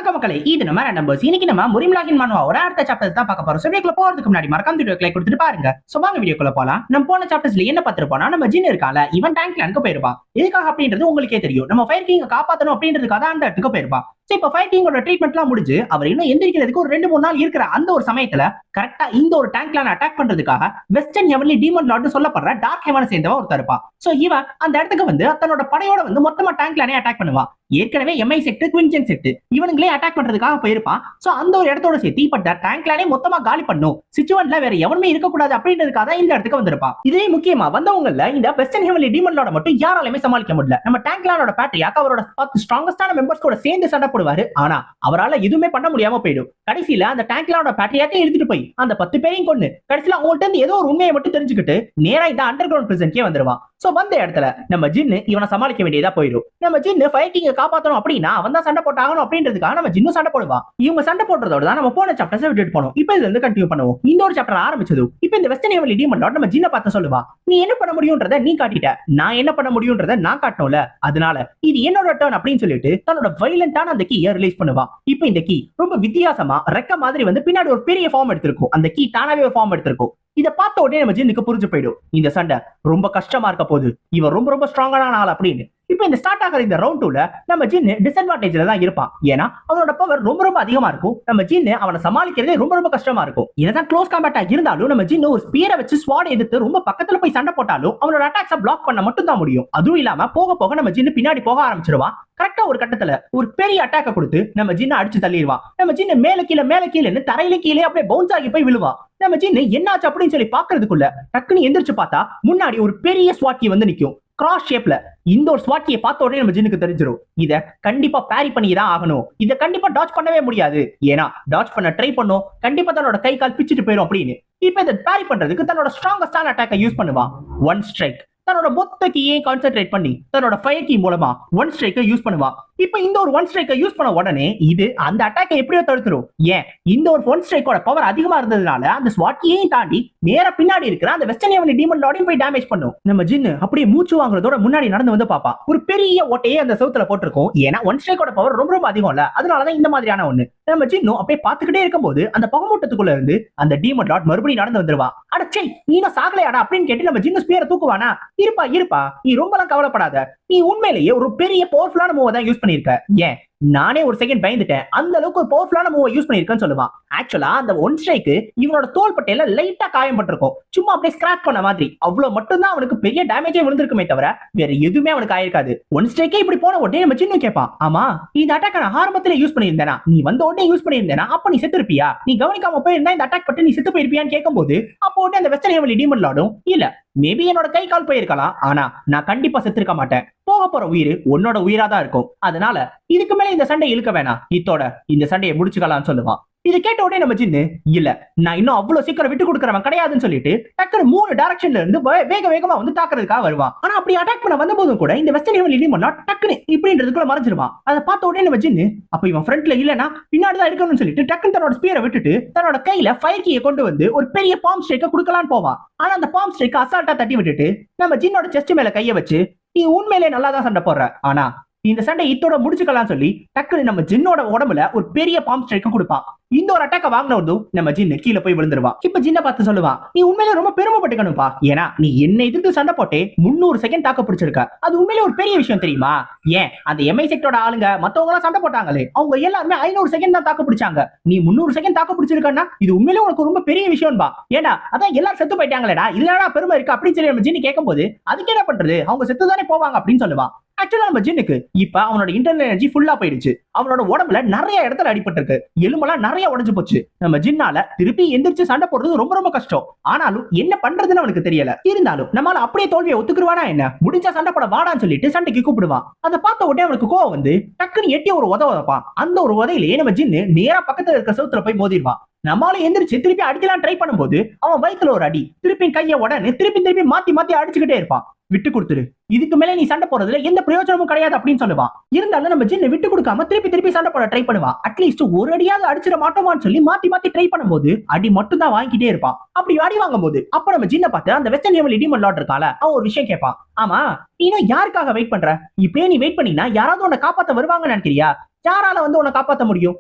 வணக்கம் மக்களே, இது நம்ம நம்பர்ஸ். இன்னைக்கு நம்ம முரிம்லாகின் மனுவாவோட அடுத்த சாப்டர்ஸ் தான் பார்க்க போறோம். வீடியோக்குள்ள போறதுக்கு முன்னாடி மறக்காம வீடியோக்கு லைக் கொடுத்துட்டு பாருங்க. சோ வாங்க வீடியோக்குள்ள போலாம். நம்ம போன சாப்டர்ஸ்ல என்ன பார்த்திருப்போம்னா, நம்ம ஜின் இருக்கால, இவன் டேங்க் லேண்ட்க்கு போயிருப்பான். எதுக்காக அப்படின்றது உங்களுக்கே தெரியும். நம்ம ஃபயர் கிங்க காப்பாத்தணும் அப்படின்றதுக்காக அந்த இடத்துக்கு போயிருப்பான். சோ இப்ப ஃபயர் கிங்கோட ட்ரீட்மெண்ட்லாம் முடிஞ்சு அவர் இன்னும் எந்திரிக்கிறதுக்கு ஒரு 2-3 நாள் இருக்கிற அந்த ஒரு சமயத்துல கரெக்டா இந்த ஒரு டேங்க் லேண்ட் அட்டாக் பண்றதுக்காக வெஸ்டர்ன் ஹெவன்லி டீமன் லார்ட்னு சொல்லப்படுற டார்க் ஹெவனை சேர்ந்தவன் ஒருத்தர் இருப்பான். சோ இவன் அந்த இடத்துக்கு வந்து தன்னோட படையோட வந்து மொத்தமா டேங்க் லேண்டை அட்டாக் பண்ணுவான். ஏற்கனவே எம்ஐ செக்ட், குவின்ஜன் செக்ட் இவனுங்களே அட்டாக் பண்றதுக்காக போயிருப்பான். சோ அந்த ஒரு இடத்தோட சேர்த்து இப்ப டேங்க் லேண்டே மொத்தமா காலி பண்ணும், சிச்சுவன்ல வேற எவனுமே இருக்கக்கூடாது அப்படின்றதுக்காக இந்த இடத்துக்கு வந்திருப்பான். இதே முக்கியமா வந்தவங்கல இந்த வெஸ்டர்ன் ஹெவன்லி டீமன் லார்ட மட்டும் யாராலுமே சமாளிக்க முடியல. நம்ம டேங்க் லேண்டோட பேட்ரியாக் அவரோட 10 ஸ்ட்ராங்கஸ்டான மெம்பர்ஸ் கூட சேர்ந்து சண்டை போடுவாரு. ஆனா அவரால எதுவுமே பண்ண முடியாம போயிடும். கடைசியில அந்த டேங்க் லேண்டோட பேட்ரியாக்கே எடுத்துட்டு போய் அந்த 10 பேரையும் கொண்டு கடைசியில அவங்கள்ட்ட இருந்து ஏதோ ஒரு உண்மையை மட்டும் தெரிஞ்சுக்கிட்டு நேரா இந்த அண்டர் கிரவுண்ட் பிரிசன்கே வந்துருவான். சோ வந்த இடத்துல நம்ம ஜின்னு இவனை சமாளிக்க வேண்டியதா போயிடும். நம்ம ஜின்னு ஃபயர் கிங்க காப்பாத்தணும் அப்படின்னா அவன் தான் சண்டை போட்டாகணும் அப்படின்றதுக்காக நம்ம ஜின்னு சண்டை போடுவான். இவங்க சண்டை போடுறதோட தான் நம்ம போன சாப்டர்ஸ் விட்டுட்டு போனோம். இப்போ இதுல இருந்து கண்டினியூ பண்ணுவோம். இந்த ஒரு சாப்டர் ஆரம்பிச்சது இப்போ இந்த வெஸ்டர்ன் ஹெவன்லி டீமன் லார்ட் நம்ம ஜின்னை பார்த்து சொல்லுவா, நீ என்ன பண்ண முடியும்ன்றத நீ காட்டிட்ட, நான் என்ன பண்ண முடியும்ன்றத நான் காட்டணும்ல, அதனால இது என்னோட டர்ன் அப்படின்னு சொல்லிட்டு தன்னோட வைலண்டான அந்த கீயை ரிலீஸ் பண்ணுவா. இப்போ இந்த கீ ரொம்ப வித்தியாசமா ரெக்க மாதிரி வந்து பின்னாடி ஒரு பெரிய ஃபார்ம் எடுத்திருக்கும். அந்த கீ தானாவே ஒரு ஃபார்ம் எடுத்திருக்கும். இதை பார்த்த உடனே நம்ம ஜின்னுக்கு புரிஞ்சு போயிடும், இந்த சண்டை ரொம்ப கஷ்டமா இருக்க போகுது, இவன் ரொம்ப ரொம்ப ஸ்ட்ராங்கான ஆள் அப்படின்னு. இப்போ இந்த ஸ்டார்ட் ஆகிற இந்த ரவுண்ட் 2ல நம்ம ஜின்னு டிஸ்அட்வான்டேஜ்ல தான் இருப்பான். ஏன்னா அவனோட பவர் ரொம்ப ரொம்ப அதிகமா இருக்கும். நம்ம ஜின்னு அவனை சமாளிக்கிறதே ரொம்ப ரொம்ப கஷ்டமா இருக்கும். என்னதான் க்ளோஸ் காம்பேட்டா இருந்தாலும் நம்ம ஜின்னு ஒரு ஸ்பியரை வச்சு ஸ்வாட் எதிர்த்து ரொம்ப பக்கத்துல போய் சண்டை போட்டாலும் அவனோட அட்டாக்ஸை பிளாக் பண்ண மட்டும் தான் முடியும். அதுவும் இல்லாம போக போக நம்ம ஜின்னு பின்னாடி போக ஆரம்பிச்சிருவான். கரெக்டா ஒரு கட்டத்துல ஒரு பெரிய அட்டாக்க கொடுத்து நம்ம ஜின்ன அடிச்சு தள்ளிடுவான். நம்ம ஜின்னு மேல கீழே தரையில கீழே அப்படியே பவுன்ஸ் ஆகி போய் விழுவான். நம்ம ஜின்னு என்னாச்சு அப்படின்னு சொல்லி பாக்குறதுக்குள்ள டக்குன்னு எந்திரிச்சு பார்த்தா முன்னாடி ஒரு பெரிய ஸ்வாட்கி வந்து நிக்கும் கிராஸ் ஷேப்ல. இந்த ஒரு ஸ்வாட்கியை பார்த்த உடனே நம்ம ஜின்னுக்கு தெரிஞ்சிடும், இத கண்டிப்பா பேரி பண்ணி தான் ஆகணும், இத கண்டிப்பா டாட்ச் பண்ணவே முடியாது, ஏன்னா டாட்ச் பண்ண ட்ரை பண்ணும் கண்டிப்பா தன்னோட கை கால் பிச்சுட்டு போயிடும் அப்படின்னு. இப்ப இதை பேரி பண்றதுக்கு தன்னோட ஸ்ட்ராங்கஸ்டான அட்டாக்கை யூஸ் பண்ணுவான். One strike. தன்னோட மொத்த கீயை கான்சென்ட்ரேட் பண்ணி தன்னோட ஃபயர் கீ மூலமா ஒன் ஸ்ட்ரைக்கை யூஸ் பண்ணுவா. இப்போ இந்த ஒரு ஒன் ஸ்ட்ரைக்கை யூஸ் பண்ண உடனே இது அந்த அட்டாக்கை எப்படியோ தடுத்துரும். ஏன், இந்த ஒரு ஒன் ஸ்ட்ரைக்கோட பவர் அதிகமா இருந்ததுனால அந்த ஸ்வாட்கியையும் தாண்டி நேரா பின்னாடி இருக்கிற அந்த வெஸ்டர்ன் ஹெவன்லி டீமன் லார்டையும் போய் டேமேஜ் பண்ணும். நம்ம ஜின்னு அப்படியே மூச்சு வாங்குறதோட முன்னாடி நடந்து வந்து பாப்பா. ஒரு பெரிய ஓட்டையே அந்த செவுத்துல போட்டிருக்கும். ஏன்னா ஒன் ஸ்ட்ரைக்கோட பவர் ரொம்ப ரொம்ப அதிகம் இல்ல, அதனாலதான் இந்த மாதிரியான ஒண்ணு. நம்ம ஜின்னு அப்படியே பாத்துக்கிட்டே இருக்கும்போது அந்த புகமூட்டத்துக்குள்ள இருந்து அந்த டீமன் லார்ட் மறுபடியும் நடந்து வந்துருவா. அடச்சே, நீனா சாகலையாடா அப்படின்னு கேட்டு நம்ம ஜின்னு ஸ்பியரை தூக்குவானா. இருப்பா நீ ரொம்பலாம் கவலைப்படாத, நீ உண்மையிலேயே ஒரு பெரிய பவர்ஃபுல்லான மூவ் தான் யூஸ் பண்ணிருக்க, ஏன் நானே ஒரு செகண்ட் பயந்துட்டேன், அந்த அளவுக்கு ஒரு பவர்ஃபுல்லான மூவ் யூஸ் பண்ணிருக்கேன்னு சொல்லுவான். ஆக்சுவலா அந்த ஒன் ஸ்ட்ரைக்கு இவனோட தோல் பட்டையில லைட்டா காயம் பட்டிருக்கும், சும்மா அப்படியே ஸ்கிராச் பண்ண மாதிரி. அவ்வளவு மட்டும் தான் அவனுக்கு பெரிய டேமேஜே விழுந்திருக்குமே தவிர வேற எதுவுமே அவனுக்கு ஆயிருக்காது. ஒன் ஸ்ட்ரைக்கே இப்படி போன உடனே நம்ம சின்ன கேட்பான், ஆமா இந்த அட்டாக் நான் ஆரம்பத்துல யூஸ் பண்ணியிருந்தேனா, நீ வந்த உடனே யூஸ் பண்ணியிருந்தேனா, அப்ப நீ செத்து இருப்பியா, நீ கவனிக்காம போயிருந்தா இந்த அட்டாக் பட்டு நீ செத்து போயிருப்பியான்னு கேட்கும்போது அப்போ உடனே அந்த வெஸ்டர்ன் ஹெவன்லி டீமன் லார்டும், இல்ல மேபி என்னோட கை கால் போயிருக்கலாம், ஆனா நான் கண்டிப்பா செத்துருக்க மாட்டேன், போக போற உயிர் உன்னோட உயிரா தான் இருக்கும், அதனால இதுக்கு மேல இந்த சண்டை இழுக்க வேணாம், இத்தோட இந்த சண்டையை முடிச்சுக்கலாம்னு சொல்லுவான். இது கேட்ட உடனே நம்ம ஜின்னு, இல்ல நான் இன்னும் அவ்வளவு சீக்கிரம் விட்டு கொடுக்கறவன் கிடையாதுன்னு சொல்லிட்டு டக்குனு 3 டைரக்ஷன்ல இருந்து வேகமா வந்து தாக்குறதுக்காக வருவான். ஆனா அப்படி அட்டாக் பண்ண வந்த போதும் கூட இந்த வெஸ்டர்ன் ஹெவன்லி டீமன் லார்ட் டக்குனு இப்படின்றதுக்குள்ள மறைஞ்சிருவான். அதை பார்த்த உடனே நம்ம ஜின்னு, அப்ப இவன் ஃப்ரண்ட்ல இல்லனா பின்னாடி தான் இருக்கணும்னு சொல்லிட்டு டக்குனு தன்னோட ஸ்பியரை விட்டுட்டு தன்னோட கையில ஃபயர் கீயை கொண்டு வந்து ஒரு பெரிய பாம் ஸ்ட்ரைக்க கொடுக்கலான்னு போவான். ஆனா அந்த பாம் ஸ்ட்ரைக்க அசால்ட்டா தட்டி விட்டுட்டு நம்ம ஜின்னோட செஸ்ட் மேல கையை வச்சு, நீ உண்மையிலே நல்லா தான் சண்டை போடுற, ஆனா இந்த சண்டை இத்தோட முடிச்சுக்கலாம் சொல்லி டக்குனு நம்ம ஜின்னோட உடம்புல ஒரு பெரிய பாம் ஸ்ட்ரைக்க கொடுப்பான். இந்த ஒரு அட்டாக்க வாங்கினதும் நம்ம ஜின்னு கீழே போய் விழுந்துருவா. இப்ப ஜின்ன பார்த்து சொல்லுவான், நீ உண்மையில ரொம்ப பெருமைப்பட்டுக்கணும்பா, ஏன்னா நீ என்ன எதிர்த்து சண்டை போட்டே 300 செகண்ட் தாக்க பிடிச்சிருக்க, அது உண்மையில ஒரு பெரிய விஷயம் தெரியுமா, ஏன் அந்த எம்ஐ செக்டோட ஆளுங்க மத்தவங்க எல்லாம் சண்டை போட்டாங்களே அவங்க எல்லாருமே 500 செகண்ட் தான் தாக்க பிடிச்சாங்க, நீ 300 செகண்ட் தாக்க பிடிச்சிருக்கன்னா இது உண்மையில உனக்கு ரொம்ப பெரிய விஷயம் பா, ஏன்னா அதான் எல்லாரும் செத்து போயிட்டாங்களேடா, இல்லடா பெருமை இருக்கு அப்படின்னு சொல்லி நம்ம ஜின்னு கேட்கும்போது அதுக்கு என்ன பண்றது, அவங்க செத்து தானே போவாங்க அப்படின்னு சொல்லுவான். ஆக்சுவலா நம்ம ஜின்னுக்கு இப்ப அவனோட இன்டர்னல் எனர்ஜி ஃபுல்லா போயிடுச்சு, அவனோட உடம்புல நிறைய இடத்துல அடிபட்டு இருக்கு, எலும்பெல்லாம் நிறைய உடைஞ்சு போச்சு. நம்ம ஜின்னால திருப்பி எந்திரிச்சு சண்டை போடுறது ரொம்ப ரொம்ப கஷ்டம். ஆனாலும் என்ன பண்றதுன்னு அவனுக்கு தெரியல. இருந்தாலும் நம்மளால அப்படியே தோல்வியை ஒத்துக்குருவானா என்ன, முடிஞ்சா சண்டை போட வாடான்னு சொல்லிட்டு சண்டைக்கு கூப்பிடுவான். அதை பார்த்த உடனே அவனுக்கு கோவம் வந்து டக்குன்னு எட்டி ஒரு உதவப்பான். அந்த ஒரு உதையிலேயே நம்ம ஜின்னு நேரா பக்கத்துல இருக்க செவுத்துல போய் மோதிடுவான். நம்மளால எந்திரிச்சு திருப்பி அடிக்கலாம் ட்ரை பண்ணும்போது அவன் வயித்துல ஒரு அடி, திருப்பி கைய உடனே திருப்பி மாத்தி அடிச்சுக்கிட்டே இருப்பான். விட்டு கொடுத்துரு, இதுக்கு மேல நீ சண்டை போறதுல எந்த பிரயோஜனமும் கிடையாது அப்படின்னு சொல்லுவான். இருந்தாலும் நம்ம ஜின்னு விட்டு கொடுக்காம திருப்பி திருப்பி சண்டை போட ட்ரை பண்ணுவான். அட்லீஸ்ட் ஒரு அடியாவது அடிச்சிட மாட்டோமான்னு சொல்லி மாத்தி மாத்தி ட்ரை பண்ணும்போது அடி மட்டும் தான் வாங்கிட்டே இருப்பான். அப்படி அடி வாங்கும் போது அப்ப நம்ம ஜின்ன பார்த்து அந்த வெஸ்டர்ன் ஹெவன்லி டீமன் லார்ட் இருக்கால, அவன் ஒரு விஷயம் கேட்பான். ஆமா, நீ யாருக்காக வெயிட் பண்ற? இப்படியே நீ வெயிட் பண்ணினா யாராவது உன்னை காப்பாத்த வருவாங்கன்னு நினைக்கிறியா? யாரால உன்னை காப்பாத்த முடியும்?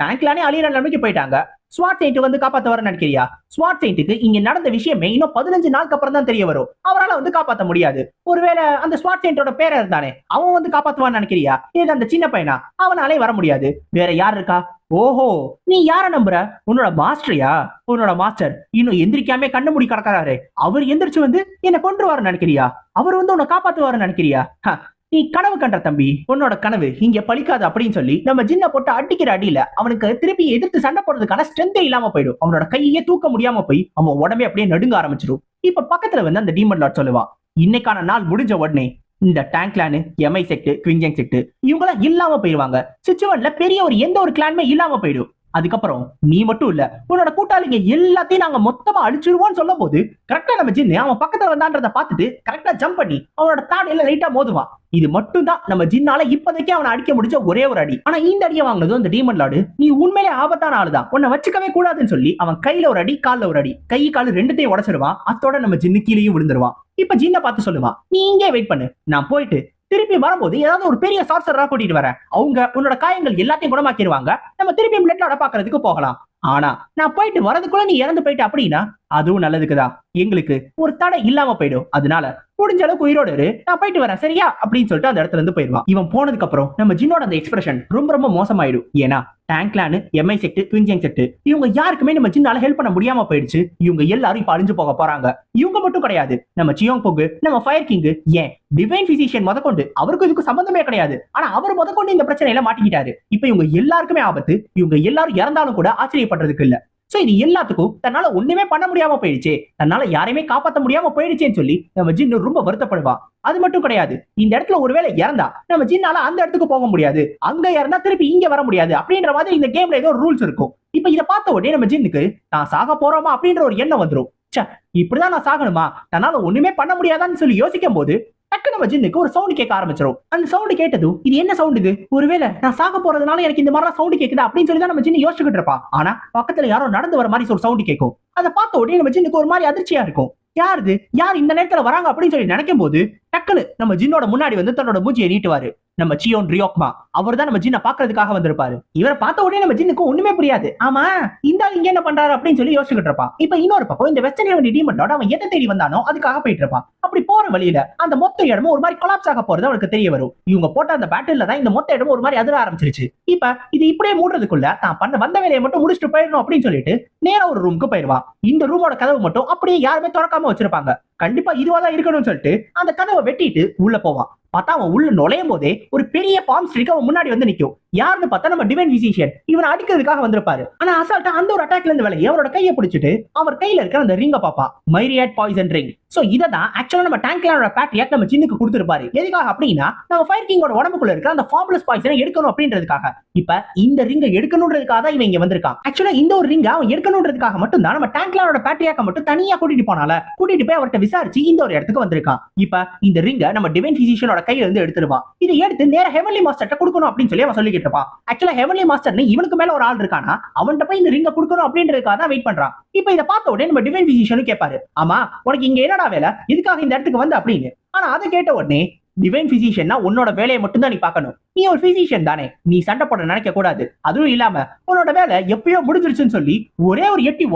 டேங்க்லானே அழியிற நிலைமைக்கு போயிட்டாங்க. ஸ்வாட் செயின்ட் காப்பாத்த வர நினைக்கிறியா? ஸ்வாட் செயின்ட்டுக்கு இங்க நடந்த விஷயமே இன்னும் 15 நாளுக்கு அப்புறம் தான் தெரிய வரும். அவரால் காப்பாத்த முடியாது. ஒருவேளை அந்த ஸ்வாட் செயின்ட்டோட பேர இருந்தானே, அவன் காப்பாத்துவான்னு நினைக்கிறியா? இது அந்த சின்ன பையனா? அவனாலே வர முடியாது. வேற யார் இருக்கா? ஓஹோ, நீ யார நம்புற? உன்னோட மாஸ்டரியா? உன்னோட மாஸ்டர் இன்னும் எந்திரிக்காம கண்ணு மூடி கிடக்கிறாரு. அவர் எந்திரிச்சு என்ன கொன்றுவாரு நினைக்கிறியா? அவர் உன்னை காப்பாத்துவாரு நினைக்கிறியா? நீ கனவு கண்ட தம்பி, உன்னோட கனவு இங்க பலிக்காது அப்படின்னு சொல்லி நம்ம ஜின்ன போட்டு அடிக்கிற அடியில அவனுக்கு திருப்பி எதிர்த்து சண்டை போடுறதுக்கான ஸ்ட்ரென்த்தே இல்லாம போயிடும். அவனோட கையே தூக்க முடியாம போய் அவன் உடம்பே அப்படியே நடுங்க ஆரம்பிச்சிடும். இப்ப பக்கத்துல அந்த டீமன் லார்ட் சொல்லுவான், இன்னைக்கான நாள் முடிஞ்ச உடனே இந்த டேங்க்லானு, எம்ஐ செக்ட், குவிஞ்சங் செக்ட் இவங்கெல்லாம் இல்லாம போயிருவாங்க. சிச்சுவன்ல பெரிய எந்த ஒரு கிளானுமே இல்லாம போயிடும். அதுக்கப்புறம் நீ மட்டும் இல்ல, உன்னோட கூட்டாளிங்க எல்லாத்தையும் நாங்க மொத்தமா அழிச்சிருவோம்னு சொல்லும் போது கரெக்டா நம்ம ஜின்னு அவன் பக்கத்துல வந்தான்றத பார்த்துட்டு கரெக்டா ஜம்ப் பண்ணி அவனோட தாடையில லைட்டா மோதுவான். இது மட்டும் தான் நம்ம ஜின்னால இப்போதைக்கு அவனை அடிக்க முடிஞ்ச ஒரே ஒரு அடி. ஆனா இந்த அடியை வாங்கினதும் அந்த டீமன் லார்டு, நீ உண்மையிலே ஆபத்தான ஆளுதான், உன்னை வச்சுக்கவே கூடாதுன்னு சொல்லி அவன் கையில ஒரு அடி, கால்ல ஒரு அடி, கை கால் ரெண்டுத்தையும் உடச்சிருவான். அதோட நம்ம ஜின்னு கீழேயும் விழுந்துருவான். இப்ப ஜின்ன பார்த்து சொல்லுவான், நீ இங்கே வெயிட் பண்ணு, நான் போயிட்டு திருப்பி வரும்போது ஏதாவது ஒரு பெரிய சார்சரா கூட்டிட்டு வரேன். அவங்க உன்னோட காயங்கள் எல்லாத்தையும் குணமாக்கிடுவாங்க. நம்ம திருப்பி பிளட் லார்ட பாக்குறதுக்கு போகலாம். ஆனா நான் போயிட்டு வரதுக்குள்ள நீ இறந்து போயிட்ட அப்படின்னா அதுவும் நல்லதுக்குதான். எங்களுக்கு ஒரு தடை இல்லாம போயிடும். அதனால முடிஞ்ச அளவுக்கு உயிரோடு இரு, நான் போயிட்டு வரேன் சரியா அப்படின்னு சொல்லிட்டு அந்த இடத்துல இருந்து போயிடுவான். இவன் போனதுக்கு அப்புறம் நம்ம ஜின்னோட அந்த எக்ஸ்பிரஷன் ரொம்ப ரொம்ப மோசமாயிடும். ஏன்னா டேங்க்லானு, எம்ஐ செக்ட், குவிஞ்சங் செக்ட் இவங்க யாருக்குமே நம்ம ஜின்னால ஹெல்ப் பண்ண முடியாம போயிடுச்சு. இவங்க எல்லாரும் இப்ப அழிஞ்சு போக போறாங்க. இவங்க மட்டும் கிடையாது, நம்ம சியோங் போகு, நம்ம ஃபயர் கிங், ஏன் டிவைன் பிசிஷியன் முதற்கொண்டு அவருக்கு இதுக்கு சம்பந்தமே கிடையாது. ஆனா அவர் முதற்கொண்டு இந்த பிரச்சனையில மாட்டிக்கிட்டாரு. இப்ப இவங்க எல்லாருக்குமே ஆபத்து. இவங்க எல்லாரும் இறந்தாலும் கூட ஆச்சரியப்படுறதுக்கு இல்ல. சோ இது எல்லாத்துக்கும் தன்னால ஒண்ணுமே பண்ண முடியாம போயிடுச்சு, தன்னால யாரையுமே காப்பாற்ற முடியாம போயிடுச்சேன்னு சொல்லி நம்ம ஜின்னு ரொம்ப வருத்தப்படுவான். அது மட்டும் கிடையாது, இந்த இடத்துல ஒருவேளை இறந்தா நம்ம ஜின்னால அந்த இடத்துக்கு போக முடியாது, அங்க இறந்தா திருப்பி இங்க வர முடியாது அப்படின்ற மாதிரி இந்த கேம்ல ஏதோ ரூல்ஸ் இருக்கும். இப்ப இதை பார்த்த உடனே நம்ம ஜின்னுக்கு தான் சாக போறோமா அப்படின்ற ஒரு எண்ணம் வந்துடும். இப்படிதான் நான் சாகணுமா, தன்னால ஒண்ணுமே பண்ண முடியாதான்னு சொல்லி யோசிக்கும் போது டக்கு நம்ம ஜின்னுக்கு ஒரு சவுண்ட் கேட்க ஆரம்பிச்சிடும். அந்த சவுண்ட் கேட்டதும் இது என்ன சவுண்ட், இது ஒருவேளை நான் சாக போறதுனால எனக்கு இந்த மாதிரி சவுண்ட் கேக்குதா அப்படின்னு சொல்லி தான் நம்ம ஜின்னு யோசிச்சுக்கிட்டு இருப்பான். ஆனா பக்கத்துல யாரோ நடந்து வர மாதிரி ஒரு சவுண்ட் கேட்கும். அதை பார்த்த உடனே நம்ம ஜின்னுக்கு ஒரு மாதிரி அதிர்ச்சியா இருக்கும். யாரு யார் இந்த நேரத்துல வராங்க அப்படின்னு சொல்லி நினைக்கும் போது டக்குன்னு நம்ம ஜின்னோட முன்னாடி தன்னோட மூச்சியை நீட்டுவாரு. நம்ம சியோன் ரியோக்மா, அவர் தான் நம்ம ஜின்னை பாக்குறதுக்காக வந்திருப்பாரு. இவரை பார்த்த உடனே நம்ம ஜின்னுக்கு ஒண்ணுமே புரியாது. ஆமா, இந்த ஆள் இங்க என்ன பண்றாரு அப்படின்னு சொல்லி யோசிச்சுட்டு இருப்பான். இப்ப இன்னொரு பக்கம் இந்த வெஸ்டர்ன் ஹெவன்லி டீமன் லார்ட் அவன் எதை தேடி வந்தானோ அதுக்காக போயிட்டு இருப்பான். அப்படி போற வழியில அந்த மொத்த இடமும் ஒரு மாதிரி கொலாப்ஸ் ஆக போறது அவனுக்கு தெரிய வரும். இவங்க போட்ட அந்த பேட்டில்ல தான் இந்த மொத்த இடமும் ஒரு மாதிரி அதிர ஆரம்பிச்சிருச்சு. இப்ப இது இப்படியே மூடுறதுக்குள்ள தான் பண்ண வந்த வேலையை மட்டும் முடிச்சுட்டு போயிடணும் அப்படின்னு சொல்லிட்டு நேரா ஒரு ரூமுக்கு போயிடுவான். இந்த ரூமோட கதவு மட்டும் அப்படியே யாருமே திறக்காம வச்சிருப்பாங்க. கண்டிப்பா இதுவாதான் இருக்கணும்னு சொல்லிட்டு அந்த கதவை வெட்டிட்டு உள்ள போவான். பார்த்தா அவன் உள்ள நுழையும் போதே ஒரு பெரிய பாம் ஸ்ட்ரிக் அவன் முன்னாடி நிக்கும். யாருன்னு பார்த்தா நம்ம டிவைன் பிசிஷியன் இவனை அடிக்கிறதுக்காக வந்திருப்பாரு. ஆனா அசால்ட்டா அந்த ஒரு அட்டாக்ல இருந்து விலகி அவரோட கையை பிடிச்சிட்டு அவர் கையில இருக்கிற அந்த ரிங்க பாப்பா, மைரியாட் பாய்சன் ரிங். சோ இததான் ஆக்சுவலா நம்ம டேங்க்லானோட பேட்ரியாக் நம்ம ஜின்னுக்கு கொடுத்திருப்பாரு. எதுக்காக அப்படின்னா நம்ம ஃபயர் கிங்கோட உடம்புக்குள்ள இருக்கிற அந்த ஃபார்ம்லெஸ் பாய்சனை எடுக்கணும் அப்படின்றதுக்காக. இப்ப இந்த ரிங்கை எடுக்கணும்ன்றதுக்காக தான் இவன் இங்க வந்திருக்கான். ஆக்சுவலா இந்த ஒரு ரிங்கை அவன் எடுக்கணும்ன்றதுக்காக மட்டும் தான் நம்ம டேங்க்லானோட பேட்ரியாக்க மட்டும் தனியா கூட்டிட்டு போய் அவர்கிட்ட விசாரிச்சு இந்த ஒரு இடத்துக்கு வந்திருக்கான். இப்ப இந்த ரிங்கை நம்ம டிவைன் பிசிஷியனோட கையில இருந்து எடுத்துருவான். இதை எடுத்து நேர ஹெவன்லி மாஸ்டர்ட்ட கொடுக்கணும் அப்படின்னு சொல்லி அவன் சொல்லிக்கிட்டு இருப்பான். ஆக்சுவலா ஹெவன்லி மாஸ்டர்னு இவனுக்கு மேல ஒரு ஆள் இருக்கானா, அவன்கிட்ட போய் இந்த ரிங்க கொடுக்கணும் அப்படின்றதுக்காக தான் வெயிட் பண்றான். இப்ப இதை பார்த்த உடனே நம்ம டிவைன் பிசிஷியனும் கேட்பாரு, ஆமா உனக்கு இங்க என்னடா வேலை, எதுக்காக இந்த இடத்துக்கு வந்து அப்படின்னு. ஆனா அதை கேட்ட உடனே டிவைன் பிசிஷியன்னா உன்னோட வேலையை மட்டும் தான் நீ பார்க்கணும், நீ ஒரு பிசிஷியன் தானே, நீ சண்டை போட நினைக்க கூடாது, அதுவும் இல்லாம உன்னோட வேலை எப்பயோ முடிஞ்சிருச்சுன்னு சொல்லி ஒரே ஒரு எட்டி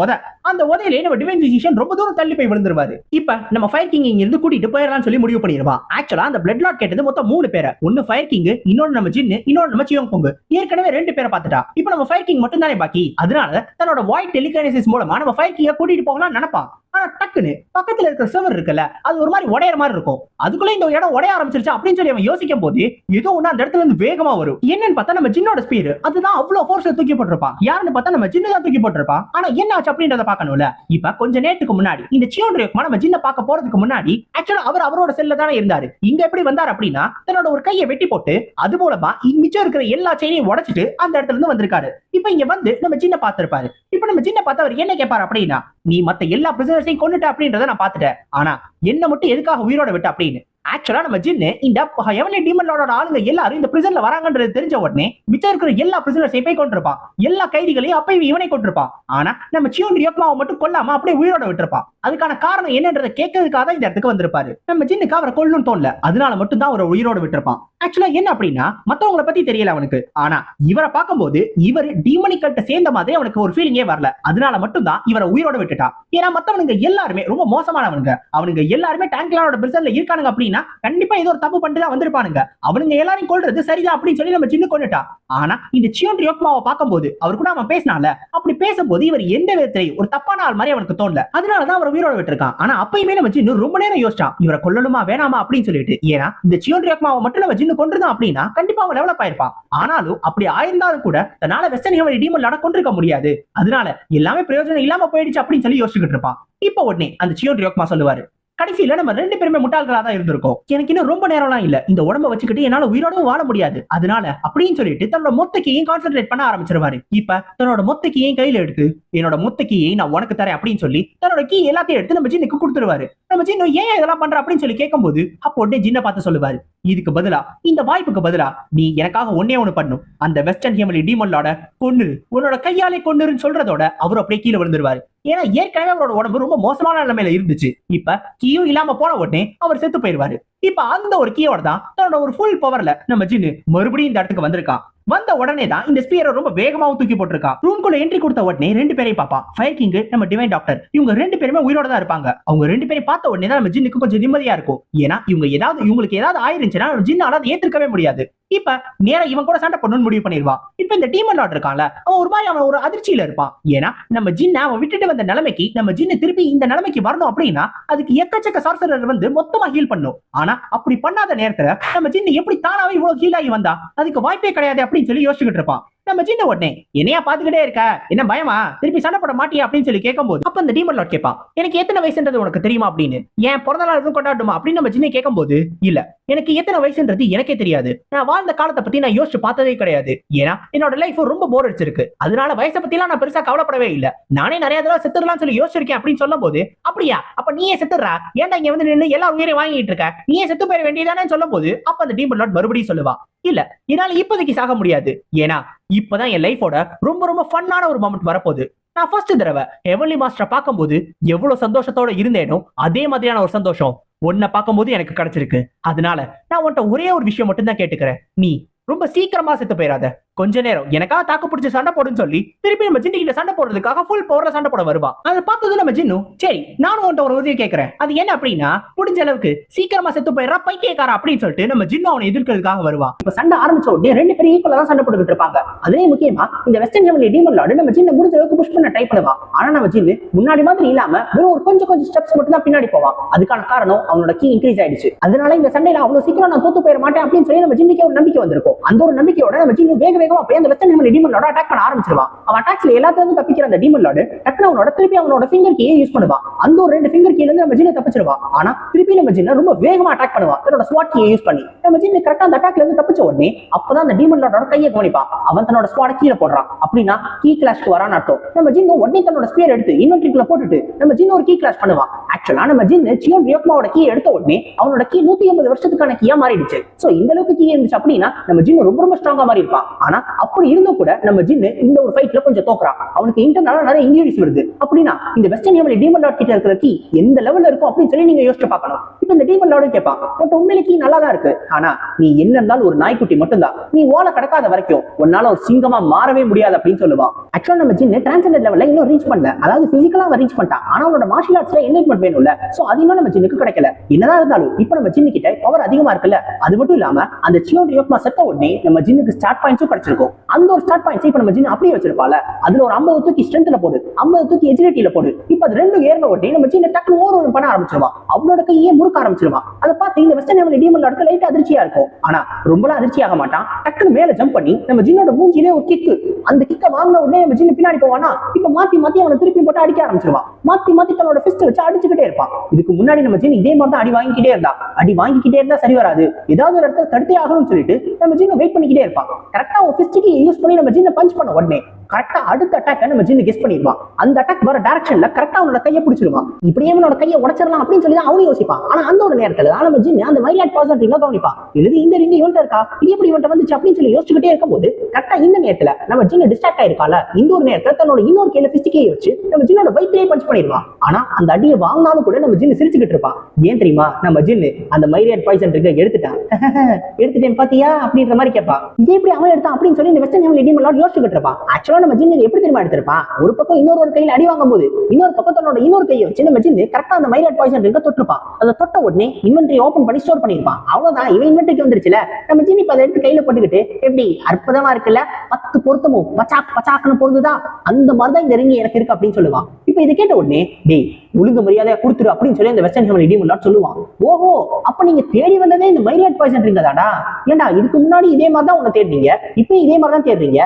அந்த உதையிலே நம்ம டிவைன் பிசிஷியன் ரொம்ப தூரம் தள்ளி போய் விழுந்துருவாரு. இப்ப நம்ம ஃபயர் கிங் இங்க இருந்து கூட்டிட்டு போயிடலாம்னு சொல்லி முடிவு பண்ணிடுவான். ஆக்சுவலா அந்த பிளட் லார்ட் கேட்டது மொத்தம் 3 பேரை, ஒன்னு ஃபயர் கிங், இன்னொன்னு நம்ம ஜின்னு, இன்னொன்னு நம்ம சியோங் பொங்கு. ஏற்கனவே 2 பேரை பார்த்துட்டா. இப்ப நம்ம ஃபயர் கிங் மட்டும் தானே பாக்கி. அதனால தன்னோட வாய்ட் டெலிகைனசிஸ் மூலமா நம்ம ஃபயர் கிங்க கூட்டிட்டு போகலாம் நினைப்பான். ஆனா டக்குன்னு பக்கத்துல இருக்கிற செவர் இருக்குல்ல, அது ஒரு மாதிரி உடையற மாதிரி இருக்கும். அதுக்குள்ள இந்த இடம் உடைய ஆரம்பிச்சிருச்சு அப்படின்னு சொல்லி அவன் யோசிக்கும் போது ஏதோ ஒண்ணு அந்த இடத்துல இருந்து இருந்து வேகமா வரும். என்னன்னு பார்த்தா நம்ம ஜின்னோட ஸ்பீட் அதுதான் அவ்வளவு ஃபோர்ஸ்ல தூக்கி போட்டுருப்பான். யாருன்னு பார்த்தா நம்ம ஜின்னு தான் தூக்கி போட்டுருப்பான். ஆனா என்ன ஆச்சு அப்படின்றத பார்க்கணும்ல. இப்ப கொஞ்ச நேரத்துக்கு முன்னாடி இந்த சியோன் ரியோக்மா நம்ம ஜின்ன பார்க்க போறதுக்கு முன்னாடி ஆக்சுவலா அவரோட செல்ல தானே இருந்தாரு. இங்க எப்படி வந்தார் அப்படின்னா தன்னோட ஒரு கையை வெட்டி போட்டு அது மூலமா மிச்சம் இருக்கிற எல்லா செயினையும் உடைச்சிட்டு அந்த இடத்துல இருந்து வந்திருக்காரு. இப்ப இங்க வந்து நம்ம ஜின்ன பார்த்திருப்பாரு. இப்ப நம்ம ஜின்ன பார்த்து அவர் என்ன கேட்பாரு அப்படின்னா, நீ மத்த எல்லா பிரிசனர்ஸையும் கொண்டுட்ட அப்படின்றத நான் பார்த்துட்டேன். ஆனா என்ன மட்டும் எதுக்காக உயிரோட விட்ட அப்படின்னு. ஆக்சுவலா நம்ம ஜின்னு இந்த ஹெவன்லி டீமன் லார்டோட ஆளுங்க எல்லாரும் இந்த பிரிசன்ல வராங்கன்றது தெரிஞ்ச உடனே மிச்சம் இருக்கிற எல்லா பிரிசனர்ஸையும் போய் கொண்டிருப்பான். எல்லா கைதிகளையும் அப்பயும் இவனை கொண்டிருப்பான். ஆனா நம்ம சியோன் ரியோக்மாவை மட்டும் கொல்லாம அப்படியே உயிரோட விட்டுருப்பான். அதுக்கான காரணம் என்னன்றதை கேட்கறதுக்காக தான் இந்த இடத்துக்கு வந்திருப்பாரு. நம்ம ஜின்னுக்கு அவரை கொல்லணும்னு தோணல. அதனால மட்டும் தான் அவரை உயிரோட விட்டுருப்பான். ஆக்சுவலா என்ன அப்படின்னா மத்தவங்களை பத்தி தெரியல அவனுக்கு. ஆனா இவரை பார்க்கும்போது இவர் டீமனிக்கல்ட்ட சேர்ந்த மாதிரி அவனுக்கு ஒரு ஃபீலிங்கே வரல. அதனால மட்டும் தான் இவரை உயிரோட விட்டுட்டான். ஏன்னா மத்தவனுங்க எல்லாருமே ரொம்ப மோசமானவனுங்க. அவனுங்க எல்லாருமே டேங்க்லாரோட பிரிசன்ல இருக்கானுங்க அப்படின்னா கண்டிப்பா ஏதோ ஒரு தப்பு பண்ணிட்டு தான் வந்திருப்பானுங்க. அவனுங்க எல்லாரும் கொல்றது சரிதான் அப்படின்னு சொல்லி நம்ம ஜின்னு கொண்டுட்டான். ஆனா இந்த சியோன் ரியோக்மாவை பார்க்கும்போது அவர் கூட அவன் பேசினால அப்படி பேசும்போது இவர் எந்த விதத்திலையும் ஒரு தப்பான ஆள் மாதிரி அவனுக்கு தோணல. அதனாலதான் அவர் உயிரோட விட்டுருக்கான். ஆனா அப்பயுமே நம்ம ஜின்னு ரொம்ப நேரம் யோசிச்சான் இவரை கொல்லணுமா வேணாமா அப்படின்னு சொல்லிட்டு. ஏன்னா இந்த சியோன் ரியோக்மாவை மட்டும் நம்ம ஜின்னு கொண்டுதான் அப்படின்னா கண்டிப்பா அவன் டெவலப் ஆயிருப்பான். ஆனாலும் அப்படி ஆயிருந்தாலும் கூட தன்னால வெஸ்டர்ன் ஹெவன்லி டீமன் லார்ட கொண்டிருக்க முடியாது. அதனால எல்லாமே பிரயோஜனம் இல்லாம போயிடுச்சு அப்படின்னு சொல்லி யோசிச்சுக்கிட்டு இருப்பான். இப்ப உடனே அந்த சியோன் ரியோக்மா சொல்லுவாரு, கடைசியில நம்ம ரெண்டு பேருமே முட்டாள்களா தான் இருந்திருக்கோம். எனக்கு இன்னும் ரொம்ப நேரம்லாம் இல்ல. இந்த உடம்ப வச்சுக்கிட்டு என்னால உயிரோடவும் வாழ முடியாது. அதனால அப்படின்னு சொல்லிட்டு தன்னோட மொத்த கீயையும் கான்சென்ட்ரேட் பண்ண ஆரம்பிச்சிருவாரு. இப்ப தன்னோட மொத்த கீயையும் கையில எடுத்து என்னோட மொத்த கீயை நான் உனக்கு தரேன் அப்படின்னு சொல்லி தன்னோட கீ எல்லாத்தையும் எடுத்து நம்ம ஜின்னுக்கு கொடுத்துருவாரு. நம்ம ஜின்னு ஏன் இதெல்லாம் பண்ற அப்படின்னு சொல்லி கேட்கும்போது அப்போ உடனே ஜின்னை பார்த்து சொல்லுவாரு, இதுக்கு பதிலா இந்த வாய்ப்புக்கு பதிலா நீ எனக்காக ஒன்னே ஒண்ணு பண்ணும். அந்த வெஸ்டர்ன் ஹெவன்லி டீமன் லார்ட கொன்னுரு, உன்னோட கையாலே கொன்னுருன்னு சொல்றதோட அவர் அப்படியே கீழே விழுந்துருவாரு. ஏன்னா ஏற்கனவே அவரோட உடம்பு ரொம்ப மோசமான நிலைமையில இருந்துச்சு. இப்ப கீயும் இல்லாம போன உடனே அவர் செத்து போயிருவாரு. இப்ப அந்த ஒரு கீயோட தான் தன்னோட ஒரு ஃபுல் பவர்ல நம்ம ஜின்னு மறுபடியும் இந்த இடத்துக்கு வந்திருக்கான். வந்த உடனே தான் இந்த ஸ்பியரை ரொம்ப வேகமாவும் தூக்கி போட்டிருக்கான். ரூம்குள்ள என்ட்ரி கொடுத்த உடனே ரெண்டு பேரையும் பாப்பான். ஃபயர் கிங், நம்ம டிவைன் டாக்டர், இவங்க ரெண்டு பேருமே உயிரோட தான் இருப்பாங்க. அவங்க ரெண்டு பேரும் பார்த்த உடனே தான் நம்ம ஜின்னுக்கு கொஞ்சம் நிம்மதியா இருக்கும். ஏன்னா இவங்களுக்கு ஏதாவது ஆயிருந்துச்சுன்னா ஜின்னால அதை ஏத்துக்கவே முடியாது. இப்ப நேரா இவன் கூட சண்டை பண்ணணும்னு முடிவு பண்ணிடுவான். இப்ப இந்த டீமன் லார்ட் இருக்கான்ல அவன் ஒரு மாதிரி அவன் ஒரு அதிர்ச்சியில இருப்பான். ஏன்னா நம்ம ஜின்ன அவன் விட்டுட்டு வந்த நிலைமைக்கு நம்ம ஜின்னு திருப்பி இந்த நிலைமைக்கு வரணும் அப்படின்னா அதுக்கு எக்கச்சக்க சார்சரர் வந்து மொத்தமா ஹீல் பண்ணும். ஆனா அப்படி பண்ணாத நேரத்துல நம்ம ஜின்னு எப்படி தானாவே இவ்வளவு ஹீல் ஆகி வந்தா அதுக்கு வாய்ப்பே கிடையாது அப்படின்னு சொல்லி யோசிச்சுக்கிட்டு இருப்பான். நம்ம சின்ன உடனே என்னையா பாத்துக்கிட்டே இருக்க, என்ன பயமா, திருப்பி சண்டை போட மாட்டியா அப்படின்னு சொல்லி கேட்கும்போது அப்ப அந்த டீமன் லார்ட் கேட்பான், எனக்கு எத்தனை வயசுன்றது உனக்கு தெரியுமா அப்படின்னு. ஏன் பிறந்த நாள் எதுவும் கொண்டாடுமா அப்படின்னு நம்ம சின்ன கேட்கும்போது, இல்ல எனக்கு எத்தனை வயசுன்றது எனக்கே தெரியாது. நான் வாழ்ந்த காலத்தை பத்தி நான் யோசிச்சு பார்த்ததே கிடையாது. ஏன்னா என்னோட லைஃப் ரொம்ப போர் அடிச்சிருக்கு. அதனால வயசை பத்தி எல்லாம் நான் பெருசா கவலைப்படவே இல்ல. நானே நிறைய தடவை செத்துடலாம்னு சொல்லி யோசிச்சிருக்கேன் அப்படின்னு சொல்லும் போது, அப்படியா அப்ப நீயே செத்துறா, ஏன்டா இங்க வந்து நின்று எல்லா உயிரை வாங்கிட்டு இருக்க, நீயே செத்து போயிட வேண்டியதானே சொல்லும் போது அப்ப அந்த டீமன் லார்ட் மறுபடியும் சொல்லுவா, இல்ல என்னால இப்போதைக்கு சாக முடியாது. ஏன்னா இப்பதான் என் லைஃபோட ரொம்ப ரொம்ப ஃபன்னான ஒரு மொமெண்ட் வரப்போகுது. நான் ஃபர்ஸ்ட் தடவை ஹெவன்லி மாஸ்டரை பார்க்கும்போது எவ்வளவு சந்தோஷத்தோட இருந்தேனோ அதே மாதிரியான ஒரு சந்தோஷம் உன்னை பார்க்கும்போது எனக்கு கிடைச்சிருக்கு. அதனால நான் உன்கிட்ட ஒரே ஒரு விஷயம் மட்டும் தான் கேட்டுக்கிறேன், நீ ரொம்ப சீக்கிரமா செத்து போயிடாத. கொஞ்ச நேரம் எனக்காக தாக்கு பிடிச்சி சண்டை போடுன்னு சொல்லி திருப்பி நம்ம ஜின்னு கிட்ட சண்டை போடுறதுக்காக ஃபுல் பவர்ல சண்டை போட வருவா. அதை பார்த்தது நம்ம ஜின்னு, சரி நானும் உன்ட்ட ஒரு உதவி கேட்கிறேன், அது என்ன அப்படின்னா முடிஞ்ச அளவுக்கு சீக்கிரமா செத்து போயிடறா பைத்தியக்காரா அப்படின்னு சொல்லிட்டு நம்ம ஜின்னு அவனை எதிர்க்கிறதுக்காக வருவா. இப்ப சண்டை ஆரம்பிச்ச உடனே ரெண்டு பேரும் ஈக்குவலா தான் சண்டை போட்டுக்கிட்டு இருப்பாங்க. அதே முக்கியமா இந்த வெஸ்டர்ன் ஹெவன்லி டீமன் லார்ட் நம்ம ஜின்னு முடிஞ்ச அளவுக்கு புஷ் பண்ண ட்ரை பண்ணுவா. ஆனா நம்ம ஜின்னு முன்னாடி மாதிரி இல்லாம வெறும் ஒரு கொஞ்சம் ஸ்டெப்ஸ் மட்டும் தான் பின்னாடி போவான். அதுக்கான காரணம் அவனோட கீ இன்க்ரீஸ் ஆயிடுச்சு. அதனால இந்த சண்டையில அவ்வளவு சீக்கிரம் நான் தோத்து போயிட மாட்டேன் அப்படின்னு சொல்லி நம்ம ஜின்னுக்கு ஒரு நம்பிக்கை வந்திருக்கும். அந்த ஒரு நம்பிக்கையோட நம்ம ஜின்னு வேகமா போய் அந்த western heavenly demon Lord attack பண்ண ஆரம்பிச்சிருவான். அவன் அட்டாக்ஸ்ல எல்லாத்தையும் தப்பிக்கிற அந்த டீமன் லார்ட் டக்குனு அவனோட திருப்பி அவனோட ஃபிங்கர் கீயை யூஸ் பண்ணுவான். அந்த ஒரு ரெண்டு ஃபிங்கர் கீல இருந்து நம்ம ஜின்னு தப்பிச்சிருவான். ஆனா திருப்பி நம்ம ஜின்னு ரொம்ப வேகமா அட்டாக் பண்ணுவான் தன்னோட ஸ்வாட் கீயை யூஸ் பண்ணி. நம்ம ஜின்னு கரெக்டா அந்த அட்டாக்ல இருந்து தப்பிச்ச உடனே அப்பதான் அந்த டீமன் லார்டோட கையை கவனிப்பான். அவன் தன்னோட ஸ்வாட் கீழ போடுறான் அப்படின்னா கீ கிளாஷ்க்கு வரான்னு அர்த்தம். நம்ம ஜின்னு உடனே தன்னோட ஸ்பியர் எடுத்து இன்வென்டரிக்குள்ள போட்டுட்டு நம்ம ஜின்னு ஒரு கீ கிளாஷ் பண்ணுவான். ஆக்சுவலா நம்ம ஜின்னு சியோன் ரியோக்மாவோட கீ எடுத்த உடனே அவனோட கீ 180 வருஷத்துக்கான கீயா மாறிடுச்சு. சோ இந்த அளவுக்கு கீ இருந்துச்சு அப்படின்னா நம்ம ஜின்னு ரொம்ப ரொம்ப ஸ்ட்ராங்கா மாறி இருப்பான். ஆனா அப்படி இருந்தும் கூட நம்ம ஜின்னு இந்த ஒரு ஃபைட்ல கொஞ்சம் தோக்குறான். அவனுக்கு இன்டர்னலா நிறைய இன்ஜுரிஸ் வருது. அப்படின்னா இந்த வெஸ்டர்ன் ஹெவன்லி டீமன் லார்ட் கிட்ட இருக்கிற கீ எந்த லெவல்ல இருக்கும் அப்படின்னு சொல்லி நீங்க யோசிச்சு பார்க்கணும். இப்போ இந்த டீமன் லார்டும் கேட்பான், உன்கிட்ட உண்மையிலே கீ நல்லா தான் இருக்கு, ஆனா நீ என்ன இருந்தாலும் ஒரு நாய்க்குட்டி மட்டும்தான், நீ ஓலை கடக்காத வரைக்கும் உன்னால ஒரு சிங்கமா மாறவே முடியாது அப்படின்னு சொல்லுவான். ஆக்சுவலா நம்ம ஜின்னு டிரான்செண்டன்ட் லெவல்ல இன்னும் ரீச் பண்ணல. அதாவது பிசிக்கலா அவன் ரீச் பண்ணிட்டான். ஆனா அவனோட மார்ஷியல் ஆர்ட்ஸ்ல என்லைட்மென்ட் வேணும்ல. சோ அது இன்னும் நம்ம ஜின்னுக்கு கிடைக்கல. என்னதான் இருந்தாலும் இப்போ நம்ம ஜின்னு கிட்ட பவர் அதிகமா இருக்குல்ல. அது மட்டும் இல்லாம அந்த சியோன் ரியோக்மா செத்த உடனே நம்ம ஜின்னுக்கு ஸ்டார்ட் பாயிண்ட்ஸும் கிடைச்சிருக்கும். அந்த ஒரு ஸ்டார்ட் பாயிண்ட்ஸ் இப்ப நம்ம ஜின்னு அப்படியே வச்சிருப்பால, அதுல ஒரு 50 தூக்கி ஸ்ட்ரென்த்ல போடு, 50 தூக்கி எஜிலிட்டில போடு. இப்ப அது ரெண்டும் ஏறின உடனே நம்ம ஜின்னு டக்குனு ஓவர் பண்ண ஆரம்பிச்சிருவான். அவனோட கையே முறுக்க ஆரம்பிச்சிருவான். அதை பார்த்து இந்த வெஸ்டர்ன் ஹெவன்லி டீமன் லார்ட்க்கு லைட் அதிர்ச்சியா இருக்கும். ஆனா ரொம்பலாம் அதிர்ச்சி ஆக மாட்டான். டக்குன்னு மேல ஜம்ப் பண்ணி நம்ம ஜின்னோட மூஞ்சிலே ஒரு கிக்கு, அந்த கிக்க வாங்கின உடனே நம்ம ஜின்னு பின்னாடி போவானா, இப்ப மாத்தி மாத்தி அவனை திருப்பி போட்டு அடிக்க ஆரம்பிச்சிருவான். மாத்தி மாத்தி தன்னோட ஃபிஸ்ட் வச்சு அடிச்சுக்கிட்டே இருப்பான். இதுக்கு முன்னாடி நம்ம ஜின் இதே மாதிரி தான் அடி வாங்கிக்கிட்டே இருந்தா சரி வராது, ஏதாவது ஒரு இடத்துல தடுத்தே ஆகணும்னு சொல்லிட்டு நம்ம ஜின்னு வெயிட் பண்ணிக்கிட்டே இருப்பான். கரெக்டா ஒரு ஃபிஸ்ட்க்கு யூஸ் பண்ணி நம்ம ஜின்னை பஞ்ச் பண்ண உடனே கரெக்டா அடுத்த அட்டாக் நம்ம ஜின்னு கெஸ் பண்ணிடுவான். அந்த அட்டாக் வர டைரக்ஷன்ல கரெக்டா அவனோட கையை பிடிச்சிருவான். இப்படியே அவனோட கையை உடைச்சிடலாம் அப்படின்னு சொல்லி அவனும் யோசிப்பான். ஆனா அந்த ஒரு நேரத்துல நம்ம ஜின்னு அந்த மைரியாட் பர்சன் ரிங்க கவனிப்பான். இது இந்த ரிங் இவன்ட்ட இருக்கா, இது எப்படி இவன்ட்ட வந்துச்சு அப்படின்னு சொல்லி யோசிச்சுக்கிட்டே இருக்கும்போது கரெக்டா இந்த நேரத்துல நம்ம ஜின்னு டிஸ்ட்ராக்ட் ஆயிருக்கால, இந்த ஒரு நேரத்துல தன்னோட இன்னொரு கையில ஃபிஸ்டிக்கே வச்சு நம்ம ஜின்னோட வயிற்றிலே பஞ்ச் பண்ணிடுவான். ஆனா அந்த அடியை வாங்கினாலும் கூட நம்ம ஜின்னு சிரிச்சுக்கிட்டு இருப்பான். ஏன் தெரியுமா, நம்ம ஜின்னு அந்த மைரியாட் பாய்சன் ரிங்க எடுத்துட்டேன் பாத்தியா அப்படின்ற மாதிரி கேட்பான். இதே எப்படி அவன் எடுத்தான் அப்படின்னு சொல்லி இந்த வெஸ்டர்ன் ஹெவன்லி டீமன் லார்ட் யோசிச்சுக்கிட்டு இருப்பான். ஆக்சுவலா நம்ம ஜின்னு எப்படி தெரியுமா எடுத்திருப்பான், ஒரு பக்கம் இன்னொரு கையில அடி வாங்கும் போது இன்னொரு பக்கம் தன்னோட இன்னொரு கையை வச்சு நம்ம ஜின்னு கரெக்டா அந்த மைரியாட் பாய்சன் ரிங்க தொட்டிருப்பான். அதை தொட்ட உடனே இன்வென்டரி ஓபன் பண்ணி ஸ்டோர் பண்ணிருப்பான். அவ்வளவுதான், இவன் இன்வென்டரிக்கு வந்துருச்சுல. நம்ம ஜின்னு இப்ப அதை எடுத்து கையில போட்டுக்கிட்டு எப்படி அற்புதமா இருக்குல்ல, 10 பொருத்தமும் பச்சாக்குன்னு பொருந்துதா, அந்த மாதிரிதான் இந்த ரிங் எனக்கு இருக்கு அப்படின்னு சொல்லுவான். இப்ப இதை கேட்ட உடனே டேய் ஒழுங்கு மரியாதையா கொடுத்துரு அப்படின்னு சொல்லி அந்த வெஸ்டர்ன் ஹெவன்லி டீமன் லார்ட் சொல்லுவான். ஓஹோ, அப்ப நீங்க தேடி வந்ததே இந்த மைரியாட் பாய்சன் ரிங்க தாடா. ஏண்டா இதுக்கு முன்னாடி இதே மாதிரி தான் உன்னை தேடுறீங்க, இப்போ இதே மாதிரி தான் தேடுறீங்க,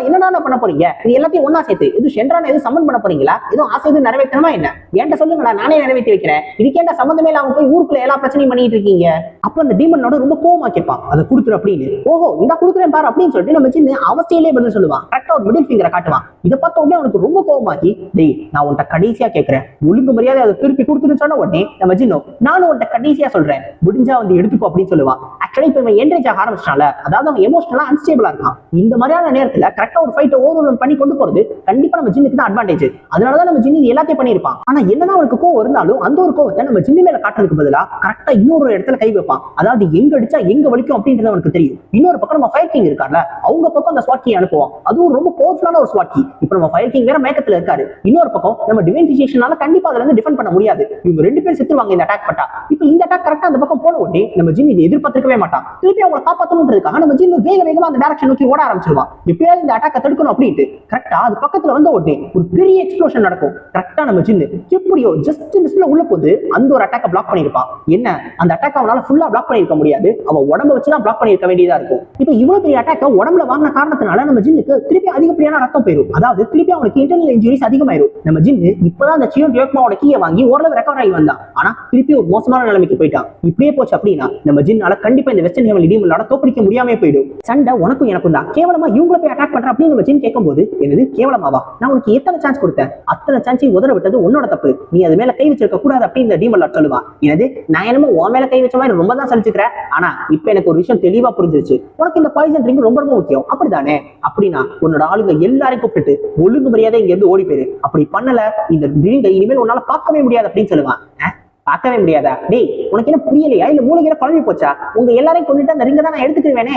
என்னடா பண்ண போறீங்க, இது எல்லாத்தையும் ஒன்னா சேர்த்து இது சென்றான எது சம்மன் பண்ண போறீங்களா, எதுவும் ஆசை எதுவும் நிறைவேற்றணுமா என்ன, என்கிட்ட சொல்லுங்கடா, நானே நிறைவேற்றி வைக்கிறேன், இதுக்கேண்டா சம்பந்தமே இல்லாம போய் ஊருக்குள்ள எல்லா பிரச்சனையும் பண்ணிட்டு இருக்கீங்க. அப்ப அந்த டீமனோட ரொம்ப கோவமா கேட்பான், அதை கொடுத்துரு அப்படின்னு. ஓஹோ இந்த கொடுக்குறேன் பாரு அப்படின்னு சொல்லிட்டு நம்ம சின்ன அவஸ்தையிலே பதில் சொல்லுவான். கரெக்டா ஒரு மிடில் ஃபிங்கரை காட்டுவான். இதை பார்த்த உடனே அவனுக்கு ரொம்ப கோவமாக்கி, டேய் நான் உன்கிட்ட கடைசியா கேட்கிறேன், ஒழுங்கு மரியாதை அதை திருப்பி கொடுத்துன்னு சொன்ன உடனே நம்ம ஜின்னோ நானும் உன்கிட்ட கடைசியா சொல்றேன், முடிஞ்சா வந்து எடுத்துக்கோ அப்படின்னு சொல்லுவான். ஆக்சுவலா இப்ப இவன் என்ரேஜ் ஆக ஆரம்பிச்சால, அதாவது அவன் எமோஷனலா அன்ஸ்டேபிளா இருக்கான். இந்த மாதிரியான நேரத்துல கரெக்டா ஒரு ஃபைட்டை ஓவர் பண்ணி கொண்டு போறது கண்டிப்பா நம்ம ஜின்னுக்கு தான் அட்வான்டேஜ். அதனாலதான் நம்ம ஜின்னு எல்லாத்தையும் பண்ணிருப்பான். ஆனா என்னதான் அவனுக்கு கோவம் இருந்தாலும் அந்த ஒரு கோவத்தை நம்ம ஜின்னு மேல காட்டுறதுக்கு பதிலா கரெக்டா இன்னொரு இடத்துல கை வைப்பான். அதாவது எங்க அடிச்சா எங்க வலிக்கும் அப்படின்றது அவனுக்கு தெரியும். இன்னொரு பக்கம் நம்ம ஃபயர் கிங் இருக்கார்ல, அவங்க பக்கம் அந்த ஸ்வாட் கீ அனுப்புவான். அதுவும் ரொம்ப பவர்ஃபுல்லான ஒரு ஸ்வாட் கீ. இப்ப நம்ம ஃபயர் கிங் வேற மயக்கத்துல இருக்காரு, இன்னொரு பக்கம் நம்ம டிவைன் ஃபிசியேஷனால கண்டிப்பா அதுல இருந்து டிஃபெண்ட் பண்ண முடியாது. இவங்க 2 பேர் செத்துருவாங்க இந்த அட்டாக் பட்டா. இப்ப இந்த அட்டாக் கரெக்டா அந்த பக்கம் போன உடனே நம்ம ஜின் இதை எதிர்பார்த்திருக்கவே மாட்டான். திருப்பி அவங்களை காப்பாற்றணும்ன்றதுக்காக நம்ம ஜின் வேகமா அந்த டைரக்ஷன் நோக்கி ஓட ஆரம்பிச்சிருவான். எப்பயாவது இந்த அட்டாக்கை தடுக்கணும் அப்படின்ட்டு கரெக்டா அது பக்கத்துல வந்த உடனே ஒரு பெரிய எக்ஸ்ப்ளோஷன் நடக்கும். கரெக்டா நம்ம ஜின் எப்படியோ ஜஸ்ட் மிஸ்ல உள்ள போது அந்த ஒரு அட்டாக்கை பிளாக் பண்ணிருப்பான். என்ன அந்த அட்டாக் அவனால ஃபுல்லா பிளாக் பண்ணிருக்க முடியாது, அவன் உடம்ப வச்சுதான் பிளாக் பண்ணிருக்க வேண்டியதா இருக்கும். இப்ப இவ்வளவு பெரிய அட்டாக்க உடம்புல வாங்கின காரணத்தினால நம்ம ஜின்னுக்கு திருப்பி அதிகப்படியான ரத்தம் போயிடும். அதாவது திருப்பி அவனுக்கு இன்டர்னல் இன்ஜுரிஸ் அதிகமாயிரும். நம்ம ஜின்னு இப்பதான் அந்த சியோன் யோக்மாவோட கீயை வாங்கி ஓரளவு ரெக்கவர் ஆகி வந்தான். ஆனா திருப்பி ஒரு மோசமான நிலைமைக்கு போயிட்டான். இப்படியே போச்சு அப்படின்னா நம்ம ஜின்னால கண்டிப்பா இந்த வெஸ்டர்ன் ஹெவன்லி டீமனோட தோற்கடிக்க முடியாம போயிடும். சண்டை உனக்கும் எனக்கும் தான். கேவலமா இவங்களை போய் அட்டாக் பண்ற அப்படின்னு நம்ம ஜின் கேட்கும்போது, என்னது கேவலமாவா, நான் உனக்கு எத்தனை சான்ஸ் கொடுத்தேன், அத்தனை சான்ஸையும் உதற விட்டது உன்னோட தப்பு, நீ அது மேல கை வச்சிருக்க கூடாது அப்படின்னு இந்த டீமன் லார்ட் சொல்லுவான். என்னது நான் என்னமோ உன் மேல கை வச்ச மாதிரி ரொம்ப தான் சலிச்சுக்கிறேன், ஆனா இப்ப எனக்கு ஒரு விஷயம் தெளிவா புரிஞ்சிருச்சு, உனக்கு இந்த பாய்சன் ரிங் ரொம்ப ரொம்ப முக்கியம் அப்படிதானே, அப்படின்னா உன்னோட ஆளுங்க எல்லாரையும் கூப்பிட்டு ஒழுங்கு மரியாதை இங்க இருந்து ஓடி போயிரு, அப்படி பண்ணல இந்த ரிங்கை இனிமேல் உன்னால பார்க்கவே முடியாது அப்படின்னு சொல்லுவான். பார்க்கவே முடியாதா, டேய் உனக்கு என்ன புரியலையா, இல்ல மூளையில குழம்பி போச்சா, உங்க எல்லாரையும் கொண்டுட்டு அந்த ரிங்கை தான் நான் எடுத்துக்குவேனே,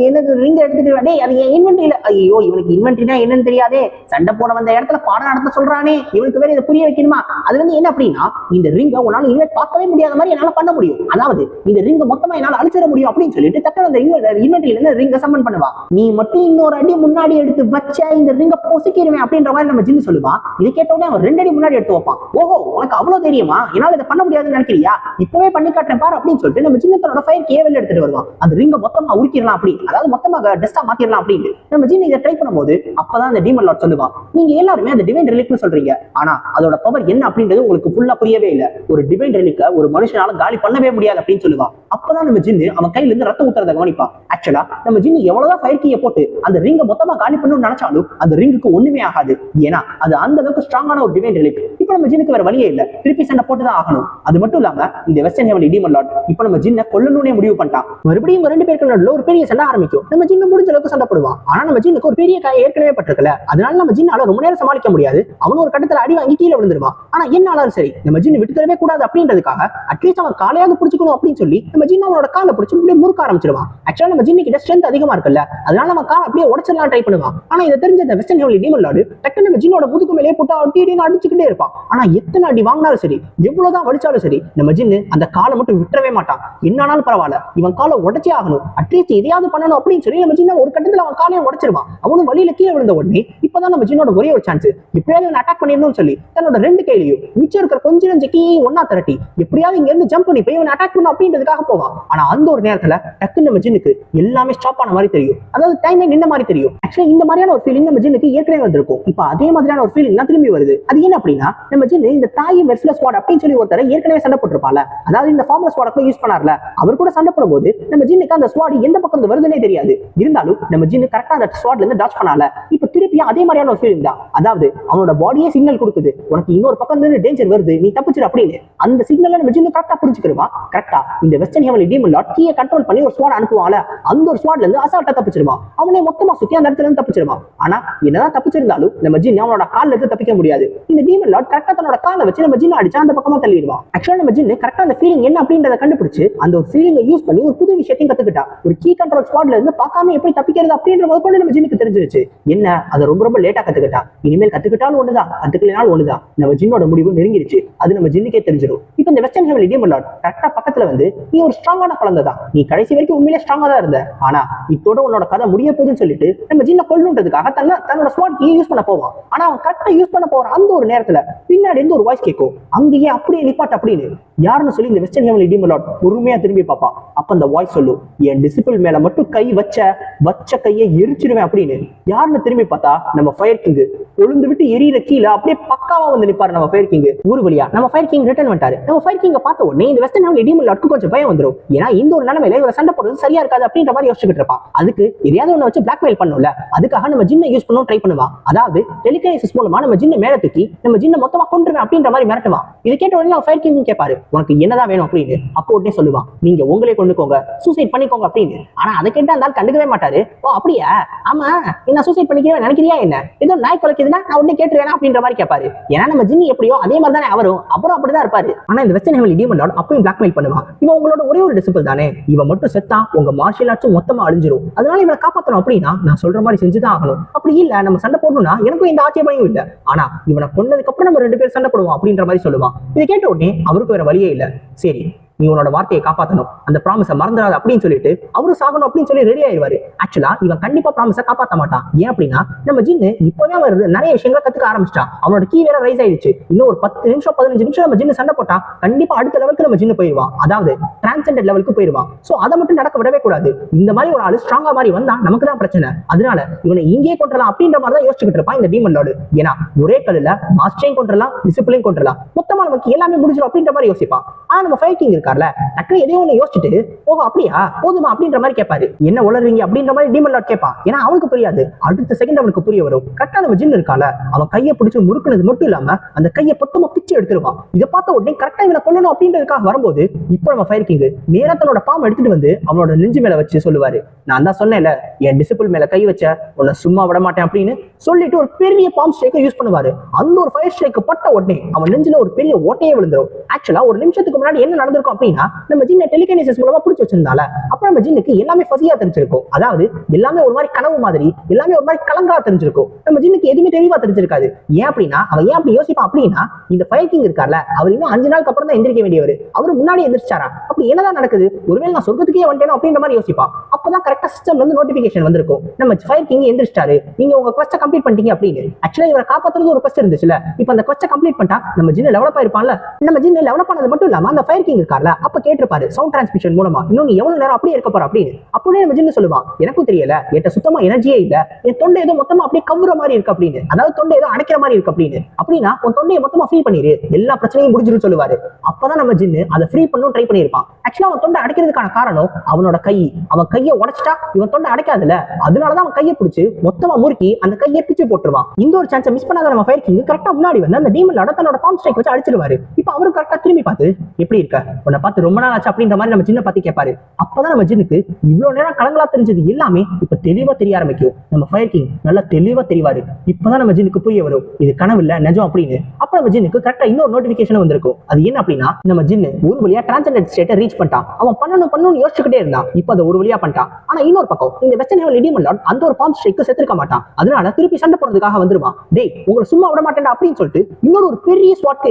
எனக்கு ரிங்க எடுத்துக்குவேன், டேய் அது என் இன்வென்ட்ரியில, ஐயோ இவனுக்கு இன்வென்ட்ரினா என்னன்னு தெரியாதே, சண்டை போட வந்த இடத்துல பாடம் நடத்த சொல்றானே, இவனுக்கு வேற இதை புரிய வைக்கணுமா, அது வந்து என்ன அப்படின்னா இந்த ரிங்கை உன்னால இனிமேல் பார்க்கவே முடியாத மாதிரி என்னால பண்ண முடியும், அதாவது இந்த ரிங்கை மொத்தமா என்னால அழிச்சிட முடியும் அப்படின்னு சொல்லிட்டு தக்க அந்த இன்வென்ட்ரியில இருந்து ரிங்கை சம்மன் பண்ணுவா. நீ மட்டும் இன்னொரு அடி முன்னாடி எடுத்து வச்ச இந்த ரிங்கை பொசிக்கிடுவேன் அப்படின்ற மாதிரி நம்ம ஜின்னு சொல்லுவான். இதை கேட்டோடனே அவன் 2 அடி முன்னாடி எடுத்து வைப்பான். ஓஹோ உனக்கு அவ்வளவு தெரியுமா, என்னால இதை பண்ண முடியாதுன்னு நினைக்கிறியா, இப்பவே பண்ணி காட்டுறேன் பாரு அப்படின்னு சொல்லிட்டு நம்ம சின்னத்தனோட ஃபயர் கேவல் எடுத்துட்டு வருவான். அந்த ரிங்க மொத்தமா உருக்கிடலாம் அப்படி, அதாவது மொத்தமாக டஸ்டா மாத்திரலாம் அப்படின்னு நம்ம ஜின் இதை ட்ரை பண்ணும்போது அப்பதான் அந்த டீமன் லார்ட் சொல்லுவான், நீங்க எல்லாருமே அந்த டிவைன் ரிலிக்னு சொல்றீங்க, ஆனா அதோட பவர் என்ன அப்படின்றது உங்களுக்கு ஃபுல்லா புரியவே இல்லை, ஒரு டிவைன் ரிலிக்க ஒரு மனுஷனால காலி பண்ணவே முடியாது அப்படின்னு சொல்லுவான். அப்பதான் நம்ம ஜின்னு அவன் கையில இருந்து ரத்தம் ஊத்துறத கவனிப்பான். ஆக்சுவலா நம்ம ஜின்னு எவ்வளவுதான் ஃபயர் கீயை போட்டு அந்த ரிங்க மொத்தமா காலி பண்ணணும்னு நினைச்சாலும் அந்த ரிங்குக்கு ஒண்ணுமே ஆகாது, ஏன்னா அது அந்த அளவுக்கு ஸ்ட்ராங்கான ஒரு டிவைன் ரிலிக். இப்ப நம்ம ஜின்னுக்கு வேற வழியே இல்லை, திருப்பி சண்டை போட்டுதான் ஆகணும். அது மட்டும் இல்லாம இந்த வெஸ்டர்ன் ஹெவன்லி டீமன் லார்ட் இப்ப நம்ம ஜின்னை கொல்லணும்னே முடிவு பண்ணிட்டான். மறுபடியும் 2 பேருக்கு நடுவுல ஒரு பெரிய சண்டை ஆரம்பிக்கும். நம்ம ஜின்னு முடிஞ்ச அளவுக்கு சண்டை போடுவான். ஆனா நம்ம ஜின்னுக்கு ஒரு பெரிய காயம் ஏற்கனவே பட்டிருக்கல, அதனால நம்ம ஜின்னால ரொம்ப நேரம் சமாளிக்க முடியாது. அவன் ஒரு கட்டத்துல அடி வாங்கி கீழே விழுந்துருவான். ஆனா என்னாலும் சரி நம்ம ஜின்னு விட்டு தரவே கூடாது அப்படின்றதுக்காக அட்லீஸ்ட் அவன் காலையாவது பிடிச்சிக்கணும் அப்படின்னு சொல்லி நம்ம ஜின்னு அவனோட காலை பிடிச்சி முறுக்க ஆரம்பிச்சிருவான். ஆக்சுவலா நம்ம ஜின்னு கிட்ட ஸ்ட்ரென்த் அதிகமா இருக்குல்ல, அதனால நம்ம கால் அப்படியே உடச்சிடலாம் ட்ரை பண்ணுவான். ஆனா இதை தெரிஞ்ச இந்த வெஸ்டர்ன் ஹெவன்லி டீமன் லார்டு டக்குன்னு நம்ம ஜின்னோட முதுகு மேலே போட்டு அடின்னு அடிச்சுக்கிட்டே இருப்பான். ஆனா எத்தனை அடி வாங்கினாலும் சரி, எவ்வளவுதான் வலிச்சாலும் சரி, நம்ம ஜின்னு அந்த காலை மட்டும் விட்டுறவே மாட்டான். என்னாலும் பரவாயில்ல, இவன் காலை உடச்சே ஆகணும், அட்லீஸ்ட் எதையாவது பண்ணணும் அப்படின்னு சொல்லி நம்ம ஜின்ன ஒரு கட்டத்துல அவன் காலையை உடச்சிருவான். அவனும் வழியில கீழே விழுந்த உடனே இப்பதான் நம்ம ஜின்னோட ஒரே ஒரு சான்ஸ், எப்படியாவது இவன் அட்டாக் பண்ணிடணும்னு சொல்லி தன்னோட 2 கையிலையும் மிச்சம் இருக்கிற கொஞ்சம் நெஞ்ச கீ ஒன்னா திரட்டி எப்படியாவது இங்க இருந்து ஜம்ப் பண்ணி போய் இவன் அட்டாக் பண்ணும் அப்படின்றதுக்காக போவான். ஆனா அந்த ஒரு நேரத்துல டக்குன்னு நம்ம ஜின்னுக்கு எல்லாமே ஸ்டாப் ஆன மாதிரி தெரியும், அதாவது டைமே நின்ன மாதிரி தெரியும். ஆக்சுவலா இந்த மாதிரியான ஒரு ஃபீலிங் நம்ம ஜின்னுக்கு ஏற்கனவே வந்திருக்கும். இப்ப அதே மாதிரியான ஒரு ஃபீலிங் தான் திரும்பி வருது. அது என்ன அப்படின்னா, நம்ம ஜின்னு இந்த தாய் மெர்சிலஸ் ஸ்குவாட் அப்படின்னு சொல்லி ஒருத்தரை ஏற்கனவே சண்டை போட்டிருப்பால, அதாவது இந்த ஃபார்முலா ஸ்குவாட் யூஸ் பண்ணார்ல, அவர் கூட சண்டை போடும்போது நம்ம ஜின்னுக்கு அந்த ஸ்குவாட் எந்த பக்கம் இருந்து வருதுன்னே தெரியாது. இருந்தாலும் நம்ம ஜின்னு கரெக்டா அந்த ஸ்குவாட்ல இருந்து டாச் பண்ணால, இப்ப திருப்பி அதே மாதிரியான ஒரு ஃபீலிங் தான். அதாவது அவனோட பாடியே சிக்னல் கொடுக்குது, உனக்கு இன்னொரு பக்கம் இருந்து டேஞ்சர் வருது, நீ தப்பிச்சிரு அப்படின்னு. அந்த சிக்னலை நம்ம ஜின்னு கரெக்டா புரிஞ்சுக்கிடுவான். கரெக்டா இந்த வெஸ்டர்ன் ஹெவன்லி டீமன் லார்ட் கீயை கண்ட்ரோல் பண்ணி ஒரு ஸ்குவாட் அனுப்புவாங்கல, அந்த ஒரு ஸ்குவாட்ல இருந்து அசால்ட்டா தப்பிச்சிருவான். அவனே மொத்தமா சுத்தி அந்த இடத்துல இருந்து தப்பிச்சிருவான். ஆனா என்னதான் தப்பிச்சிருந்தாலும் நம்ம ஜின் அவனோட கால்ல இருந்து தப்பிக்க முடியாது. இந்த டீமன் லார்ட் கரெக்டா தன்னோட காலை வச்சு நம்ம ஜின்ன அடிச்சா அந்த பக்கமா தள்ளிடுவான். ஆக்சுவலா நம்ம ஜின்னு கரெக்டா அந்த ஃபீலிங் என்ன அப்படின்றத கண்டுபிடிச்சு அந்த ஒரு ஃபீலிங்கை யூஸ் பண்ணி ஒரு புது விஷயத்தையும் கத்துக்கிட்டா. ஒரு கீ கண்ட்ரோல் ஸ்குவாட்ல இருந்து பார்க்காம எப்படி தப்பிக்கிறது அப்படின்ற முதற்கொண்டு நம்ம ஜின்னுக்கு தெரிஞ்சிருச்சு. என்ன அதை ரொம்ப லேட்டா கத்துக்கிட்டா, இனிமேல் கத்துக்கிட்டாலும் ஒண்ணுதான், கத்துக்கலனாலும் ஒண்ணுதான். நம்ம ஜின்னோட முடிவு நெருங்கிடுச்சு, அது நம்ம ஜின்னுக்கே தெரிஞ்சிடும். இப்ப இந்த வெஸ்டர்ன் ஹெவன்லி டீமன் லார்ட் கரெக்டா பக்கத்துல வந்து, நீ ஒரு ஸ்ட்ராங்கான குழந்தை தான், நீ கடைசி வரைக்கும் உண்மையிலே ஸ்ட்ராங்கா தான் இருந்த, ஆனா இதோட உன்னோட கதை முடிய போகுதுன்னு சொல்லிட்டு நம்ம ஜின்ன கொல்லணுன்றதுக்காக தன்னோட ஸ்குவாட் கீ யூஸ் பண்ண போவான். ஆனா அவன் கரெக்டா யூஸ் பண்ண போற அந்த ஒரு நேரத்துல பின்னாடி இருந்து ஒரு வாய்ஸ் கேட்கும், அங்கேயே அப்படியே நிப்பாட்டு அப்படின்னு. யாருன்னு சொல்லி இந்த வெஸ்டர்ன் ஹெவன்லி டீமன் லார்ட் பொறுமையா திரும்பி பார்ப்பான். அப்ப அந்த வாய்ஸ் சொல்லும், என் டிசிபிள் மேல மட்டும் கை வச்ச கையை எரிச்சிருவேன் அப்படின்னு. யாருன்னு திரும்பி பார்த்தா நம்ம ஃபயர் கிங் கொழுந்து விட்டு எரியிற கீழே அப்படியே பக்காவா வந்து நிப்பாரு நம்ம ஃபயர் கிங். ஒரு வழியா நம்ம ஃபயர் கிங் ரிட்டர்ன் வந்துட்டாரு. நம்ம ஃபயர் கிங்க பார்த்த உடனே இந்த வெஸ்டர்ன் ஹெவன்லி டீமன் லார்ட்க்கு கொஞ்சம் பயம் வந்துடும். ஏன்னா இந்த ஒரு நிலைமையில இவரை சண்டை போடுறது சரியா இருக்காது அப்படின்ற மாதிரி யோசிச்சுட்டு இருப்பான். அதுக்கு எதையாவது ஒண்ணு வச்சு பிளாக்மெயில் பண்ணும்ல, அதுக்காக நம்ம ஜின்னை யூஸ் பண்ணவும் ட்ரை பண்ணுவான். அதாவது டெலிகைனசிஸ் மூலமா நம்ம ஜின்னை மேல தூக்கி நம்ம ஜின்னை மொத்தமா கொண்டுருவேன் அப்படின்ற மாதிரி மிரட்டுவான். இதை கேட்ட உடனே அவன் ஃபயர் கிங் கேட்பாரு, உனக்கு என்னதான் வேணும் அப்படின்னு. அப்போ உடனே சொல்லுவான், நீங்க உங்களே கொண்டுக்கோங்க, சூசைட் பண்ணிக்கோங்க அப்படின்னு. ஆனா அதை கேட்டா அந்த ஆள் கண்டுக்கவே மாட்டாரு. ஓ அப்படியா, ஆமா என்ன சூசைட் பண்ணிக்கிறேன் நினைக்கிறியா என்ன, ஏதோ நாய் குலைக்குதுன்னா நான் உடனே கேட்டுருவேன் அப்படின்ற மாதிரி கேட்பாரு. ஏன்னா நம்ம ஜின்னி எப்படியோ அதே மாதிரி தானே அவரும் அப்படிதான் இருப்பாரு. ஆனா இந்த வெஸ்டர்ன் ஹெவன்லி டீமன் லார்ட் அப்பயும் பிளாக்மெயில் பண்ணுவான். இவன் உங்களோட ஒரே ஒரு டிசிபிள் தானே, இவன் மட்டும் செத்தா உங்க மார்ஷியல் ஆர்ட்ஸும் மொத்தமா அழிஞ்சிரும், அதனால இவனை காப்பாற்றணும் அப்படின்னா நான் சொல்ற மாதிரி செஞ்சுதான் ஆகணும். அப்படி இல்ல நம்ம சண்டை போடணும்னா எனக்கும் இந்த ஆட்சேபனையும் இல்ல, ஆனா இவனை கொன்னதுக்கு அப்புறம் நம்ம 2 பேரும் சண்டை போடுவோம் அப்படின்ற மாதிரி சொல்லுவான். இதை கேட்ட உடனே அவருக்கு வேற வழியே இல்ல, சரி நீ உன்னோட வார்த்தையை காப்பாற்றணும், அந்த ப்ராமிஸை மறந்துடாது அப்படின்னு சொல்லிட்டு அவரு சாகணும் அப்படின்னு சொல்லி ரெடி ஆயிடுவாரு. ஆக்சுவலா இவன் கண்டிப்பா ப்ராமிஸை காப்பாற்ற மாட்டான். ஏன் அப்படின்னா நம்ம ஜின்னு இப்பவே அவர் நிறைய விஷயங்களை கத்துக்க ஆரம்பிச்சிட்டான். அவனோட கீ வேற ரைஸ் ஆயிடுச்சு. இன்னும் ஒரு 10 நிமிஷம் 15 நிமிஷம் நம்ம ஜின்னு சண்டை போட்டா கண்டிப்பா அடுத்த லெவலுக்கு நம்ம ஜின்னு போயிடுவான், அதாவது டிரான்செண்டட் லெவலுக்கு போயிடுவான். சோ அதை மட்டும் நடக்க விடவே கூடாது. இந்த மாதிரி ஒரு ஆளு ஸ்ட்ராங்கா மாதிரி வந்தா நமக்கு தான் பிரச்சனை, அதனால இவனை இங்கே கொண்டலாம் அப்படின்ற மாதிரி தான் யோசிச்சுட்டு இருப்பான் இந்த டீமன் லார்டு. ஏன்னா ஒரே கல்லுல மாஸ்டரையும் கொண்டலாம், டிசிப்ளையும் கொண்டலாம், மொத்தமா நமக்கு எல்லாமே முடிஞ்சிடும் அப்படின்ற மாதிரி யோசிப்பான். ஆனா நம்ம ஃபயர் கிங் இருக்கார்ல, டக்குனு எதையும் ஒண்ணு யோசிச்சுட்டு ஓஹோ அப்படியா போதுமா அப்படின்ற மாதிரி கேட்பாரு. என்ன உளறீங்க அப்படின்ற மாதிரி டீமன் லார்ட் கேட்பான். ஏன்னா அவனுக்கு புரியாது, அடுத்த செகண்ட் அவனுக்கு புரிய வரும். கரெக்டா நம்ம ஜின்னு இருக்கால, அவன் கையை பிடிச்சு முறுக்குனது மட்டும் இல்லாம அந்த கையை பொத்தமா பிச்சு எடுத்துருவான். இதை பார்த்த உடனே கரெக்டா இவனை கொல்லணும் அப்படின்றதுக்காக வரும்போது இப்போ நம்ம ஃபயர் கிங் நேரா தன்னோட பாம் எடுத்துட்டு வந்து அவனோட நெஞ்சு மேல வச்சு சொல்லுவாரு, நான் தான் சொன்னேன்ல என் டிசிபிள் மேல கை வச்ச உன்னை சும்மா விட மாட்டேன் அப்படின்னு சொல்லிட்டு ஒரு பெரிய பாம் ஸ்ட்ரைக்கை யூஸ் பண்ணுவாரு. அந்த ஒரு ஃபயர் ஸ்ட்ரைக் பட்ட உடனே அவன் நெஞ்சில ஒரு பெரிய ஓட்டையே விழுந்துரும். ஆக்சுவலா ஒரு நிமிஷத்துக்கு முன்னாடி என்ன நடந்திருக்கும் அப்படின்னா, நம்ம ஜின்னை டெலிகைனசிஸ் மூலமா பிடிச்சு வச்சிருந்தால அப்ப நம்ம ஜின்னுக்கு எல்லாமே ஃபசியா தெரிஞ்சிருக்கும். அதாவது எல்லாமே ஒரு மாதிரி கனவு மாதிரி, எல்லாமே ஒரு மாதிரி கலங்கா தெரிஞ்சிருக்கும். நம்ம ஜின்னுக்கு எதுவுமே தெளிவா தெரிஞ்சிருக்காது. ஏன் அப்படின்னா அவன் ஏன் அப்படி யோசிப்பான் அப்படின்னா, இந்த ஃபயர் கிங் இருக்கார்ல, அவர் இன்னும் 5 நாளுக்கு அப்புறம் தான் எந்திரிக்க வேண்டியவர், அவரு முன்னாடி எந்திரிச்சாரா, அப்படி என்னதான் நடக்குது, ஒருவேளை நான் சொர்க்கத்துக்கே வந்துட்டேன் அப்படின்ற மாதிரி யோசிப்பான். அப்பதான் கரெக்டா சிஸ்டம்ல இருந்து நோட்டிபிகேஷன் வந்திருக்கும், நம்ம ஃபயர் கிங் எந்திரிச்சிட்டாரு, நீங்க உங்க குவெஸ்ட் கம்ப்ளீட் பண்ணிட்டீங்க அப்படின்னு. ஆக்சுவலா இவரை காப்பாத்துறது ஒரு குவெஸ்ட் இருந்துச்சுல, இப்ப அந்த குவெஸ்ட் கம்ப்ளீட் பண்ணிட்டா நம்ம ஜின்னு டெவலப் ஆயிருப்பான்ல. நம்ம ஜின்னு டெவலப் ஆனது மட்டும் இல்லாம அந்த ஃபயர் கிங் இருக்கார்ல, அப்ப கேட்டிருப்பாரு சவுண்ட் டிரான்ஸ்மிஷன் மூலமா இன்னும் நீ எவ்வளவு நேரம் அப்படியே இருக்க போற அப்படின்னு. அப்படியே நம்ம ஜின்னு சொல்லுவான், எனக்கும் தெரியல, என்கிட்ட சுத்தமா எனர்ஜியே இல்ல, என் தொண்டை ஏதோ மொத்தமா அப்படியே கவுற மாதிரி இருக்கு அப்படின்னு, அதாவது தொண்டை ஏதோ அடைக்கிற மாதிரி இருக்கு அப்படின்னு. அப்படின்னா உன் தொண்டையை மொத்தமா ஃப்ரீ பண்ணிரு, எல்லா பிரச்சனையும் முடிஞ்சிரும் சொல்லுவாரு. அப்பதான் நம்ம ஜின்னு அதை ஃப்ரீ பண்ணணும் ட்ரை பண்ணிருப்பான். ஆக்சுவலா அவன் தொண்டை அடைக்கிறதுக்கான காரணம் அவனோட கை, அவன் கையை உடைச்சிட்டா இவன் தொண்டை அடைக்காதுல, அதனாலதான் அவன் கையை பிடிச்சு மொத்தமா முறுக்கி அந்த கையை பிச்சு போட்டுருவான். இந்த ஒரு சான்ஸை மிஸ் பண்ணாத நம்ம ஃபயர் கிங் கரெக்டா முன்னாடி வந்து அந்த டீமன் லார்ட் தன்னோட பாம் ஸ்ட்ரைக் வச்சு அடிச்சிருவாரு. இப்ப அவரு கரெக்டா திரும்பி பார்த்து எப்படி இருக்க, உன்னை பார்த்து ரொம்ப நாள் ஆச்சு அப்படின்ற மாதிரி நம்ம ஜின்னை பத்தி கேட்பாரு. அப்பதான் நம்ம ஜின்னுக்கு இவ்வளவு நேரம் கலங்களா தெரிஞ்சது எல்லாமே இப்ப தெளிவா தெரிய ஆரம்பிக்கும். நம்ம ஃபயர் கிங் நல்லா தெளிவா தெரிவாரு. இப்பதான் நம்ம ஜின்னுக்கு புரிய வரும் இது கனவு இல்ல நிஜம் அப்படின்னு. அப்ப நம்ம ஜின்னுக்கு கரெக்டா இன்னொரு நோட்டிபிகேஷன் வந்திருக்கும். அது என்ன அப்படின்னா, நம்ம ஜின்னு ஒரு வழியா டிரான்செண்டன்ட் ஸ்டேட்டை ரீச் பண்ணிட்டான். அவன் பண்ணணும் யோசிச்சுக்கிட்டே இருந்தான். இப்ப அதை ஒரு வழியா பண்ணிட்டான். மாறிட்டான். ஆனா இன்னொரு பக்கம் இந்த வெஸ்டர்ன் ஹெவன்லி டீமன் லார்ட் அந்த ஒரு பாம் ஸ்ட்ரைக்கு செத்துருக்க மாட்டான். அதனால திருப்பி சண்டை போறதுக்காக வந்துருவான். டேய் உங்களை சும்மா விட மாட்டேன் அப்படின்னு சொல்லிட்டு இன்னொரு பெரிய ஸ்வாட்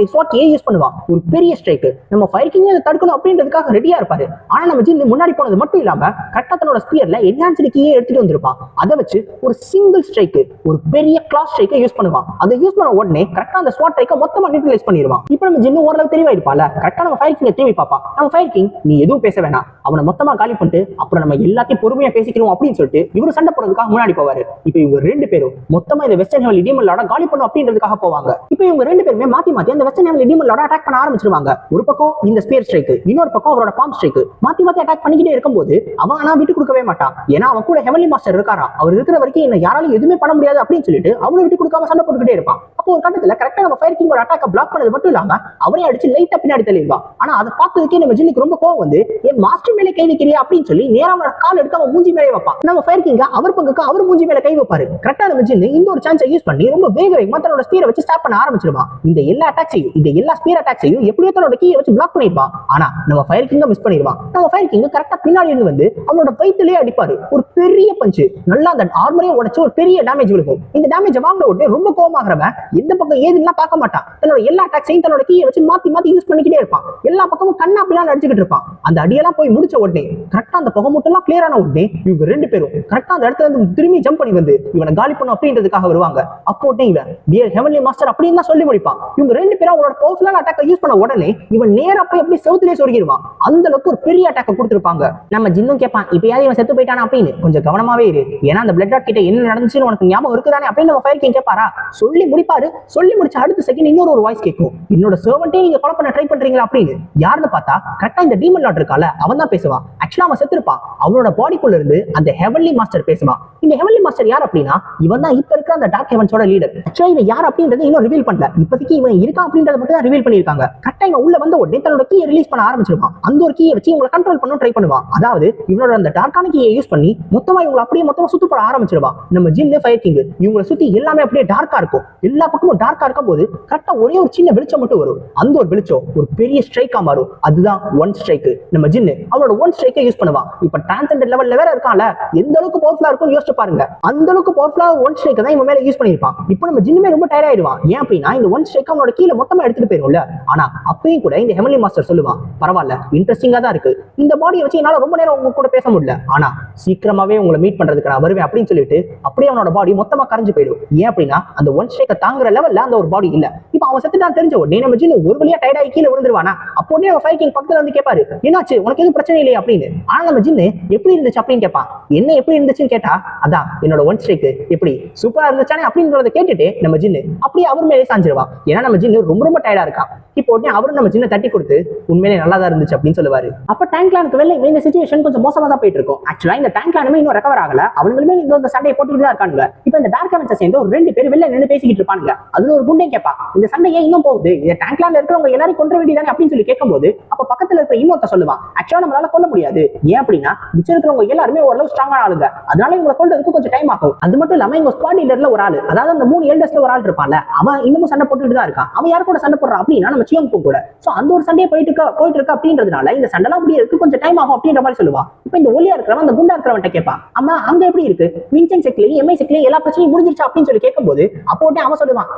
யூஸ் பண்ணுவான். ஒரு பெரிய ஸ்ட்ரைக் நம்ம ஃபயர் கிங் தடுக்கணும் அப்படின்றதுக்காக ரெடியா இருப்பாரு. ஆனா நம்ம ஜின் முன்னாடி போனது மட்டும் இல்லாம கரெக்டா தன்னோட ஸ்பியர்ல என்ஹான்ஸ்டு கீயை எடுத்துட்டு வந்திருப்பான். அதை வச்சு ஒரு சிங்கிள் ஸ்ட்ரைக் ஒரு பெரிய கிளாஸ் ஸ்ட்ரைக்கை யூஸ் பண்ணுவான். அதை யூஸ் பண்ண உடனே கரெக்டா அந்த ஸ்வாட் ஸ்ட்ரைக்கை மொத்தமா நியூட்ரலைஸ் பண்ணிடுவான். இப்போ நம்ம ஜின்னு ஓரளவு தெளிவா இருப்பால, கரெக்டா நம்ம ஃபயர் கிங் திரும்பி பார்ப்பான். நம்ம ஃபயர் கிங் நீ எதுவும் பேச வேணாம், அவனை மொத்தமா காலி பண்ணிட்டு அப்புறம் நம்ம எல்லாத்தையும் பொறுமையா பேசிக்கிறோம் அப்படின்னு சொல்லிட்டு இவரு சண்டை போறதுக்காக முன்னாடி போவாரு. இப்போ இவங்க ரெண்டு பேரும் மொத்தமா இந்த வெஸ்டர்ன் ஹெவன்லி டீமன் லார்ட காலி பண்ணும் அப்படின்றதுக்காக போவாங்க. இப்போ இவங்க ரெண்டு பேருமே மாத்தி அந்த வெஸ்டர்ன் ஹெவன்லி டீமன் லார்ட அட்டாக் பண்ண ஆரம்பிச்சிருவாங்க. ஒரு பக்கம் இந்த ஸ்பியர் ஸ்ட்ரைக், இன்னொரு பக்கம் அவரோட பாம் ஸ்ட்ரைக் மாத்தி அட்டாக் பண்ணிக்கிட்டே இருக்கும்போது அவன் ஆனா விட்டு கொடுக்கவே மாட்டான். ஏன்னா அவன் கூட ஹெவன்லி மாஸ்டர் இருக்காரா, அவர் இருக்கிற வரைக்கும் என்ன யாராலும் எதுவுமே பண்ண முடியாது அப்படின்னு சொல்லிட்டு அவனை விட்டு கொடுக்காம சண்டை போட்டுக்கிட்டே இருப்பான். அப்போ ஒரு கட்டத்துல கரெக்டா நம்ம ஃபயர் கிங்கோட அட்டாக்க பிளாக் பண்ணது மட்டும் இல்லாம அவரே அடிச்சு லைட்டா பின்னாடி தள்ளிடுவான். ஆனா அதை பார்த்ததுக்கே நம்ம ஜின்னுக்கு ரொம்ப கோவம் வந்து என் மாஸ்டர் மேலே கை வைக்கிறியா அப்படின்னு சொல்லி நேரா அவனோட கால் எடுத்து அவன் மூஞ்சி மேலே வைப்பான். நம்ம ஃபயர் கிங்க அவர் பங்குக்கு அவர் மூஞ்சி மேல கை வைப்பாரு. கரெக்டா நம்ம ஜின்னு இந்த ஒரு சான்ஸை யூஸ் பண்ணி ரொம்ப வேகமா தன்னோட ஸ்பீரை வச்சு ஸ்டாப் பண்ண ஆரம்பிச்சிருவான். இந்த எல்லா அட்டாக்ஸையும் இந்த எல்லா ஸ்பீர் அட்டாக்ஸையும் எப்படியோ தன்னோட கீயை வச்சு பிளாக் பண்ணிருப்பான். ஆனா நம்ம ஃபயர் கிங்க மிஸ் பண்ணிடுவான். நம்ம ஃபயர் கிங் கரெக்டா பின்னாடி இருந்து வந்து அவனோட வயிற்றுலயே அடிப்பாரு. ஒரு பெரிய பஞ்சு நல்லா அந்த ஆர்மரே உடைச்சு ஒரு பெரிய டேமேஜ் விழுகும். இந்த டேமேஜ் வாங்க உடனே ரொம்ப கோவமாகறவன் எந்த பக்கம் ஏதுன்னா பார்க்க மாட்டான். தன்னோட எல்லா அட்டாக்ஸையும் தன்னோட கீயை வச்சு மாத்தி யூஸ் பண்ணிக்கிட்டே இருப்பான். எல்லா பக்கமும் கண்ணா பின்னாடி அடிச்சுக்கிட்டு இருப்பான். அந்த அடியெல்லாம் போய் முடிச்ச உடனே கரெக்டா அந்த புகை மூட்டெல்லாம் கிளியர் ஆன உடனே இவங்க ரெண்டு பேரும் கரெக்டா அந்த இடத்துல இருந்து திரும்பி ஜம்ப் பண்ணி வந்து இவனை காலி பண்ணும் அப்படின்றதுக்காக வருவாங்க. அப்போ இவன் டியர் ஹெவன்லி மாஸ்டர் அப்படின்னு தான் சொல்லி முடிப்பான். இவங்க ரெண்டு பேரும் அவங்களோட பவர்ஃபுல்லான அட்டாக்கை யூஸ் பண்ண உடனே இவன் நேரா போய் அப்படியே செவுத்திலே சொருகிடுவான். அந்த அளவுக்கு ஒரு பெரிய அட்டாக்கை கொடுத்துருப்பாங்க. நம்ம ஜின்னும் கேட்பான் இப்பயாவது இவன் செத்து போயிட்டானா அப்படின்னு, கொஞ்சம் கவனமாவே இரு, ஏன்னா அந்த பிளட் டாட் கிட்ட என்ன நடந்துச்சுன்னு உனக்கு ஞாபகம் இருக்குதானே அப்படின்னு நம்ம ஃபயர் கிங் கேட்பாரா. சொல்லி முடிப்பாரு. சொல்லி முடிச்ச அடுத்த செகண்ட் இன்னொரு ஒரு வாய்ஸ் கேட்கும், என்னோட சர்வன்ட்டே நீங்க கொலை பண்ண ட்ரை பண்றீங்களா அப்படின்னு. யாருன்னு பார்த்தா கரெக்டா இந்த டீமன் லார்ட் இருக்கால அவன் தான் பேசுவான். ஆக்சுவலா அவன் செத்துருப்பான். அவனோட பாடிக்குள்ள இருந்து அந்த ஹெவன்லி மாஸ்டர் பேசுவான். இந்த ஹெவன்லி மாஸ்டர் யார் அப்படின்னா இவன் தான் இப்ப இருக்கிற அந்த டார்க் ஹெவன்ஸோட லீடர். ஆக்சுவலா இவன் யார் அப்படின்றது இன்னும் ரிவீல் பண்ணல. இப்போதைக்கு இவன் இருக்கான் அப்படின்றத மட்டும் தான் ரிவீல் பண்ணிருக்காங்க. கரெக்டா இவன் உள்ள வந்த உடனே தன்னோட கீயை ரிலீஸ் பண்ண ஆரம்பிச்சிருப்பான். அந்த ஒரு கீயை வச்சு இவங்களை கண்ட்ரோல் பண்ண ட்ரை பண்ணுவான். அதாவது இவனோட அந்த டார்க்கான கீயை யூஸ் பண்ணி மொத்தமா இவங்களை அப்படியே மொத்தமா சுத்து போட ஆரம்பிச்சிருவான். நம்ம ஜின்னு ஃபயர் கிங் இவங்களை சுத்தி எல்லாமே அப்படியே டார்க்கா இருக்கும். எல்லா பக்கமும் டார்க்கா இருக்கும் போது கரெக்டா ஒரே ஒரு சின்ன வெளிச்சம் மட்டும் வரும். அந்த ஒரு வெளிச்சம் ஒரு பெரிய ஸ்ட்ரைக்கா மாறும். அதுதான் ஒன் ஸ்ட்ரைக். நம்ம ஜின்னு அவனோட ஒன் ஸ்ட்ரைக்கை யூஸ் பண்ணுவான். இப்ப டிரான்செண்டன்ட் லெவல்ல வேற இருக்கான்ல, எந்த அளவுக்கு பவர்ஃபுல்லா இருக்கும்னு யோசிச்சு பாருங்க. அந்த அளவுக்கு பவர்ஃபுல்லா ஒன் ஸ்ட்ரைக் தான் இவன் மேல யூஸ் பண்ணிருப்பான். இப்போ நம்ம ஜின்னுமே ரொம்ப டயர்ட் ஆயிடுவான். ஏன் அப்படின்னா இந்த ஒன் ஸ்ட்ரைக் அவனோட கீழ மொத்தமா எடுத்துட்டு போயிரும்ல. ஆனா அப்பயும் கூட இந்த ஹெவன்லி மாஸ்டர் சொல்லுவான், பரவாயில்ல இன்ட்ரெஸ்டிங்கா தான் இருக்கு, இந்த பாடியை வச்சு என்னால ரொம்ப நேரம் உங்க கூட பேச முடியல, ஆனா சீக்கிரமாவே உங்களை மீட் பண்றதுக்கு நான் வருவேன் அப்படின்னு சொல்லிட்டு அப்படியே அவனோட பாடி மொத்தமா கரைஞ்சு போயிடும். ஏன் அப்படின்னா அந்த ஒன் ஸ்ட்ரைக்கை தாங்குற லெவல்ல அந்த ஒரு பாடி இல்ல. இப்போ அவன் செத்துட்டான் தெரிஞ்ச உடனே நம்ம ஜின்னு ஒரு வழியா டயர்ட் ஆகி கீழே விழுந்துருவானா. அப்போ உடனே அவன் ஃபயர் கிங் பக்கத்துல வந்து கேட்பாரு, என்னாச்சு உனக்கு எதுவும் பிரச்சனை இல்லையா அப்படின்னு. ஆனா நம்ம ஜின்னு எப்படி இருந்துச்சு அப்படின்னு கேட்பான். என்ன எப்படி இருந்துச்சுன்னு கேட்டா அதான் என்னோட ஒன் ஸ்ட்ரைக் எப்படி சூப்பரா இருந்துச்சானே அப்படின்றத கேட்டுட்டு நம்ம ஜின்னு அப்படியே அவர் மேலே சாஞ்சிருவான். ஏன்னா நம்ம ஜின்னு ரொம்ப ரொம்ப டயர்டா இருக்கான். இப்போ உடனே அவரும் நம்ம ஜின்னை தட்டி கொடுத்து உண்மையிலே நல்லா தான் இருந்துச்சு அப்படின்னு சொல்லுவாரு. அப்ப டேங்க் கிளானுக்கு வெளில இந்த சிச்சுவேஷன் கொஞ்சம் மோசமா தான் போயிட்டு இருக்கும். ஆக்சுவலா இந்த டேங்க் கிளானுமே இன்னும் ரெக்கவர் ஆகல. அவங்களுமே இந்த சண்டையை போட்டுட்டு தான் இருக்காங்க. இப்போ இந்த டார்க் ஹெவன்ஸை சேர்ந்து ஒரு ரெண்டு பேர் வெளில நின்று பேசிக்கிட்டு இருப்பாங்க. அதுல ஒரு குண்டே கேட்பான், இந்த சண்டை ஏன் இன்னும் போகுது, இந்த டேங்க் கிளான்ல இருக்கிறவங்க எல்லாரும் கொன்ற வேண்டியதானே அப்படின்னு சொல்லி கேட்கும்போது அப்ப பக்கத்துல இருக்க இன்னொருத்த சொல்லுவான், ஆக்சுவலா நம்மளால கொல்ல முடியாது. ஏன் அப்படின்னா மிச்சம் இருக்கிறவங்க எல்லாருமே ஓரளவு ஸ்ட்ராங்கான ஆளுங்க, அதனால இவங்களை கொல்றதுக்கு கொஞ்சம் டைம் ஆகும். அது மட்டும் இல்லாம இவங்க ஸ்குவாட் லீடர்ல ஒரு ஆளு, அதாவது அந்த 3 எல்டர்ஸ்ல ஒரு ஆள் இருப்பான்ல, அவன் இன்னமும் சண்டை போட்டுட்டு தான் இருக்கான். அவன் யார் கூட சண்டை போடுறான் அப்படின்னா நம்ம சியோங் கூட. சோ அந்த ஒரு சண்டையை போயிட்டு இருக்கு அப்படின்றதுனால இந்த சண்டைலாம் முடியறதுக்கு கொஞ்சம் டைம் ஆகும் அப்படின்ற மாதிரி சொல்லுவான். இப்போ இந்த ஒல்லியா இருக்கிறவன் அந்த குண்டா இருக்கிறவன்ட்ட கேட்பான், அம்மா அங்க எப்படி இருக்கு, வின்சென்ட் செக்லி எம்ஐ செக்லி எல்லா பிரச்சனையும் முடிஞ்சிருச்சு அப்படின்னு சொல்லி கேட்கும்போது அப்போ அவன் சொல்லுவான்,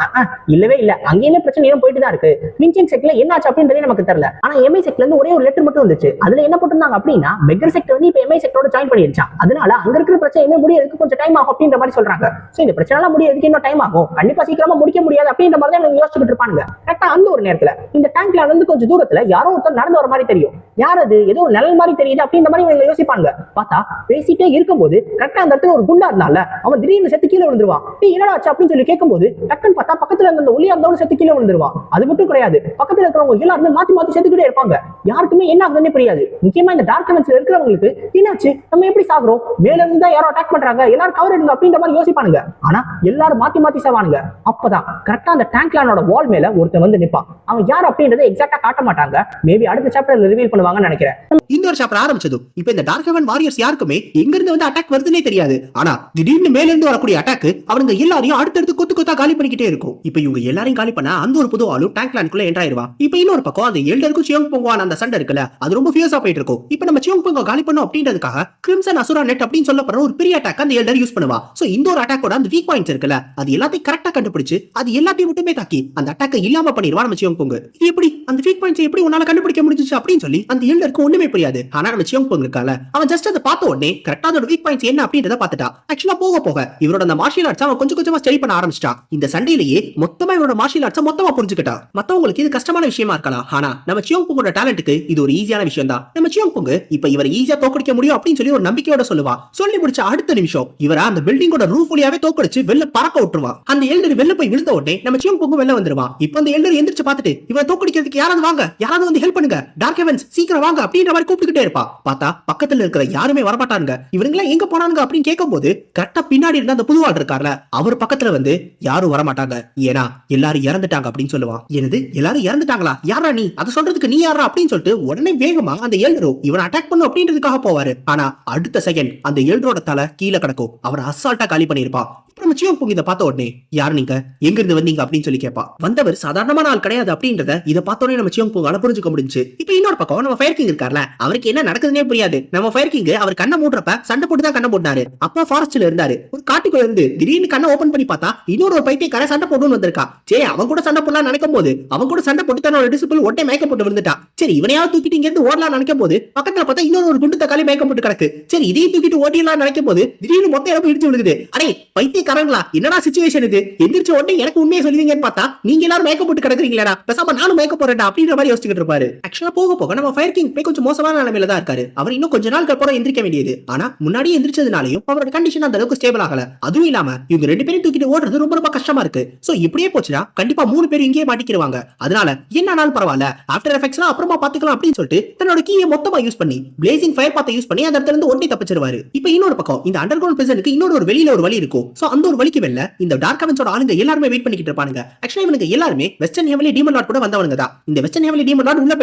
இல்லவே இல்ல, அங்கேயுமே பிரச்சனையும் போயிட்டு தான் இருக்கு. வின்சென்ட் செக்ல என்னாச்சு அப்படின்றதே நமக்கு தெரியல. ஆனா எம்ஐ செக்ல இருந்து ஒரே ஒரு லெட்டர் மட்டும் வந்துச்சு. அதுல என்ன போட்டிருந்தாங்க அப்படின்னா பெக்கர் செக்ட் வந்து இப்ப எம்ஐ செக்டோட ஜாயின் பண்ணிருச்சான். அதனால அங்க இருக்கிற பிரச்சனை முடியறதுக்கு கொஞ்சம் டைம் ஆகும் அப்படின்ற மாதிரி சொல்றாங்க. சோ இந்த பிரச்சனை எல்லாம் முடியறதுக்கு இன்னும் டைம் ஆகும், கண்டிப்பா சீக்கிரமா முடிக்க முடியாது அப்படின்ற மாதிரி தான் யோசிச்சுட்டு இருப்பாங்க. கரெக்டா அந்த ஒரு நேரத்துல இந்த டேங்க்ல இருந்து கொஞ்சம் தூரத்துல யாரோ ஒருத்தர் நடந்து வர மாதிரி தெரியும். யார் அது, ஏதோ ஒரு நிழல் மாதிரி தெரியுது அப்படின்ற மாதிரி இவங்க யோசிப்பாங்க. பார்த்தா பேசிட்டே இருக்கும்போது கரெக்டா அந்த இடத்துல ஒரு குண்டா இருந்தால அவன் திடீர்னு செத்து கீழே விழுந்துருவான். என்னடா ஆச்சு அப்படின்னு சொல்லி கேட்கும்போது டக்குன்னு பார்த்தா பக்கத்துல இருந்த ஒளியா இருந்தவங்க செத்து கீழே விழுந்துருவான். அது மட்டும் கிடையாது, பக்கத்துல இருக்கிறவங்க எல்லாருமே மாத்தி மாத்தி செத்துக்கிட்டே இருப்பாங்க. யாருக்குமே என்ன ஆகுதுன்னு புரியாது. முக்கியமா இந்த டார்க் ஹெவன்ஸ்ல இருக்கிறவங்களுக்கு என்னாச்சு, நம்ம எப்படி சாகுறோம், மேல இருந்து தான் யாரோ அட்டாக் பண்றாங்க, எல்லாரும் கவர் எடுங்க அப்படின்ற மாதிரி யோசிப்பானுங்க. ஆனா எல்லாரும் மாத்தி மாத்தி சாவானுங்க. அப்பதான் கரெக்டா அந்த டேங்க் கிளானோட வால் மேல ஒருத்தன் வந்து நிப்பான். அவன் யார் அப்படின்றத எக்ஸாக்டா காட்ட மாட்டாங்க. மேபி அடுத்த சாப்டர்ல ரிவீல் பண்ணுவாங்கன்னு நினைக்கிறேன். இந்த ஒரு சாப்டர் ஆரம்பிச்சதும் இப்போ இந்த டார்க் ஹெவன் வாரியர்ஸ் யாருக்குமே எங்க இருந்து வந்து அட்டாக் வருதுன்னே தெரியாது. ஆனா திடீர்னு மேல இருந்து வரக்கூடிய அட்டாக் அவனுங்க எல்லாரையும் அடுத்தடுத்து கொத்து கொத்தா காலி பண்ணிக்கிட்டே இருக்கும். இப்போ இவங்க எல்லாரையும் காலி பண்ண அந்த ஒரு புது ஆளு டேங்க் கிளானுக்குள்ள என்டர் ஆயிருவான். இப்போ இன்னொரு பக்கம் அந்த எல்டருக்கும் சியோங் பொங்குவான அந்த சண்டை இருக்குல்ல, அது ரொம்ப ஃபியர்ஸா போயிட்டு இருக்கும். இப்போ நம்ம சியோங் பொங்க காலி பண்ணோம் அப்படின்றதுக்காக அப்படின்றதுக்காக கிரிம்சன் அசுரா நெட் அப்படின்னு சொல்லப்படுற ஒரு பெரிய அட்டாக் அந்த எல்டர் யூஸ் பண்ணுவா. சோ இந்த ஒரு அட்டாக்கோட அந்த வீக் பாயிண்ட்ஸ் இருக்குல்ல, அது எல்லாத்தையும் கரெக்டா கண்டுபிடிச்சு அது எல்லாத்தையும் மட்டுமே தாக்கி அந்த அட்டாக்கை இல்லாம பண்ணிடுவா நம்ம சியோங் பொங்கு. இது எப்படி அந்த வீக் பாயிண்ட்ஸ் எப்படி உன்னால கண்டுபிடிக்க முடிஞ்சிச்சு அப்படின்னு சொல்லி அந்த எல்டருக்கு ஒண்ணுமே புரியாது. ஆனா நம்ம சியோங் பொங்கு இருக்கால, அவன் ஜஸ்ட் அதை பார்த்த உடனே கரெக்டா அதோட வீக் பாயிண்ட்ஸ் என்ன அப்படின்றத பார்த்துட்டா. ஆக்சுவலா போக போக இவரோட அந்த மார்ஷியல் ஆர்ட்ஸ் அவன் கொஞ்சம் கொஞ்சமா ஸ்டடி பண்ண ஆரம்பிச்சிட்டா. இந்த சண்டையிலேயே மொத்தமா இவரோட மார்ஷியல் ஆர்ட்ஸ் மொத்தமா புரிஞ்சுக்கிட்டா. மத்தவங்களுக்கு இது கஷ்டமான விஷயமா இருக்கலாம், ஆனா நம்ம சியோங் பொங்கோட டேலண்ட்டுக்கு இது ஒரு ஈஸியான விஷயம் தான். நம்ம சியோங் பொங்கு இப்ப இவரை ஈஸியா தோக்கடிக்க முடியும் அப்படின்னு சொல்லி ஒரு நம்பிக்கையோட சொல்லுவா. சொல்லி முடிச்ச அடுத்த நிமிஷம் இவரை அந்த பில்டிங்கோட ரூஃப் வழியாவே தோக்கடிச்சு வெளில பறக்க விட்டுருவா. அந்த எல்டர் வெளில போய் விழுந்த உடனே நம்ம சியோங் பொங்கு வெளில வந்துருவான். இப்ப அந்த எல்டர் எந்திரிச்சு பார்த்துட்டு இவரை தோக்கடிக்கிறதுக்கு யாராவது வாங்க, யாராவது வந்து ஹெல்ப் பண்ணுங்க, டார்க் ஹெவன்ஸ் சீக்கிரம் வாங்க அப்படின்ற மாதிரி கூப்பிட்டுக்கிட்டே இருப்பா. பார்த்தா பக்கத்துல இருக்கிற யாருமே வரமாட்டாங்க. இவங்க எங்க போனாங்க அப்படின்னு கேட்கும்போது கரெக்டா பின்னாடி இருந்த அந்த புதுவாள் இருக்கார்ல, அவர் பக்கத்துல வந்து யாரும் வரமாட்டாங்க, ஏன்னா எல்லாரும் இறந்துட்டாங்க அப்படின்னு சொல்லுவான். எனது எல்லாரும் இறந்துட்டாங்களா, யாரா நீ, அதை சொல்றதுக்கு நீ யாரா அப்படின்னு சொல்லிட்டு உடனே வேகமா அந்த எல்டரோ இவனை அட்டாக் பண்ணும் அப்படின்றதுக்காக போவாரு. ஆனா அடுத்த செகண்ட் அந்த எல்டரோட தலை கீழே கிடக்கும். அவர் அசால்ட்டா காலி பண்ணிருப்பான். நம்ம சியோங் பொங் இதை பார்த்த உடனே யார் நீங்க, எங்க இருந்து வந்தீங்க அப்படின்னு சொல்லி கேட்பா. வந்தவர் சாதாரணமான ஆள் கிடையாது அப்படின்றத இதை பார்த்த உடனே நம்ம சியோங் பொங்கால புரிஞ்சுக்க முடிஞ்சு. இப்ப இன்னொரு பக்கம் நம்ம ஃபயர் கிங் இருக்கார்ல, அவருக்கு என்ன நடக்குதுன்னே புரியாது. நம்ம ஃபயர் கிங் அவர் கண்ணை மூடுறப்ப சண்டை போட்டு தான் கண்ணை போட்டாரு. அப்பா ஃபாரஸ்ட்ல இருந்தாரு, ஒரு காட்டுக்குள்ள இருந்து திடீர்னு கண்ணை ஓபன் பண்ணி பார்த்தா இன்னொரு பைத்தியக்கார சண்டை போட்டு வந்திருக்கா. சே அவன் கூட சண்டை போடலாம் நினைக்கும் போது அவன் கூட சண்டை போட்டு தன்னோட டிசிபிள் ஒட்டை மயக்கம் போட்டு விழுந்துட்டா. சரி இவனையாவது தூக்கிட்டு இங்க இருந்து ஓடலாம் நினைக்கும் போது பக்கத்துல பார்த்தா இன்னொரு குண்டு தக்காளி மயக்கம் போட்டு கிடக்கு. சரி இதையும் தூக்கிட்டு ஓட்டிடலாம் நினைக்கும் போது திடீர்னு மொத்த இழப்பு இடிச்சு விழுகுது. அடே பைத்தியக்காரங்களா, என்னடா சிச்சுவேஷன் இது, எந்திரிச்ச உடனே எனக்கு உண்மையை சொல்லுவீங்கன்னு பார்த்தா நீங்க எல்லாரும் மயக்கம் போட்டு கிடக்குறீங்களா, பேசாம நானும் மயக்கம் போறேன் அப்படின்ற மாதிரி யோசிச்சுட்டு இருப்பாரு. ஆக்சுவலா போக போக நம்ம ஃபயர் கிங் போய் கொஞ்சம் மோசமான நிலைமையில தான் இருக்காரு. அவர் இன்னும் கொஞ்ச நாளுக்கு அப்புறம் எந்திரிக்க வேண்டியது. ஆனா முன்னாடியே எந்திரிச்சதுனாலையும் அவரோட கண்டிஷன் அந்த அளவுக்கு ஸ்டேபிள் ஆகல. அதுவும் இல்லாம இவங்க ரெண்டு பேரும் தூக்கிட்டு ஓடுறது ரொம்ப ரொம்ப கஷ்டமா இருக்கு. சோ இப்படியே போச்சுன்னா கண்டிப்பா 3 பேரும் இங்கேயே மாட்டிக்கிடுவாங்க. அதனால என்ன ஆனாலும் பரவாயில்ல, ஆஃப்டர் எஃபெக்ட்ஸ்லாம் அப்புறமா பாத்துக்கலாம் அப்படின்னு சொல்லிட்டு தன்னோட கீயை மொத்தமா யூஸ் பண்ணி பிளேசிங் ஃபயர் பாத்தை யூஸ் பண்ணி அந்த இடத்துல இருந்து ஒட்டி தப்பிச்சிருவாரு. இப்போ இன்னொரு பக்கம் இந்த அண்டர் கிரவுண்ட் பிரிசனுக்கு இன்னொரு ஒரு வெளியில ஒரு வழி இருக்கும். சோ அந்த ஒரு வழிக்கு வெளில இந்த டார்க் ஹெவன்ஸோட ஆளுங்க எல்லாருமே வெயிட் பண்ணிட்டு இருப்பாங்க. ஆக்சுவலா இவனுங்க எல்லாருமே வெஸ்டர்ன் ஹெவன்லி டீமன் லார்ட் கூட வந்தவங்க தான். இந்த வெஸ்டர்ன் ஹெவன்லி டீமன் லார்ட் உள்ள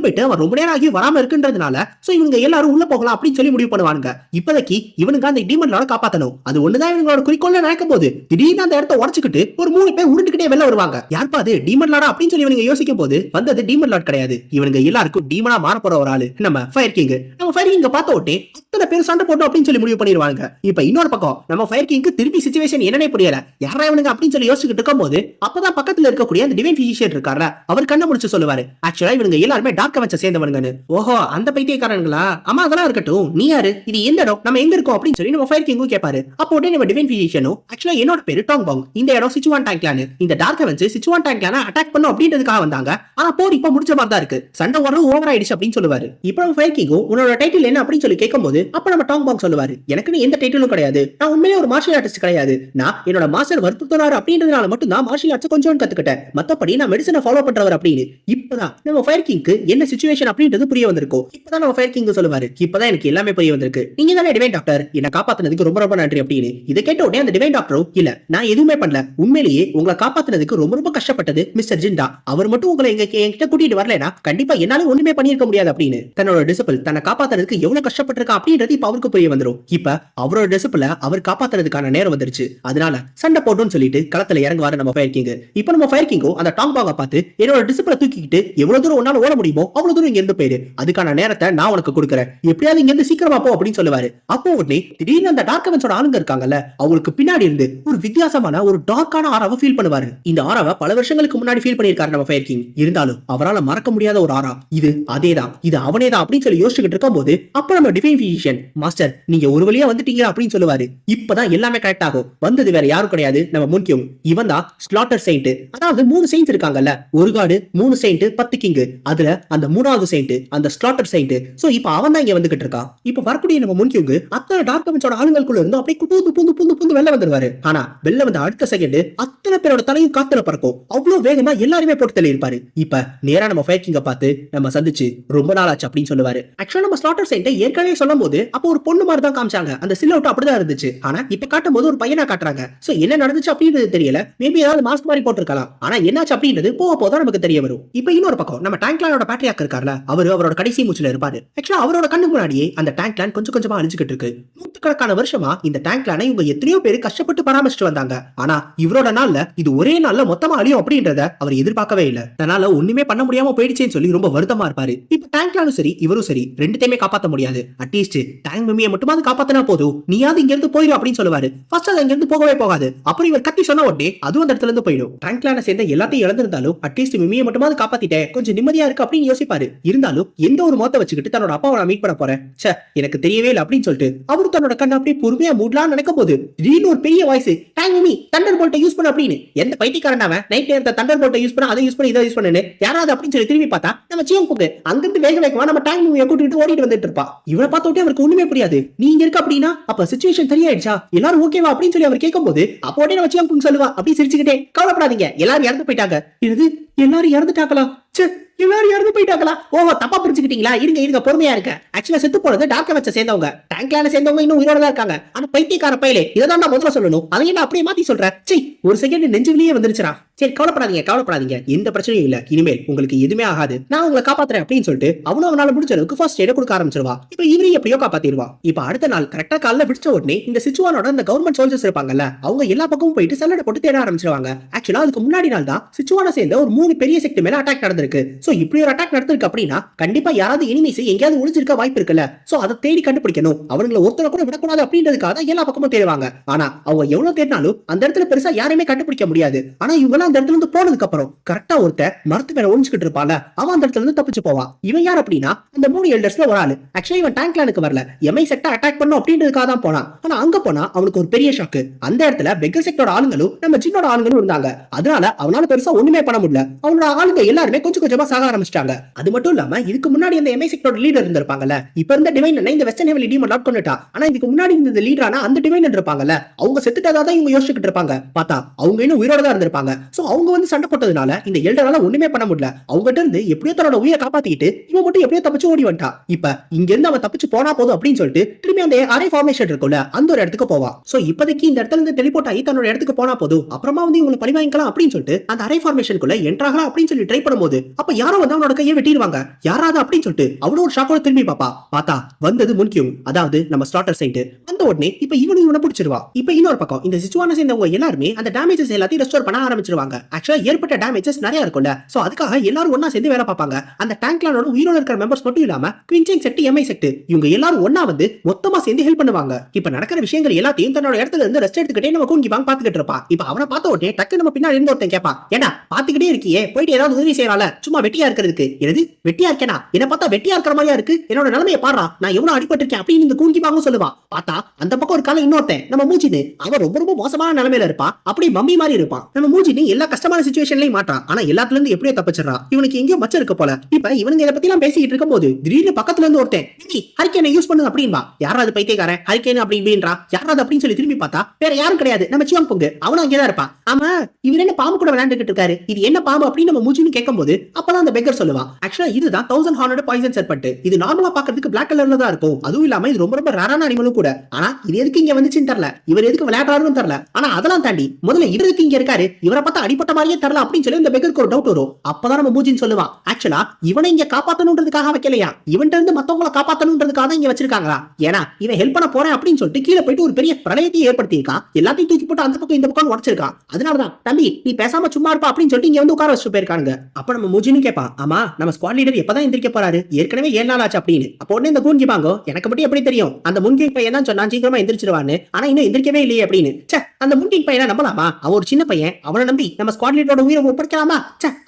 போயிட்டு அவன் ரொம்ப நேரம் ஆகி வராம இருக்குன்றதுனால சோ இவங்க எல்லாரும் உள்ள போகலாம் அப்படின்னு சொல்லி முடிவு பண்ணுவாங்க. இப்போதைக்கு இவனுங்க அந்த டீமன் லார்ட காப்பாத்தணும், அது ஒண்ணுதான் இவங்களோட குறிக்கோள்னு நினைக்கும் போது திடீர்னு அந்த இடத்தை உடைச்சுக்கிட்டு ஒரு 3 பேர் உருண்டுகிட்டே வெளில வருவாங்க. யார்ப்பா அது, டீமன் லார்டா அப்படின்னு சொல்லி இவங்க யோசிக்கும் போது வந்தது டீமன் லார்ட் கிடையாது, இவனுங்க எல்லாருக்கும் டீமனா மாற போற ஒரு ஆளு நம்ம ஃபயர் கிங். நம்ம ஃபயர் கிங் பார்த்த உடனே அத்தனை பேர் சண்டை போட்டோம் அப்படின்னு சொல்லி முடிவு பண்ணிடுவாங்க. இப்ப இன்னொரு பக்கம் நம்ம ஃபயர் கிங்க்கு திருப்பி சிச்சுவேஷன் என்னன்னே புரியல, யாரா இவனுங்க அப்படின்னு சொல்லி யோசிச்சுட்டு இருக்கும் போது அப்பதான் பக்கத்துல இருக்கக்கூடிய அந்த டிவைன் பிசிஷியன் இருக்கார்ல, அவர் கண்ணை முடிச்சு சொல்லுவாரு, ஆக்சுவலா இவங்க எல்லாருமே டார்க் ஹெவன்ஸை சேர்ந்தவனுங்கன்னு. ஓஹோ அந்த பைத்தியக்காரங்களா, ஆமா அதெல்லாம் இருக்கட்டும், நீ யாரு, இது எந்த இடம், நம்ம எங்க இருக்கோம் அப்படின்னு சொல்லி நம்ம ஃபயர் கிங்கும் கேட்பாரு. அப்போ உடனே நம்ம டிவைன் பிசிஷியனும் ஆக்சுவலா என்னோட பேரு டாங் பாங், இந்த இடம் சிச்சுவான் டேங்க்லான், இந்த டார்க் ஹெவன்ஸ் சிச்சுவான் டேங்க்லான அட்டாக் பண்ணும் அப்படின்றதுக்காக வந்தாங்க. ஆனா போர் இப்ப முடிச்ச மாதிரி தான் இருக்கு, சண்டை ஓவர் ஆயிடுச்சு அப்படின்னு சொல்லுவாரு. இப்போ நம்ம ஃபயர் கிங்கும் உன்னோட டைட்டில் என்ன அப்படின்னு சொல்லி கேட்கும்போது அப்ப நம்ம டாங் பாங் சொல்லுவாரு, எனக்கு எந்த டைட்டிலும் கிடையாது, நான் உண்மையிலே ஒரு மார்ஷியல் ஆர்டிஸ்ட் கிடையாது, நான் என்னோட மாஸ்டர் வற்புறுத்தினார் அப்படின்றதுனால மட்டும் தான் மார்ஷியல் ஆர்ட்ஸ் கொஞ்சம் கத்துக்கிட்டேன், மத்தபடி நான் மெடிசனை ஃபாலோ பண்றவர் அப்படின்னு. இப்பதான் நம்ம ஃபயர் கிங்க்கு என்ன சிச்சுவேஷன் அப்படின்றது புரிய வந்திருக்கும். இப்பதான் நம்ம ஃபயர் கிங் சொல்லுவாரு, இப்பதான் எனக்கு எல்லாமே புரிய வந்திருக்கு, நீங்க தானே டிவைன் டாக்டர், என்ன காப்பாத்துனதுக்கு ரொம்ப ரொம்ப நன்றி அப்படின்னு. இதை கேட்ட உடனே அந்த டிவைன் டாக்டரும் இல்ல நான் எதுவுமே பண்ணல, உண்மையிலேயே உங்களை காப்பாத்துனதுக்கு ரொம்ப ரொம்ப கஷ்டப்பட்டது மிஸ்டர் ஜிண்டா, அவர் மட்டும் உங்களை என்கிட்ட கூட்டிட்டு வரலனா கண்டிப்பா என்னால ஒண்ணுமே பண்ணிருக்க முடியாது அப்படின்னு. தன்னோட டிசிபிள் தன்னை காப்பாத்துறதுக்கு எவ்வளவு கஷ்டப்பட்டிருக்கா அப்படின்றது இப்ப அவருக்கு புரிய வந்துரும். இப்ப அவரோட டிசிபிள அவர் காப்பாத்துறதுக்கான நேரம் வந்துருச்சு, அதனால சண்டை போட்டுன்னு சொல்லிட்டு களத்துல இறங்குவாரு நம்ம ஃபயர் கிங். இப்ப நம்ம ஃபயர் கிங்கோ அந்த டாங் பாங்க பார்த்து என்னோட டிசிபிளை தூக்கிக்கிட்டு எவ்வளவு தூரம் உன்னால ஓட முடியுமோ அவ்வளவு தூரம் இங்க இருந்து போயிரு, அதுக்கான நேரத்தை நான் உனக்கு கொடுக்குறேன், எப்படியாவது இங்க இருந்து சீக்கிரமா போ அப்படின்னு சொல்லுவாரு. அப்போ உடனே திடீர்னு அந்த டார்க் ஹெவன்ஸோட ஆளுங்க இருக்காங்கல்ல, அவங்களுக்கு பின்னாடி இருந்து ஒரு வித்தியாசமான ஒரு டார்க்கான ஆராவை ஃபீல் பண்ணுவாரு. இந்த ஆராவை பல வருஷங்களுக்கு முன்னாடி ஃபீல் பண்ணிருக்காரு நம்ம ஃபயர் கிங், இருந்தாலும் அவரால் மறக்க முடியாத ஒரு ஆரா, இது அதேதான், இது அவனே தான் அப்படின்னு சொல்லி யோசிச்சுட்டு இருக்கும் போது அப்ப நம்ம டிவைன் பிசிஷியன் மாஸ்டர் நீங்க ஒரு வழியா வந்துட்டீங்க அப்படின்னு சொல்லுவாரு. இப்பதான் எல்லாமே கரெக்ட் ஆகும், வந்தது வேற யாரும் கிடையாது நம்ம முன்கியும், இவன் தான் ஸ்லாட்டர் செயின்ட். அதாவது 3 செயின்ஸ் இருக்காங்கல்ல, ஒரு காடு 3 செயின்ட் 10 கிங், அதுல அந்த 3வது செயின்ட் அந்த ஸ்லாட்டர் செயின்ட். சோ இப்போ அவன் தான் இங்க வந்துகிட்டு இருக்கான். இப்போ வரக்கூடிய நம்ம முன்கியும் அத்தனை டார்க் ஹெவன்ஸோட ஆளுங்களுக்குள்ள இருந்து அப்படியே புந்து வெளில வந்துருவாரு. ஆனா வெளில வந்த அடுத்த செகண்ட் அத்தனை பேரோட தலையும் காத்துல பறக்கும், அவ்வளவு வேகமா எல்லாருமே போட்டு தள்ளி இருப்பாரு. இப்ப நேரா நம்ம ஃபயர் கிங்க பார்த்து நம்ம சந்திச்சு ரொம்ப நாள் ஆச்சு அப்படின்னு சொல்லுவாரு. ஆக்சுவலா நம்ம ஸ்லாட்டர் செயின்ட் ஏற்கனவே சொல்லும் போது அப்போ ஒரு பொண்ணு மாதிரி தான் காமிச்சாங்க, அந்த சில்ஹவுட் அப்படிதான் இருந்துச்சு. ஆனா இப்ப காட்டும் போது ஒரு பையனா காட்டுறாங்க. சோ என்ன நடந்துச்சு அப்படின்றது தெரியல, மேபி ஏதாவது மாஸ்க் மாதிரி போட்டுருக்கலாம், ஆனா என்னாச்சு அப்படின்றது போக போதான் நமக்கு தெரிய வரும். இப்ப இன்னொரு பக்கம் நம்ம டேங்க்லானோட பேட்ரியாக் இருக்கார்ல, அவரோட கடைசி மூச்சுல இருப்பாரு. ஆக்சுவலா அவரோட கண்ணு முன்னாடியே அந்த டேங்க்லான் கொஞ்சம் கொஞ்சமா அழிஞ்சுக்கிட்டு இருக்கு. நூற்றுக்கணக்கான வருஷமா இந்த டேங்க்லானை இவங்க எத்தனையோ பேர் கஷ்டப்பட்டு பராமரிச்சுட்டு வந்தாங்க. ஆனா இவரோட நாள்ல இது ஒரே நாள்ல மொத்தமா அழியும் அப்படின்றத அவர் எதிர்பார்க்கவே இல்ல. அதனால ஒண்ணுமே பண்ண முடியாம போயிடுச்சேன்னு சொல்லி ரொம்ப வருத்தமா இருப்பாரு. இப்ப டேங்க்லானும் சரி இவரும் சரி ரெண்டுத்தையுமே காப்பாற்ற முடியாது. முடியாது. அட்லீஸ்ட் டேங்க் மம்மியை மட்டுமாவது காப்பாத்தினா போதும், நீயாவது இங்க இருந்து போயிடும் அப்படின்னு சொல்லுவாரு. ஃபர்ஸ்ட் அது இங்க இருந்து போகவே போகாது. அப்புறம் இவர் கத்தி சொன்ன உடனே அதுவும் அந்த இடத்துல இருந்து போயிடும். டேங்க் கிளானை சேர்ந்த எல்லாத்தையும் இழந்திருந்தாலும் அட்லீஸ்ட் மம்மியை மட்டுமாவது காப்பாத்திட்டேன், கொஞ்சம் நிம்மதியா இருக்கு அப்படின்னு யோசிப்பாரு. இருந்தாலும் எந்த ஒரு மொத்த வச்சுக்கிட்டு தன்னோட அப்பாவை நான் மீட் பண்ண போறேன், சே எனக்கு தெரியவே இல்லை அப்படின்னு சொல்லிட்டு அவரு தன்னோட கண்ணை அப்படியே பொறுமையா மூடலாம்னு நினைக்கும் போது திடீர்னு ஒரு பெரிய வாய்ஸ், டேங்க் மம்மி தண்டர் போல்ட்டை யூஸ் பண்ண அப்படின்னு. எந்த பைத்தியக்காரன் அவன் நைட் நேரத்தை தண்டர் போல்ட்டை யூஸ் பண்ண, அதை யூஸ் பண்ணி இதை யூஸ் பண்ணு யாராவது அப்படின்னு சொல்லி திரும்பி பார்த்தா நம்ம சியோங் புக்கு அங்கிருந்து வேக வேகமா நம்ம டேங்க் மம்மியை கூட்டிட்டு ஓடிட்டு வந்துட்டு இருப்பா. இவரை பார்த்தோட்டே அவருக்கு ஒண்ணுமே புரியாது. நீங்க இருக்க அப்படின்னா அப்ப சிச்சுவேஷன் சரியாயிடுச்சா, எல்லாரும் ஓகேவா அப்படின்னு சொல்லி அவர் கேட்கும் போது அப்போடே நம்ம சியோங் புக் சொல்லுவா அப்படி சிரிச்சுக்கிட்டே, கவலைப்படாதீங்க எல்லாரும் இறந்து போயிட்டாங்க. இது எல்லாரும் இறந்துட்டாங்களா, எல்லாரும் இறந்து போயிட்டாங்களா, ஓஹோ தப்பா புரிஞ்சுக்கிட்டீங்களா, இருங்க பொறுமையா இருக்க. ஆக்சுவலா செத்து போனது டார்க் ஹெவன்ஸை சேர்ந்தவங்க, டேங்க் கிளானை சேர்ந்தவங்க இன்னும் உயிரோட தான் இருக்காங்க. ஆனா பைத்தியக்கார பையலே இதை தான் நான் முதல்ல சொல்லணும், அதை என்ன அப்படியே மாத்தி சொல்றேன். சரி ஒரு செகண்ட் நெஞ்சுலயே வந்துருச்சுடா. சரி கவலைப்படாதீங்க எந்த பிரச்சனையும் இல்ல, இனிமேல் உங்களுக்கு எதுவுமே ஆகாது, நான் உங்களை காப்பாத்துறேன் அப்படின்னு சொல்லிட்டு அவனும் அவனால முடிஞ்ச அளவுக்கு ஃபர்ஸ்ட் எய்ட கொடுக்க ஆரம்பிச்சிருவா. இப்ப இவரையும் எப்படியோ காப்பாத்திடுவா. இப்ப அடுத்த நாள் கரெக்டா காலைல விடிச்ச உடனே இந்த சிச்சுவானோட அந்த கவர்மெண்ட் சோல்ஜர்ஸ் இருப்பாங்கல்ல, அவங்க எல்லா பக்கமும் போயிட்டு சல்லடை போட்டு தேட ஆரம்பிச்சிருவாங்க. ஆக்சுவலா அதுக்கு முன்னாடி நாள் தான் சிச்சுவான சேர்ந்த ஒரு 3 பெரிய செக்ட் மேல அட்டாக் நடந்திருக்கு. சோ இப்படி ஒரு அட்டாக் நடந்திருக்கு அப்படின்னா கண்டிப்பா யாராவது எனிமீஸ் எங்கேயாவது ஒளிஞ்சிருக்க வாய்ப்பு இருக்குல்ல. சோ அதை தேடி கண்டுபிடிக்கணும், அவங்களை ஒருத்தர கூட விடக்கூடாது அப்படின்றதுக்காக தான் எல்லா பக்கமும் தேடுவாங்க. ஆனா அவங்க எவ்வளவு தேடினாலும் அந்த இடத்துல பெருசா யாரையுமே கண்டுபிடிக்க முடியாது. ஆனா இவங்க அந்த இடத்துல இருந்து போனதுக்கு அப்புறம் கரெக்டா ஒருத்தர் மரத்து மேல ஒளிஞ்சுக்கிட்டு இருப்பாங்க, அவன் அந்த இடத்துல இருந்து தப்பிச்சு போவான். இவன் யார் அப்படின்னா அந்த 3 எல்டர்ஸ்ல ஒரு ஆளு. ஆக்சுவலா இவன் டேங்க் கிளானுக்கு வரல, எம்ஐ செக்டா அட்டாக் பண்ணும் அப்படின்றதுக்காக தான் போனான். ஆனா அங்க போனா அவனுக்கு ஒரு பெரிய ஷாக்கு. அந்த இடத்துல பெக்கர் செக்டோட ஆளுங்களும் நம்ம ஜின்னோட ஆளுங்களும் இருந்தாங்க. அதனால அவனால பெருசா ஒண்ணுமே பண்ண முடியல. அவனோட ஆளுங்க எல்லாருமே கொஞ்சம் கொஞ்சமா சாக ஆரம்பிச்சிட்டாங்க. அது மட்டும் இல்லாம இதுக்கு முன்னாடி அந்த எம்ஐ செக்டோட லீடர் இருந்திருப்பாங்கல்ல, இப்ப இருந்த டிவைன் இந்த வெஸ்டர்ன் ஹெவன்லி டீமன் லாட் கொண்டுட்டா. ஆனா இதுக்கு முன்னாடி இந்த லீடரான அந்த டிவைன் இருப்பாங்கல்ல, அவங்க செத்துட்டதா தான் இவங்க யோசிச்சுக்கிட்டு இருப்பாங்க. பார்த்தா அவங்க இன்னும் உயிரோட தான் இருந்திருப்பாங்க. சோ அவங்க வந்து சண்டை போட்டதுனால இந்த எல்டரால ஒண்ணுமே பண்ண முடியல. அவங்ககிட்ட இருந்து எப்படியோ தன்னோட உயிரை காப்பாத்திக்கிட்டு இவன் மட்டும் எப்படியோ தப்பிச்சு ஓடி வந்துட்டான். இப்ப இங்க இருந்து அவன் தப்பிச்சு போனா போதும் அப்படின்னு சொல்லிட்டு திரும்பி அந்த அரை ஃபார்மேஷன் இருக்குல்ல, அந்த ஒரு இடத்துக்கு போவான். சோ இப்போதைக்கு இந்த இடத்துல இருந்து டெலிபோர்ட் ஆகி தன்னோட இடத்துக்கு போனா போதும், அப்புறமா வந்து இவங்களை பழி வாங்கிக்கலாம் அப்படின்னு சொல்லிட்டு அந்த அரை ஃபார்மேஷனுக்குள்ள என்ட்ராகலாம் அப்படின்னு சொல்லி ட்ரை பண்ணும்போது அப்ப யாரோ வந்து அவனோட கையை வெட்டிடுவாங்க. யாராவது அப்படின்னு சொல்லிட்டு அவனோட ஒரு ஷாக்கோட திரும்பி பாப்பா. பார்த்தா வந்தது முன்கியூங், அதாவது நம்ம ஸ்லாட்டர் சைட். வந்த உடனே இப்ப இவனை பிடிச்சிருவா. இப்ப இன்னொரு பக்கம் இந்த சிச்சுவான சேர்ந்தவங்க எல்லாருமே அந்த டேமேஜஸ் எல்லாத்தையும் ரெஸ்டோர் பண்ண ஆரம்பிச்சிருவாங்க. ஆக்சுவலா ஏற்பட்ட டேமேஜஸ் நிறைய இருக்கும்ல, சோ அதுக்காக எல்லாரும் ஒண்ணா சேர்ந்து வேலை பார்ப்பாங்க. அந்த டேங்க் கிளானோட உயிரோட இருக்கிற மெம்பர்ஸ் மட்டும் இல்லாம குவின்செங் செட், எம்ஐ செட் இவங்க எல்லாரும் ஒண்ணா வந்து மொத்தமா சேர்ந்து ஹெல்ப் பண்ணுவாங்க. இப்ப நடக்கிற விஷயங்கள் எல்லாத்தையும் தன்னோட இடத்துல இருந்து ரெஸ்ட் எடுத்துக்கிட்டே நம்ம கூங்கி பாங்க பாத்துக்கிட்டு இருப்பா. இப்ப அவனை பார்த்த உடனே டக்கு நம்ம பின்னாடி இருந்து ஒருத்தன் கேட்பான், ஏன்னா பாத்துக்கிட்டே இருக்கியே போயிட்டு ஏதாவது உதவி செய்யறால, சும்மா வெட்டியா இருக்கிறதுக்கு. எனது வெட்டியா இருக்கேனா, என்ன பார்த்தா வெட்டியா இருக்கிற மாதிரியா இருக்கு, என்னோட நிலைமையை பாடுறா, நான் எவ்வளவு அடிபட்டு இருக்கேன் அப்படின்னு இந்த கூங்கி பாங்க சொல்லுவான். பார்த்தா அந்த பக்கம் ஒரு கால இன்னொருத்தன் நம்ம மூச்சின்னு, அவன் ரொம்ப ரொம்ப மோசமான நிலைமையில இருப்பான். அப்படி மம்மி மாதிரி இருப்பான். நம்ம மூச்சின்னு எல்லா கஷ்டமான சிச்சுவேஷன்லயும் மாட்டான். ஆனா எல்லாத்துல இருந்து எப்படியோ தப்பிச்சிடறான். இவனுக்கு எங்கேயோ மச்சம் இருக்கு போல. இப்ப இவனுங்க இதை பத்தி எல்லாம் பேசிக்கிட்டு இருக்கும் போது திடீர்னு பக்கத்துல இருந்து ஒருத்தன் ஹரிக்கேனை யூஸ் பண்ணு அப்படின்பா. யாராவது பைத்தியக்காரன் ஹரிக்கேன் அப்படின்றா, யாராவது அப்படின்னு சொல்லி திரும்பி பார்த்தா வேற யாரும் கிடையாது, நம்ம சியோங் பொங்கு. அவனும் அங்கேதான் இருப்பான். ஆமா இவர் என்ன பாம்பு கூட விளையாண்டுகிட்டு இருக்காரு, இது என்ன பாம்பு அப்படின்னு நம்ம மூச்சின்னு கேட்கும் போது அப்பதான் அந்த பெக்கர் சொல்லுவான், ஆக்சுவலா இதுதான் 1000 ஹார்னட் பாய்சன் சர்பெண்ட். இது நார்மலா பாக்கிறதுக்கு பிளாக் கலர்ல தான் இருக்கும். அதுவும் இல்லாம இது ரொம்ப ரொம்ப ரேரான அனிமலும் கூட. ஆனா இது எதுக்கு இங்க வந்துச்சுன்னு தெரியல, இவர் எதுக்கு விளையாடுறாருன்னு தெரியல. ஆனா அதெல்லாம் தாண்டி முதல்ல இவருக்கு இங்க இருக்காரு, இவரை பார்த்தா அடிப்பட்ட மாதிரியே தெரியல அப்படின்னு சொல்லி இந்த பெக்கருக்கு ஒரு டவுட் வரும். அப்பதான் நம்ம மூச்சின்னு சொல்லுவான், ஆக்சுவலா இவனை இங்க காப்பாத்தணுன்றதுக்காக வைக்கலையா, இவன்ட்ட இருந்து மத்தவங்களை காப்பாத்தணுன்றதுக்காக தான் இங்க வச்சிருக்காங்களா. ஏன்னா இவன் ஹெல்ப் பண்ண போறேன் அப்படின்னு சொல்லிட்டு கீழே போயிட்டு ஒரு பெரிய பிரளயத்தை ஏற்படுத்தி இருக்கான். எல்லாத்தையும் தூக்கி போட்டு அந்த பக்கம் இந்த பக்கம் உடச்சிருக்கான். அதனாலதான் தம்பி நீ பேசாம சும்மா இருப்பா அப்படின்னு சொல்லிட்டு இங்க வந்து உட்கார வச்சுட்டு போயிருக்காங்க. அப்ப நம்ம மூச்சின்னு கேட்பான், ஆமா நம்ம ஸ்குவாட் லீடர் எப்பதான் எந்திரிக்க போறாரு, ஏற்கனவே 7 நாள் ஆச்சு அப்படின்னு. அப்போ உடனே இந்த கூங்கி பாங்கோ, எனக்கு மட்டும் எப்படி தெரியும், அந்த முன்கிங் பையன் தான் சொன்னான் சீக்கிரமா எந்திரிச்சிருவான்னு, ஆனா இன்னும் எந்திரிக்கவே இல்லையே அப்படின்னு. அந்த முன்கிங் பையனை நம்பலாமா, அவன் ஒரு சின்ன பையன், அவனை நம்பி நம்ம ஸ்குவாட் லீடரோட உயிரை ஒப்படைக்கலாமா,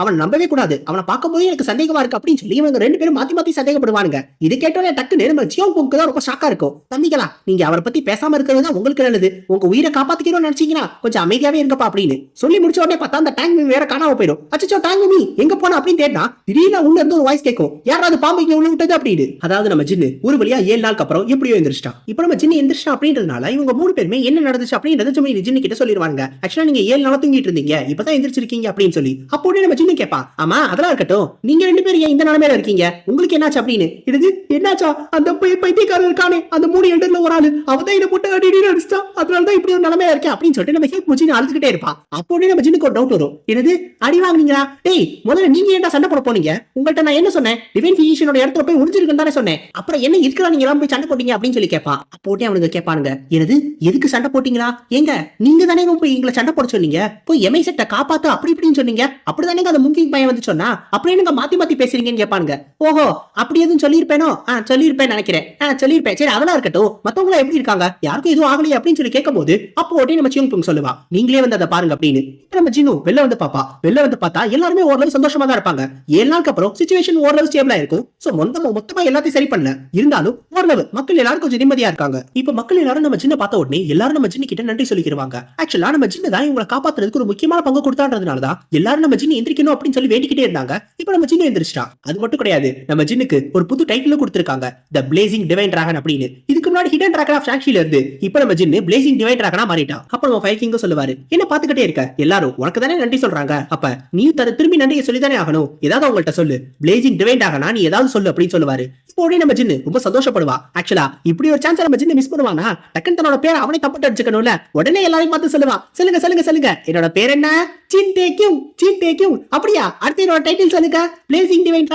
அவனை நம்பவே கூடாது, அவனை பார்க்கும்போது எனக்கு சந்தேகமா இருக்கு அப்படின்னு சொல்லி இவங்க 2 பேரும் மாத்தி மாத்தி சந்தேகப்படுவானுங்க. இது கேட்டோட டக்குன்னு நம்ம சியோங் பொங்குக்கு தான் ரொம்ப ஷாக்கா இருக்கும். தம்பிகளா நீங்க அவரை பத்தி பேசாம இருக்கிறது தான் உங்களுக்கு நல்லது, உங்க உயிரை காப்பாத்திக்கணும்னு நினைச்சீங்கன்னா கொஞ்சம் அமைதியாவே இருங்கப்பா அப்படின்னு சொல்லி முடிச்ச உடனே பார்த்தா அந்த டேங்க் வேற காணாம போயிடும். அச்சோ டேங்க் மீ எங்க போனா அப்படின்னு தேடினா திடீர்னு உள்ள இருந்து ஒரு வாய்ஸ் கேட்கும், யாராவது பாம்பு இங்க உள்ள விட்டது அப்படின்னு. அதாவது நம்ம ஜின்னு ஒரு வழியா 7 நாளுக்கு அப்புறம் எப்படியோ எந்திரிச்சிட்டான். இப்போ நம்ம ஜின்னு எந்திரிச்சிட்டான் அப்படின்றதுனால இவங்க 3 பேருமே என்ன நடந்துச்சு அப்படின்றத சும்மா ஜின்னு கிட்ட சொல்லிடுவாங்க. ஆக்சுவலா நீங்க 7 நாளா தூங்கிட்டு இருந்தீங்க, இப்பதான் எந்திரிச்சிருக்கீங்க அப்படின்னு சொல்லி. அப்போ நம்ம ஜின்னு கேட்பான், ஆமா அதெல்லாம் இருக்கட்டும், நீங்க 2 பேரும் ஏன் இந்த நிலைமையில இருக்கீங்க, உங்களுக்கு என்னாச்சு அப்படின்னு. இது என்னாச்சா, அந்த பைத்தியக்காரர் இருக்கானே அந்த 3 எண்டர்ல ஒரு ஆளு, அவதான் இதை போட்டு அடிக்கடி அடிச்சிட்டான், அதனாலதான் இப்படி ஒரு நிலைமையா இருக்கேன் அப்படின்னு சொல்லிட்டு நம்ம ஹெல்ப் மூச்சின்னு அழுதுகிட்டே இருப்பான். அப்போ நம்ம ஜின்னுக்கு ஒரு டவுட் வரும், என்னது அடி வாங்குனீங்களா, டேய் முதல்ல நீங்க ஏன்டா சண்டை போட போனீங்க, உங்கள்ட்ட நான் என்ன சொன்னேன், டிவைன் பிசிஷியனோட இடத்துல போய் ஒளிஞ்சிருக்குன்னு தானே சொன்னேன், அப்புறம் என்ன இருக்கிறா நீங்க எல்லாம் போய் சண்டை போட்டீங்க அப்படின்னு சொல்லி கேட்பான். அப்போ அவனுங்க கேட்பானுங்க, என்னது எதுக்கு சண்டை போட்டீங்களா, எங்க நீங்க தானே போய் எங்களை சண்டை போட சொன்னீங்க, போய் எம்ஐ செக்ட காப்பாத்து அப்படி இப்படின்னு சொன்னீங்க, அப்படிதானே அந்த முங்கிங் பையன் வந்து சொன்னா, அப்படியே நீங்க மாத்தி மாத்தி பேசுறீங்கன்னு கேட்பானுங்க. ஓஹோ அப்படி எதுவும் சொல்லியிருப்பேனோ, சொல்லியிருப்பேன் நினைக்கிறேன், சொல்லியிருப்பேன், சரி அதெல்லாம் இருக்கட்டும், மத்தவங்க எப்படி இருக்காங்க, யாருக்கும் எதுவும் ஆகலையே அப்படின்னு சொல்லி கேட்கும்போது அப்போ உடனே நம்ம சியோங் புங் சொல்லுவா, நீங்களே வந்து அதை பாருங்க அப்படின்னு. நம்ம ஜினு வெளில வந்து பாப்பா. வெளில வந்து பார்த்தா எல்லாருமே ஓரளவு சந்தோஷமா தான் இருப்பாங்க. 7 நாளுக்கு அப்புறம் சிச்சுவேஷன் ஓரளவு ஸ்டேபிளா இருக்கும். சோ மொத்தமா எல்லாத்தையும் சரி பண்ணல, இருந்தாலும் ஓரளவு மக்கள் எல்லாரும் கொஞ்சம் நிம்மதியா இருக்காங்க. இப்ப மக்கள் எல்லாரும் நம்ம ஜின்ன பார்த்த உடனே எல்லாரும் நம்ம ஜின்னு கிட்ட நன்றி சொல்லிக்கிறாங்க. ஆக்சுவலா நம்ம ஜின்னு தான் இவங்களை காப்பாத்துறதுக்கு ஒரு முக்கியமான பங்கு கொடுத்தான்றதுனாலதான் எல்லாரும் நம்ம ஜின்னு எந்திரிக்கணும் அப்படின்னு சொல்லி வேண்டிக்கிட்டே இருந்தாங்க. இப்ப நம்ம ஜின்னு எந்திரிச்சிட்டா. அது மட்டும் கிடையாது, நம்ம ஜின்னுக்கு ஒரு புது டைட்டில் கொடுத்திருக்காங்க, தி பிளேசிங் டிவைன் டிராகன் அப்படின்னு. இதுக்கு முன்னாடி ஹிடன் டிராகன் ஆஃப் ஷாங்ஷில இருந்து இப்ப நம்ம ஜின்னு பிளேசிங் டிவைன் டிராகனா மாறிட்டான். அப்ப நம்ம ஃபயர் கிங் சொல்லுவாரு, என்ன பாத்துக்கிட்டே இருக்க, எல்லாரும் உனக்கு தானே நன்றி சொல்றாங்க, அப்ப நீ திரும்பி நன்றியை சொல்லி தானே ஆகணும், ஏதாவது அவங்கள்ட்ட சொல்லு, பிளேசிங் டிவைன் டிராகனா நீ ஏதாவது சொல்லு அப்படின்னு சொல்லுவாரு. இப்போ நம்ம ஜின்னு ரொம்ப சந்தோஷப்படுவா. ஆக்சுவலா இப்படி ஒரு சான்ஸ் நம்ம ஜின்னு மிஸ் பண்ணுவானா, டக்குன்னு தன்னோட பேரை அவனே தப்பட்டு அடிச்சுக்கணும்ல, உடனே எல்லாரையும் பார்த்து சொல்லுவான், சொல்லுங்க சொல்லுங்க சொல்லுங்க, என்னோட பேர் என்ன, சின் டேக்கியூங், அப்படியா, அடுத்து என்னோட டைட்டில் சொல்லுங்க, placing divine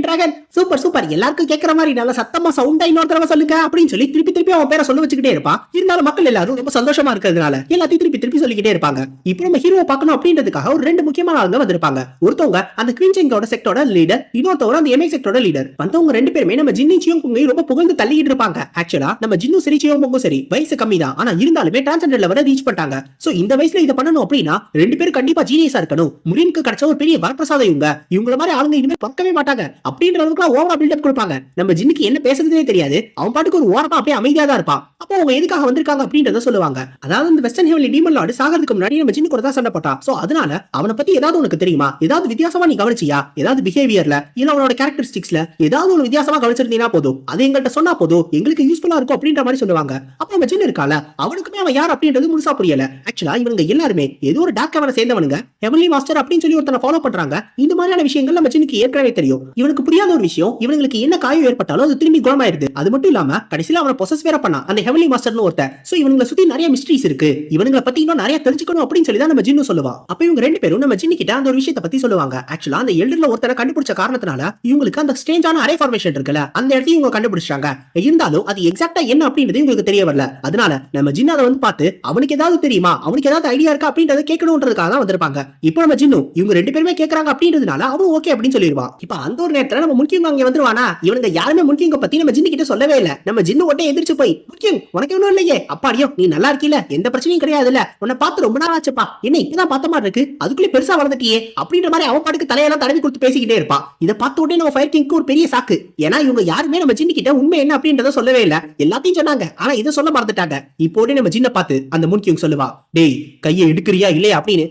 dragon. Super super, எல்லாருக்கும் கேட்கற மாதிரி நல்ல சத்தமா சவுண்டா இன்னொரு தடவை சொல்லுங்க அப்படின்னு சொல்லி திருப்பி அவன் பேரை சொல்ல வச்சுக்கிட்டே இருப்பான். இருந்தாலும் மக்கள் எல்லாரும் ரொம்ப சந்தோஷமா இருக்கிறதுனால எல்லாத்தையும் திருப்பி சொல்லிக்கிட்டே இருப்பாங்க. இப்போ நம்ம ஹீரோவை பார்க்கணும் அப்படின்றதுக்காக ஒரு 2 முக்கியமான ஆளுங்க வந்திருப்பாங்க. ஒருத்தவங்க அந்த குவீன்சிங்கோட செக்டோட லீடர், இன்னொருத்தவங்க அந்த எம்ஐ செக்டோட லீடர். வந்தவங்க 2 பேருமே நம்ம ஜின்னு சியோங் புங்கையும் ரொம்ப புகழ்ந்து தள்ளிட்டு இருப்பாங்க. ஆக்சுவலா நம்ம ஜின்னு சரி சியோங் புங்கும் சரி வயசு கம்மி தான், ஆனா இருந்தாலுமே டிரான்ஸ்ஜெண்டர் லெவலை ரீச் பண்ணிட்டாங்க. சோ இந்த வயசுல இதை பண்ணணும் அப்படின்னா 2 பேரும் கண்டிப்பா ஜீனியஸா இருக்கணும். முரீனுக்கு கிடைச்ச ஒரு பெரிய வரப்பிரசாதம் இவங்கள மாதிரி ஆளுங்க இனிமேல் பார்க்கவே மாட்டாங்க அப்படின்ற அளவுக்கு ஓவரா பில்டப் கொடுப்பாங்க. நம்ம ஜின்னுக்கு என்ன பேசுறதுனே தெரியாது, அவன் பாட்டுக்கு ஒரு ஓரமா அப்படியே அமைதியா தான் இருப்பான். அப்போ அவங்க எதுக்காக வந்திருக்காங்க அப்படின்றத சொல்லுவாங்க. அதாவது இந்த வெஸ்டர்ன் ஹெவன்லி டீமன் லார்ட் சாகிறதுக்கு முன்னாடி நம்ம ஜின்னு கூட தான் சண்டை போட்டான். சோ அதனால அவனை பத்தி ஏதாவது உனக்கு தெரியுமா, ஏதாவது வித்தியாசமா நீ கவனிச்சியா, ஏதாவது பிஹேவியர்ல இல்ல அவனோட கேரக்டரிஸ்டிக்ஸ்ல ஏதாவது ஒரு வித்தியாசமா கவனிச்சிருந்தீங்கன்னா போதும், அதை எங்கள்கிட்ட சொன்னா போதும், எங்களுக்கு யூஸ்ஃபுல்லா இருக்கும் அப்படின்ற மாதிரி சொல்லுவாங்க. அப்ப நம்ம ஜின்னு இருக்கால, அவனுக்குமே அவன் யார் அப்படின்றது முழுசா புரியல. ஆக்சுவலா இவங்க எல்லாருமே ஏதோ ஒரு டார்க் ஹெவனை சேர்ந்தவனுங்க, ஹெவன்லி மாஸ்டர் அப்படின்னு சொல்லி ஒருத்தனை ஃபாலோ பண்றாங்க. இந்த மாதிரியான விஷயங்கள் நம்ம ஜின்னுக்கு ஏற்கனவே தெரியும். இவனுக்கு புரியாத ஒரு விஷயம், இவங்களுக்கு என்ன காயம் ஏற்பட்டாலும் அது திரும்பி குணமாயிருது. அது மட்டும் இல்லாம கடைசியில அவனை பொசஸ் வேற பண்ணா அந்த ஹெவன்லி மாஸ்டர்னு ஒருத்தன். சோ இவங்களை சுத்தி நிறைய மிஸ்ட்ரீஸ் இருக்கு, இவங்களை பத்தி இன்னும் நிறைய தெரிஞ்சுக்கணும் அப்படின்னு சொல்லி தான் நம்ம ஜின்னு சொல்லுவான். அப்ப இவங்க 2 பேரும் நம்ம ஜின்னு கிட்ட அந்த ஒரு விஷயத்தை பத்தி சொல்லுவாங்க. ஆக்சுவலா அந்த எல்டர்ல ஒருத்தனை கண்டுபிடிச்ச காரணத்தினால இவங்களுக்கு அந்த ஸ்ட்ரேஞ்சான அரே ஃபார்மேஷன் இருக்குல்ல, அந்த இடத்தையும் இவங்க கண்டுபிடிச்சாங்க. இருந்தாலும் அது எக்ஸாக்ட்டா என்ன அப்படின்றது இவங்களுக்கு தெரிய வரல. அதனால நம்ம ஜின்னு அதை வந்து பார்த்து அவனுக்கு ஏதாவது தெரியுமா, அவனுக்கு ஏதாவது ஐடியா இருக்கா அப்படின்றத கேட்கணும்ன்றதுக்காக தான் வந்திருப்பாங்க. இப்போ நம்ம ஜின்னு இவங்க 2 பேருமே கேக்குறாங்க அப்படின்றதுனால அவனும் ஓகே அப்படின்னு சொல்லிடுவான். இப்ப அந்த ஒரு நேரத்துல நம்ம முன்கிங் அங்க வந்துருவானா, இவங்க யாருமே முன்கிங்க பத்தி நம்ம ஜின்னு கிட்ட சொல்லவே இல்ல. நம்ம ஜின்னு உடனே எந்திரிச்சு போய், முன்கிங் உனக்கு ஒண்ணும் இல்லையே, அப்பாடியோ நீ நல்லா இருக்கீல, எந்த பிரச்சனையும் கிடையாதுல்ல, உன்னை பார்த்து ரொம்ப நாள் ஆச்சுப்பா, என்ன இப்பதான் பார்த்த மாதிரி இருக்கு, அதுக்குள்ளே பெருசா வளர்ந்துட்டியே அப்படின்ற மாதிரி அவன் பாட்டுக்கு தலையெல்லாம் தடவி கொடுத்து பேசிக்கிட்டே இருப்பான். இதை பார்த்த உடனே நம்ம ஃபயர் கிங்க்கு ஒரு பெரிய சாக்கு. ஏன்னா இவங்க யாருமே நம்ம ஜின்னு கிட்ட உண்மை என்ன அப்படின்றத சொல்லவே இல்ல, எல்லாத்தையும் சொன்னாங்க ஆனா இதை சொல்ல மறந்துட்டாங்க. இப்போ உடனே நம்ம ஜின்னை பார்த்து அந்த முன்கிங் சொல்லுவா, டேய் கையை எடுக்கிறியா இல்லையா அப்படின்னு.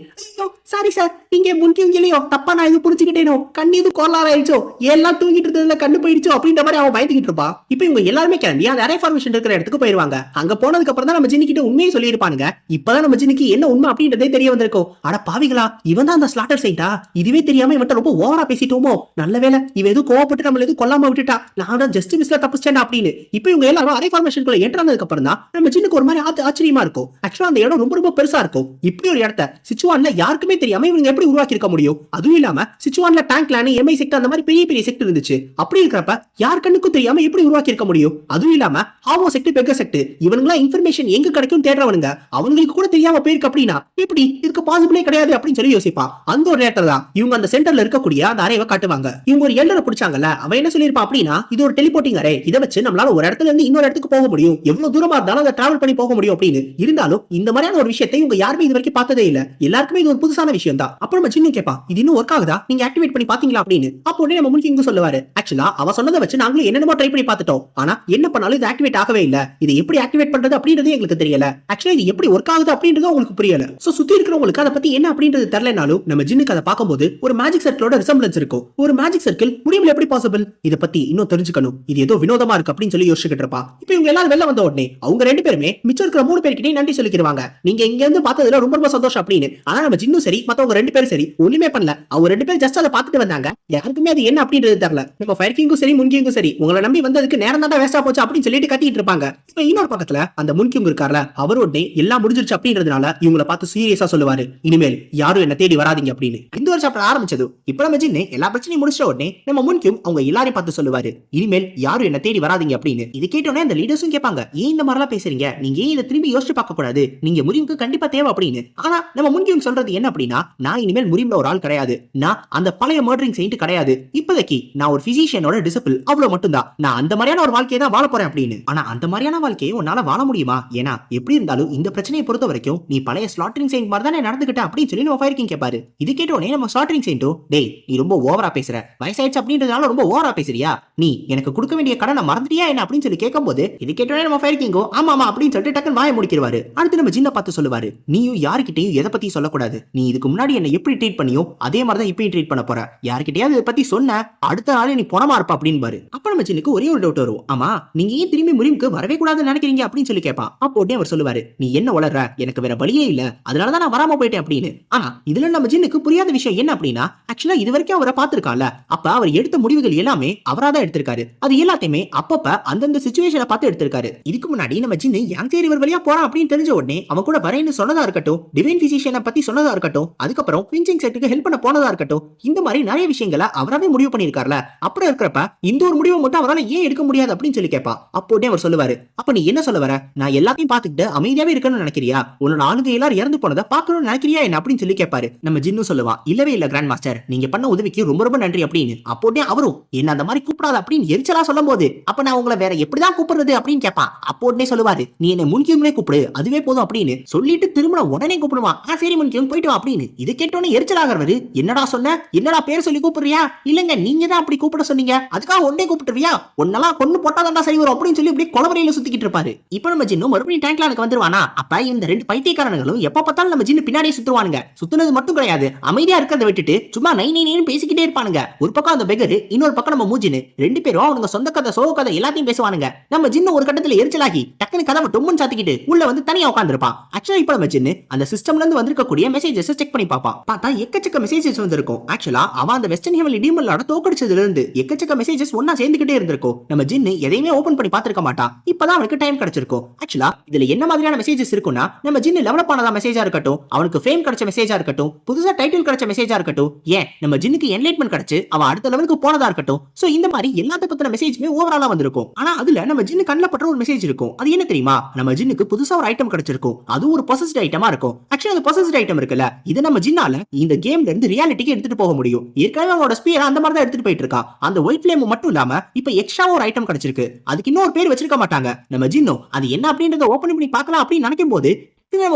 சாரி சார், இங்க முன்கிங் இல்லையோ, தப்பா நான் இது புரிஞ்சுக்கிட்டேனோ, கண்ணு இது கோளாறாயிடுச்சோ, எல்லாம் தூங்கிட்டு இருந்ததுல கண்ணு போயிடுச்சோ அப்படின்ற மாதிரி அவன் பயந்துகிட்டு இருப்பா. இப்போ இவங்க எல்லாருமே கிளம்பி அந்த அரே ஃபார்மேஷன் இருக்கிற இடத்துக்கு போயிருவாங்க. அங்க போனதுக்கு அப்புறம் தான் நம்ம ஜின்னு கிட்ட உண்மையை சொல்லி இருப்பானுங்க. இப்பதான் நம்ம ஜின்னுக்கு என்ன உண்மை அப்படின்றதே தெரிய வந்திருக்கும். அட பாவிகளா, இவன் தான் அந்த ஸ்லாட்டர் சைட்டா, இதுவே தெரியாம இவன்ட்ட ரொம்ப ஓவரா பேசிட்டோமோ, நல்ல வேலை இவன் எதுவும் கோவப்பட்டு நம்மள எதுவும் கொல்லாம விட்டுட்டா, நான் தான் ஜஸ்ட் மிஸ்ல தப்பிச்சேன் அப்படின்னு. இப்போ இவங்க எல்லாரும் அரே ஃபார்மேஷனுக்குள்ள என்ட்ரானதுக்கு அப்புறம் தான் நம்ம ஜின்னுக்கு ஒரு மாதிரி ஆச்சரியமா இருக்கும். ஆக்சுவலா அந்த இடம் ரொம்ப பெருசா இருக்கும். இப்படி ஒரு இடத்த சிச்சுவான்ல யாருக்குமே தெரியாம இவங்க எப்படி உருவாக்கி இருக்க முடியும்? அதுவும் இல்லாம சிச்சுவான்ல டேங்க் லான், எம்ஐ செக்ட் அந்த மாதிரி பெரிய செக்ட் இருந்துச்சு. அப்படி இருக்கிறப்ப யார் கண்ணுக்கும் தெரியாம எப்படி உருவாக்கி இருக்க முடியும்? அதுவும் இல்லாம ஹாவோ செக்ட், பெக்க செக்ட், இவங்களா இன்ஃபர்மேஷன் எங்க கிடைக்கும் தேடுறவனுங்க, அவங்களுக்கு கூட தெரியாம போயிருக்கு அப்படின்னா எப்படி இதுக்கு பாசிபிளே கிடையாது அப்படின்னு சொல்லி யோசிப்பான். அந்த ஒரு நேரத்துல தான் இவங்க அந்த சென்டர்ல இருக்கக்கூடிய அந்த அரேவை காட்டுவாங்க. இவங்க ஒரு எல்டரை பிடிச்சாங்கல்ல, அவன் என்ன சொல்லிருப்பான் அப்படின்னா, இது ஒரு டெலிபோர்ட்டிங் அரே, இதை வச்சு நம்மளால ஒரு இடத்துல இருந்து இன்னொரு இடத்துக்கு போக முடியும், எவ்வளவு தூரமா இருந்தாலும் அதை டிராவல் பண்ணி போக முடியும் அப்படின்னு. இருந்தாலும் இந்த மாதிரியான ஒரு விஷயத்தை இவங்க யாருமே இது வரைக்கும் பார்த்ததே இல்ல, எல்லாருக்குமே இது ஒரு புதுசான விஷயம் தான். அப்புறம் நம்ம சின்ன கேப்பா, இது இன்னும் ஒர்க் ஆகுதா, நீங்க ஆக்டிவேட் பண்ணி பாத்தீங்களா அப்படின்னு. அப்போ உடனே நம்ம முன்கிங் சொல்லுவாரு, ஆக்சுவலா அவ சொன்னதை வச்சு நாங்களும் என்னென்னமோ ட்ரை பண்ணி பார்த்துட்டோம், ஆனா என்ன பண்ணாலும் இது ஆக்டிவேட் ஆகவே இல்ல, இது எப்படி ஆக்டிவேட் பண்றது அப்படின்றது எங்களுக்கு தெரியல, ஆக்சுவலா இது எப்படி ஒர்க் ஆகுது அப்படின்றது உங்களுக்கு புரியல. சோ சுத்தி இருக்கிறவங்களுக்கு அதை பத்தி என்ன அப்படின்றது தெரியலனாலும் நம்ம ஜின்னுக்கு அதை பார்க்கும்போது ஒரு மேஜிக் சர்க்கிளோட ரிசம்பிளன்ஸ் இருக்கும். ஒரு மேஜிக் சர்க்கிள் முடியல எப்படி பாசிபிள், இத பத்தி இன்னும் தெரிஞ்சுக்கணும், இது ஏதோ வினோதமா இருக்கு அப்படின்னு சொல்லி யோசிச்சுட்டு இருப்பா. இப்போ இவங்க எல்லாரும் வெளில வந்த உடனே அவங்க 2 பேருமே மிச்சம் இருக்கிற 3 பேர்கிட்டயும் நன்றி சொல்லிக்கிறாங்க. நீங்க இங்க இருந்து பார்த்ததுல ரொம்ப சந்தோஷம் அப்படின்னு. ஆனா நம்ம ஜின்னு சரி சரி மத்தவங்க 2 பேரும் சரி ஒண்ணுமே பண்ணல. அவங்க 2 பேரும் ஜஸ்ட் அதை பார்த்துட்டு வந்தாங்க. யாருக்குமே அது என்ன அப்படின்றது தெரியல. நம்ம ஃபயர் கிங்கும் சரி முன்கிங்கும் சரி உங்களை நம்பி வந்ததுக்கு நேரம் தான் வேஸ்டா போச்சு அப்படின்னு சொல்லிட்டு கத்திட்டு இருப்பாங்க. இப்ப இன்னொரு பக்கத்துல அந்த முன்கிங் இருக்கார்ல, அவர் உடனே எல்லாம் முடிஞ்சிருச்சு அப்படின்றதுனால இவங்களை பார்த்து சீரியஸா சொல்லுவாரு, இனிமேல் யாரும் என்ன தேடி வராதீங்க அப்படின்னு. இந்த ஒரு சாப்டர் ஆரம்பிச்சது. இப்ப நம்ம ஜின்னு எல்லா பிரச்சனையும் முடிச்ச உடனே நம்ம முன்கிங் அவங்க எல்லாரையும் பார்த்து சொல்லுவாரு, இனிமேல் யாரும் என்ன தேடி வராதீங்க அப்படின்னு. இது கேட்டோன்னே அந்த லீடர்ஸும் கேட்பாங்க, ஏன் இந்த மாதிரிலாம் பேசுறீங்க, நீங்க ஏன் இதை திரும்பி யோசிச்சு பார்க்க கூடாது, நீங்க முறிவுக்கு கண்டிப்பா தேவை அப்படின்னு. ஆனா நம்ம முன்கிங் சொல்றது என்ன அப்படின்னா, நான் இனிமேல் முறிவுல ஒரு ஆள் கிடையாது, நான் அந்த பழைய மர்டரிங் செயின்ட் கிடையாது, இப்போதைக்கு நான் ஒரு பிசிஷியனோட டிசிபிள், அவ்வளவு மட்டும்தான், நான் அந்த மாதிரியான ஒரு வாழ்க்கையை தான் வாழ போறேன் அப்படின்னு. ஆனா அந்த மாதிரியான வாழ்க்கையை உன்னால வாழ முடியுமா? ஏன்னா எப்படி இருந்தாலும் இந்த பிரச்சனையை பொறுத்த வரைக்கும் நீ பழைய ஸ்லாட்டரிங் செயின்ட் மாதிரி தானே நடந்துக்கிட்ட அப்படின்னு சொல்லி நம்ம ஃபயர் கிங் கேட்பாரு. இது கேட்டோடனே நம்ம ஸ்லாட்டரிங் செயின்ட்டோ, டேய் நீ ரொம்ப ஓவரா பேசுற, வயசாயிடுச்சு அப்படின்றதுனால ரொம்ப ஓவரா பேசுறியா, நீ எனக்கு கொடுக்க வேண்டிய கடனை மறந்துட்டியா என்ன அப்படின்னு சொல்லி கேட்கும்போது இது கேட்டோடனே நம்ம ஃபயர் கிங்கோ ஆமா ஆமா அப்படின்னு சொல்லிட்டு டக்குன்னு வாயை முடிக்கிறாரு. அடுத்து நம்ம ஜின்னை பார்த்து சொல்லுவாரு, நீயும் யாருக்கிட்டையும் எதை பத்தி சொல்லக்கூடாது, நீ இதுக்கு முன்னாடி என்ன எப்படி ட்ரீட் பண்ணியோ அதே மாதிரி தான் இப்பயும் ட்ரீட் பண்ண போற, யாருக்கிட்டையாவது இதை பத்தி சொன்ன அடுத்த நாளே நீ பணமா இருப்ப அப்படின்னு பாரு. அப்ப நம்ம ஜின்னுக்கு ஒரே ஒரு டவுட் வரும், ஆமா நீங்க ஏன் திரும்பி முறிவுக்கு வரவே கூடாதுன்னு நினைக்கிறீங்க அப்படின்னு சொல்லி கேட்பான். அப்போ உடனே அவர் சொல்லுவாரு, நீ என்ன வளர்ற, எனக்கு வேற வழியே இல்ல, அதனாலதான் நான் வராம போயிட்டேன் அப்படின்னு. ஆனா இதுல நம்ம ஜின்னுக்கு புரியாத விஷயம் என்ன அப்படின்னா, ஆக்சுவலா இது வரைக்கும் அவரை பார்த்திருக்கான்ல, அப்ப அவர் எடுத்த முடிவுகள் எல்லாமே அவரா தான் எடுத்திருக்காரு, அது எல்லாத்தையுமே அப்பப்ப அந்தந்த சிச்சுவேஷனை பார்த்து எடுத்திருக்காரு. இதுக்கு முன்னாடி நம்ம ஜின்னு யாங் சேரிவர் வழியா போறான் அப்படின்னு தெரிஞ்ச உடனே அவன் கூட வரேன்னு சொன்னதா இருக்கட்டும், டிவைன் பிசிஷியனை பத்தி சொன்னதா இருக்கட்டும், அதுக்கப்புறம் பிஞ்சிங் செட்டுக்கு ஹெல்ப் பண்ண போனதா இருக்கட்டும், இந்த மாதிரி நிறைய விஷயங்களை அவராவே முடிவு பண்ணிருக்காருல. அப்படி இருக்கிறப்ப இந்த ஒரு முடிவை மட்டும் அவரால் ஏன் எடுக்க முடியாது அப்படின்னு சொல்லி கேட்பா. அப்போ அவர் சொல்லுவாரு, அப்ப நீ என்ன சொல்ல வர, நான் எல்லாத்தையும் பார்த்துக்கிட்டு அமைதியாவே இருக்கணும்னு நினைக்கிறியா, உன்னோட ஆளுங்க எல்லாரும் இறந்து போனதை பார்க்கணும்னு நினைக்கிறியா என்ன அப்படின்னு சொல்லி கேட்பாரு. நம்ம ஜின்னு சொல்லுவான், இல்லவே இல்ல கிராண்ட் மாஸ்டர், நீங்க பண்ண உதவிக்கு ரொம்ப ரொம்ப நன்றி அப்படின்னு. அப்போ அவரும் என்ன அந்த மாதிரி கூப்பிடாத அப்படின்னு எரிச்சலா சொல்லும் போது, அப்ப நான் உங்களை வேற எப்படிதான் கூப்பிடுறது அப்படின்னு கேட்பான். அப்போ உடனே சொல்லுவாரு, நீ என்ன முன்கியூங்களே கூப்பிடு அதுவே போதும் அப்படின்னு சொல்லிட்டு திரும்ப உடனே கூப்பிடுவான். சரி முன்கியூங் போயிட்டு வா அப்படின்னு. இது கேட்டோன்னே எரிச்சலாகிறவரு, என்னடா சொன்ன, என்னடா பேர் சொல்லி கூப்பிடுறியா, இல்லங்க நீங்க தான் அப்படி கூப்பிட சொன்னீங்க, அதுக்காக ஒன்னே கூப்பிட்டுருவியா, ஒன்னெல்லாம் கொண்டு போட்டாதான் சரி வரும் அப்படின்னு சொல்லி இப்படி கொலவரையில சுத்திக்கிட்டு இருப்பாரு. இப்ப நம்ம ஜின்னு மறுபடியும் டேங்க்லானுக்கு வந்துருவானா. அப்ப இந்த 2 பைத்தியக்காரங்களும் எப்ப பார்த்தாலும் நம்ம ஜின்னு பின்னாடியே சுத்துவானுங்க. சுத்துனது மட்டும் கிடையாது, அமைதியா இருக்கிறத விட்டுட்டு சும்மா நை நைன்னு பேசிக்கிட்டே இருப்பானுங்க. ஒரு பக்கம் அந்த பெகரு, இன்னொரு பக்கம் நம்ம மூஜின்னு, 2 பேரும் அவனுங்க சொந்த கதை சோக கதை எல்லாத்தையும் பேசுவானுங்க. நம்ம ஜின்னு ஒரு கட்டத்துல எரிச்சலாகி டக்குனு கதவை டொம்முன்னு சாத்திக்கிட்டு உள்ள வந்து தனியா உட்கார்ந்திருப்பான். ஆக்சுவலா இப்ப நம்ம ஜின்னு அந்த சிஸ்டம்ல இருந்து வந்திருக்கக்கூடிய மெசேஜஸ் செக் பண்ணி பார்ப்பான். பார்த்தா எக்கச்சக்க மெசேஜஸ் வந்திருக்கும். ஆக்சுவலா அவன் அந்த வெஸ்டர்ன் ஹெவன்லி டீமன்லோட தோக்கடிச்சதுல இருந்து எக்கச்சக்க மெசேஜஸ் ஒண்ணா சேர்ந்துகிட்டே இருந்திருக்கும். நம்ம ஜின்னு எதையுமே ஓபன் பண்ணி பார்த்திருக்க மாட்டான். இப்பதான் அவனுக்கு டைம் கிடைச்சிருக்கும். ஆக்சுவலா இதுல என்ன மாதிரியான மெசேஜஸ் இருக்குன்னா, நம்ம ஜின்னு லெவலப் ஆனதா மெசேஜா இருக்கட்டும், அவனுக்கு ஃபேம் கிடைச்ச மெசேஜா இருக்கட்டும், புதுசா டைட்டில் கிடைச்ச மெசேஜா இருக்கட்டும், ஏன் நம்ம ஜின்னுக்கு என்லைட்மென்ட் கிடைச்சு அவன் அடுத்த லெவலுக்கு போனதா இருக்கட்டும், சோ இந்த மாதிரி எல்லாத்த பத்தின மெசேஜ்மே ஓவராலா வந்திருக்கும். ஆனா அதுல நம்ம ஜின்னு கண்ணில் பற்ற ஒரு மெசேஜ் இருக்கும். அது என்ன தெரியுமா, நம்ம ஜின்னுக்கு புதுசா ஒரு ஐட்டம் கிடைச்சிருக்கும். அது ஒரு பொசஸ்ட் ஐட்டமா இருக்கும். ஆக்சுவலா அந்த பொசஸ்ட் ஐட்டம் இருக்குல்ல, இது நம்ம ஜின்னால இந்த கேம்ல இருந்து ரியாலிட்டிக்கு எடுத்துட்டு போக முடியும். ஏற்கனவே அவனோட ஸ்பியர் அந்த மாதிரி தான் எடுத்துட்டு போயிட்டு இருக்கான். அந்த ஒயிட் ஃப்ளேம் மட்டும் இல்லாம இப்ப எக்ஸ்ட்ரா ஒரு ஐட்டம் கிடைச்சிருக்கு. அதுக்கு இன்னொரு பேர் வச்சிருக்க மாட்டாங்க. நம்ம ஜின்னோ அது என்ன அப்படின்றத ஓபன் பண்ணி பார்க்கலாம் அப்படின்னு நினைக்கும் போது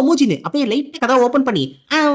மூச்சின்னு அப்படியே லைட் கதை ஓபன் பண்ணி